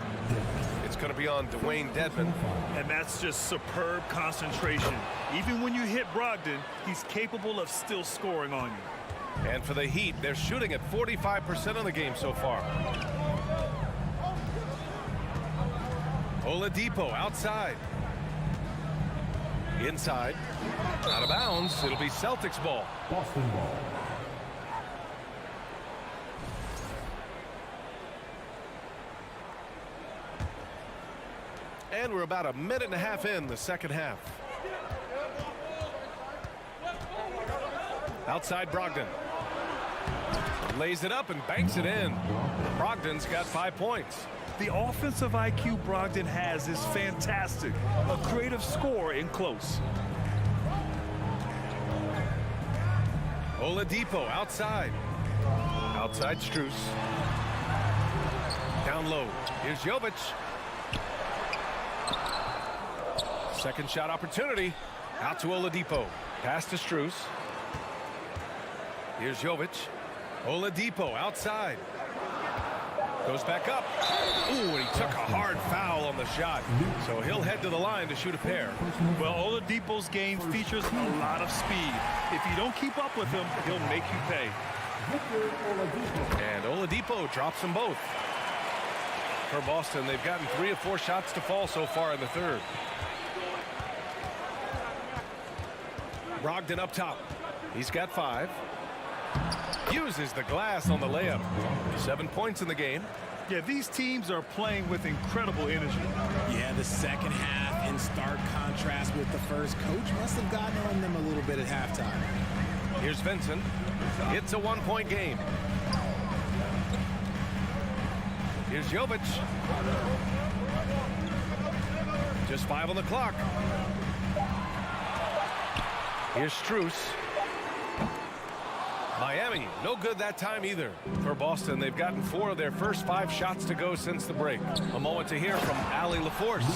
It's going to be on Dwayne Dedman. And that's just superb concentration. Even when you hit Brogdon, he's capable of still scoring on you. And for the Heat, they're shooting at 45% of the game so far. Oladipo outside. Inside. Out of bounds. It'll be Celtics ball. Boston ball. And we're about a minute and a half in the second half. Outside Brogdon. Lays it up and banks it in. Brogdon's got 5 points. The offensive IQ Brogdon has is fantastic. A creative scorer in close. Oladipo outside. Outside Strus. Down low. Here's Jovic. Second shot opportunity. Out to Oladipo. Pass to Strus. Here's Jovic. Oladipo outside. Goes back up. Ooh, and he took a hard foul on the shot. So he'll head to the line to shoot a pair. Well, Oladipo's game features a lot of speed. If you don't keep up with him, he'll make you pay. And Oladipo drops them both. For Boston, they've gotten 3 of 4 shots to fall so far in the third. Brogdon up top. He's got 5. Uses the glass on the layup. 7 points in the game. Yeah, these teams are playing with incredible energy. Yeah, the second half in stark contrast with the first. Coach must have gotten on them a little bit at halftime. Here's Vincent. It's a 1-point game. Here's Jovic. Just 5 on the clock. Here's Strus. Miami, no good that time either. For Boston, they've gotten 4 of their first 5 shots to go since the break. A moment to hear from Allie LaForce.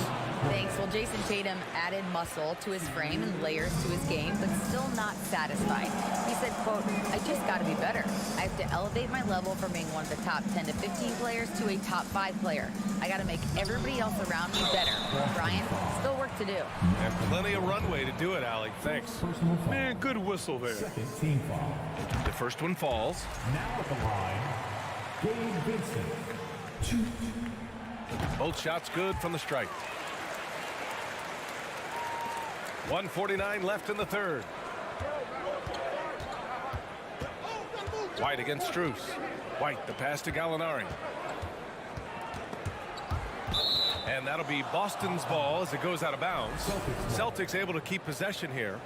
Thanks. Well, Jason Tatum added muscle to his frame and layers to his game, but still not satisfied. He said, quote, I just got to be better. I have to elevate my level from being one of the top 10 to 15 players to a top 5 player. I got to make everybody else around me better. Brian, still work to do. And plenty of runway to do it, Allie. Thanks. Man, good whistle there. Second team foul. The first one falls. Now at the line, Gabe Vincent. 2. Both shots good from the strike. 1:49 left in the third. White against Strus. White, the pass to Gallinari. And that'll be Boston's ball as it goes out of bounds. Celtics able to keep possession here.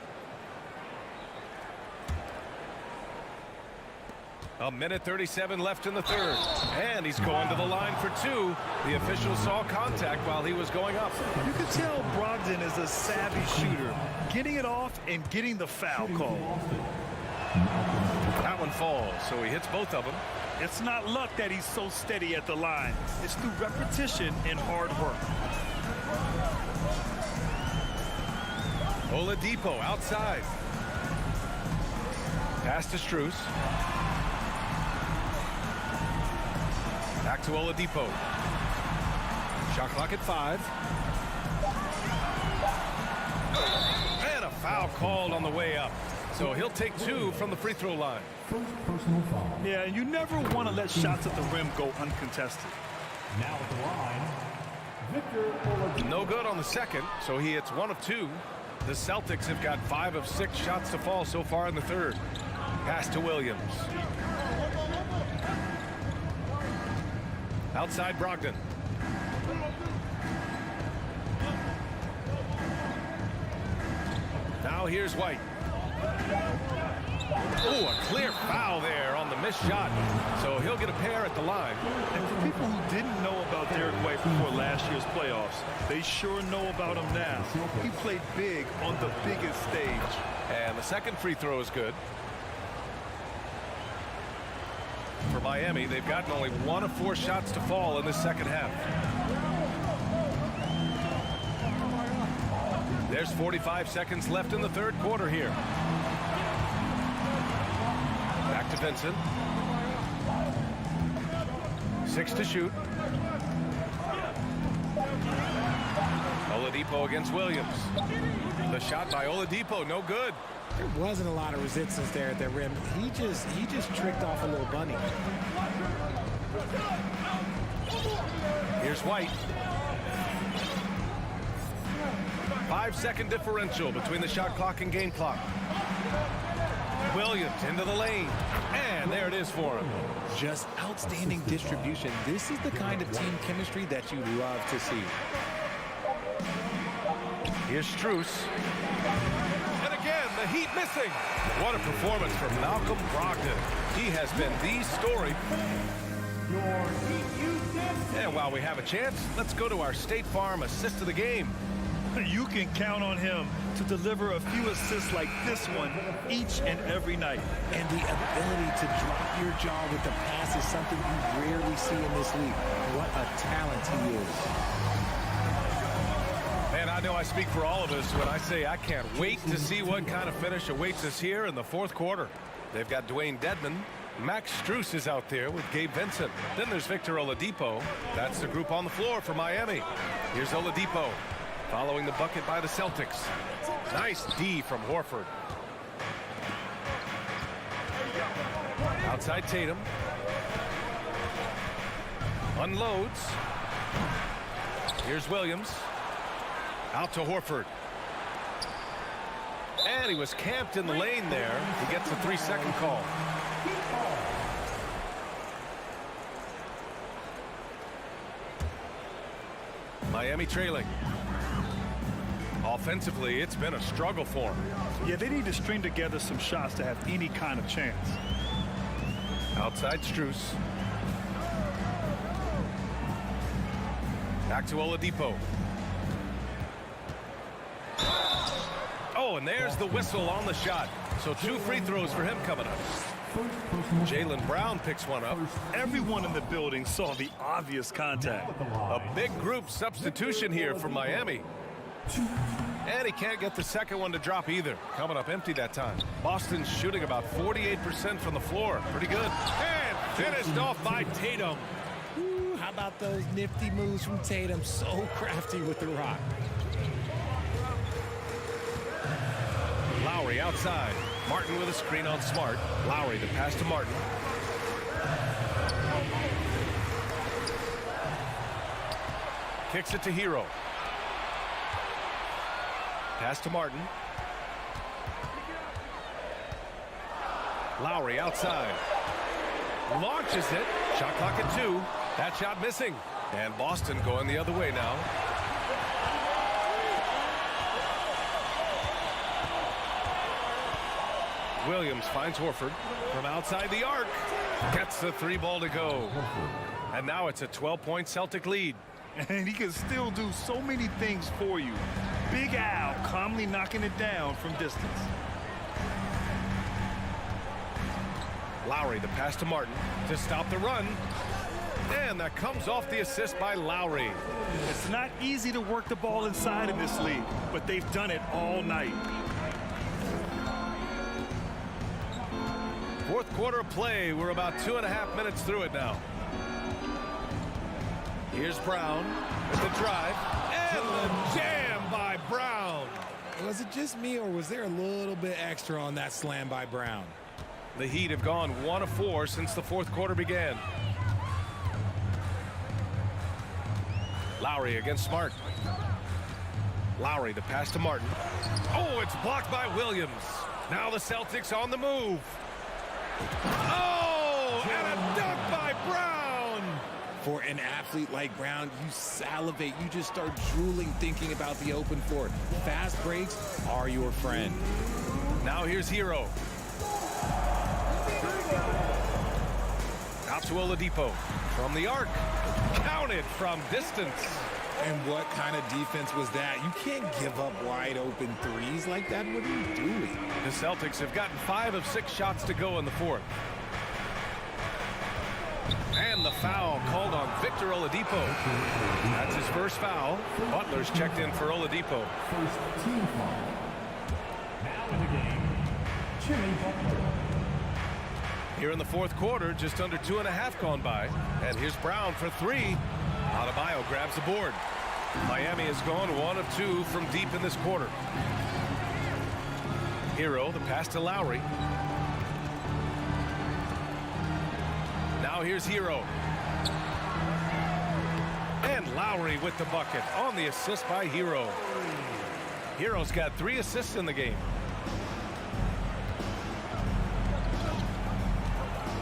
A minute 37 left in the third. And he's going to the line for 2. The official saw contact while he was going up. You can tell Brogdon is a savvy shooter, getting it off and getting the foul call. That one falls, so he hits both of them. It's not luck that he's so steady at the line. It's through repetition and hard work. Oladipo outside. Pass to Strus. Back to Oladipo. Shot clock at 5. And a foul called on the way up. So he'll take 2 from the free throw line. First personal foul. Yeah, and you never want to let shots at the rim go uncontested. Now at the line, Victor Oladipo. No good on the second, so he hits 1 of 2. The Celtics have got 5 of 6 shots to fall so far in the third. Pass to Williams. Outside Brogdon. Now here's White. Oh, a clear foul there on the missed shot. So he'll get a pair at the line. And for people who didn't know about Derek White before last year's playoffs, they sure know about him now. He played big on the biggest stage. And the second free throw is good. For Miami, they've gotten only 1 of 4 shots to fall in this second half. There's 45 seconds left in the third quarter here. Back to Vincent. 6 to shoot. Oladipo against Williams. The shot by Oladipo, no good. There wasn't a lot of resistance there at the rim. He just tricked off a little bunny. Here's White. 5-second differential between the shot clock and game clock. Williams into the lane. And there it is for him. Just outstanding distribution. This is the kind of team chemistry that you love to see. Here's Strus. And again, the Heat missing. What a performance from Malcolm Brogdon. He has been the story. And while we have a chance, let's go to our State Farm assist of the game. You can count on him to deliver a few assists like this one each and every night. And the ability to drop your jaw with the pass is something you rarely see in this league. What a talent he is. And I know I speak for all of us when I say I can't wait to see what kind of finish awaits us here in the fourth quarter. They've got Dwayne Dedmon. Max Strus is out there with Gabe Vincent. Then there's Victor Oladipo. That's the group on the floor for Miami. Here's Oladipo. Following the bucket by the Celtics. Nice D from Horford. Outside Tatum. Unloads. Here's Williams. Out to Horford. And he was camped in the lane there. He gets a 3-second call. Miami trailing. Offensively, it's been a struggle for them. Yeah, they need to string together some shots to have any kind of chance. Outside Strus. Back to Oladipo. Oh, and there's the whistle on the shot. So 2 free throws for him coming up. Jaylen Brown picks one up. Everyone in the building saw the obvious contact. A big group substitution here for Miami. And he can't get the second one to drop either. Coming up empty that time. Boston's shooting about 48% from the floor. Pretty good. And finished off by Tatum. Ooh, how about those nifty moves from Tatum? So crafty with the rock. Lowry outside. Martin with a screen on Smart. Lowry the pass to Martin. Kicks it to Hero. Pass to Martin. Lowry outside. Launches it. Shot clock at 2. That shot missing. And Boston going the other way now. Williams finds Horford from outside the arc. Gets the 3 ball to go. And now it's a 12-point Celtic lead. And he can still do so many things for you. Big Al calmly knocking it down from distance. Lowry the pass to Martin to stop the run. And that comes off the assist by Lowry. It's not easy to work the ball inside in this league, but they've done it all night. Fourth quarter of play. We're about 2.5 minutes through it now. Here's Brown with the drive. And the jam by Brown. Was it just me, or was there a little bit extra on that slam by Brown? The Heat have gone 1 of 4 since the fourth quarter began. Lowry against Smart. Lowry the pass to Martin. Oh, it's blocked by Williams. Now the Celtics on the move. Oh, and a dunk by Brown. For an athlete like Brown, you salivate. You just start drooling thinking about the open floor. Fast breaks are your friend. Now here's Hero. Out to Oladipo. From the arc. Counted from distance. And what kind of defense was that? You can't give up wide open threes like that. What are you doing? The Celtics have gotten 5 of 6 shots to go in the fourth. And the foul called on Victor Oladipo. That's his first foul. Butler's checked in for Oladipo. First team foul. Now in the game, Jimmy Butler. Here in the fourth quarter, just under 2.5 gone by. And here's Brown for 3. Adebayo grabs the board. Miami has gone 1 of 2 from deep in this quarter. Hero, the pass to Lowry. Now here's Hero. And Lowry with the bucket on the assist by Hero. Hero's got 3 assists in the game.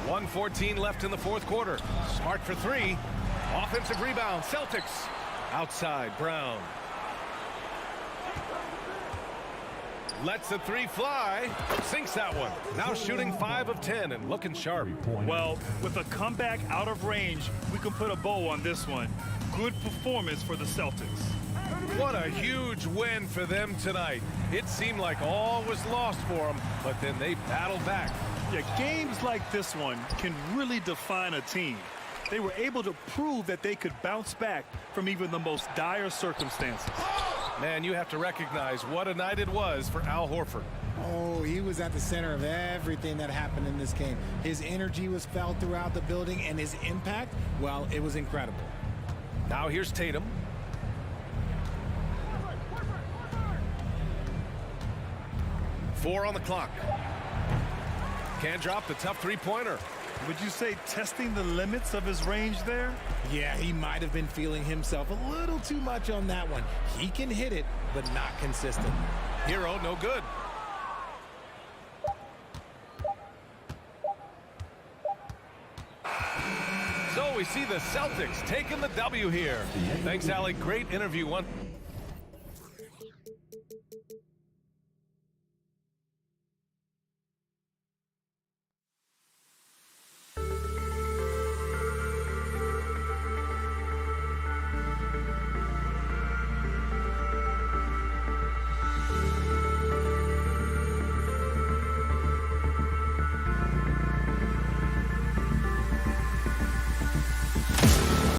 1:14 left in the fourth quarter. Smart for 3. Offensive rebound. Celtics. Outside, Brown. Lets the 3 fly. Sinks that one. Now shooting 5 of 10 and looking sharp. Well, with a comeback out of range, we can put a bow on this one. Good performance for the Celtics. What a huge win for them tonight. It seemed like all was lost for them, but then they battled back. Yeah, games like this one can really define a team. They were able to prove that they could bounce back from even the most dire circumstances. Man, you have to recognize what a night it was for Al Horford. Oh, he was at the center of everything that happened in this game. His energy was felt throughout the building, and his impact, well, it was incredible. Now here's Tatum. Four on the clock. Can't drop the tough three-pointer. Would you say testing the limits of his range there? Yeah, he might have been feeling himself a little too much on that one. He can hit it, but not consistent. Hero, no good. So we see the Celtics taking the W here. Thanks, Allie. Great interview.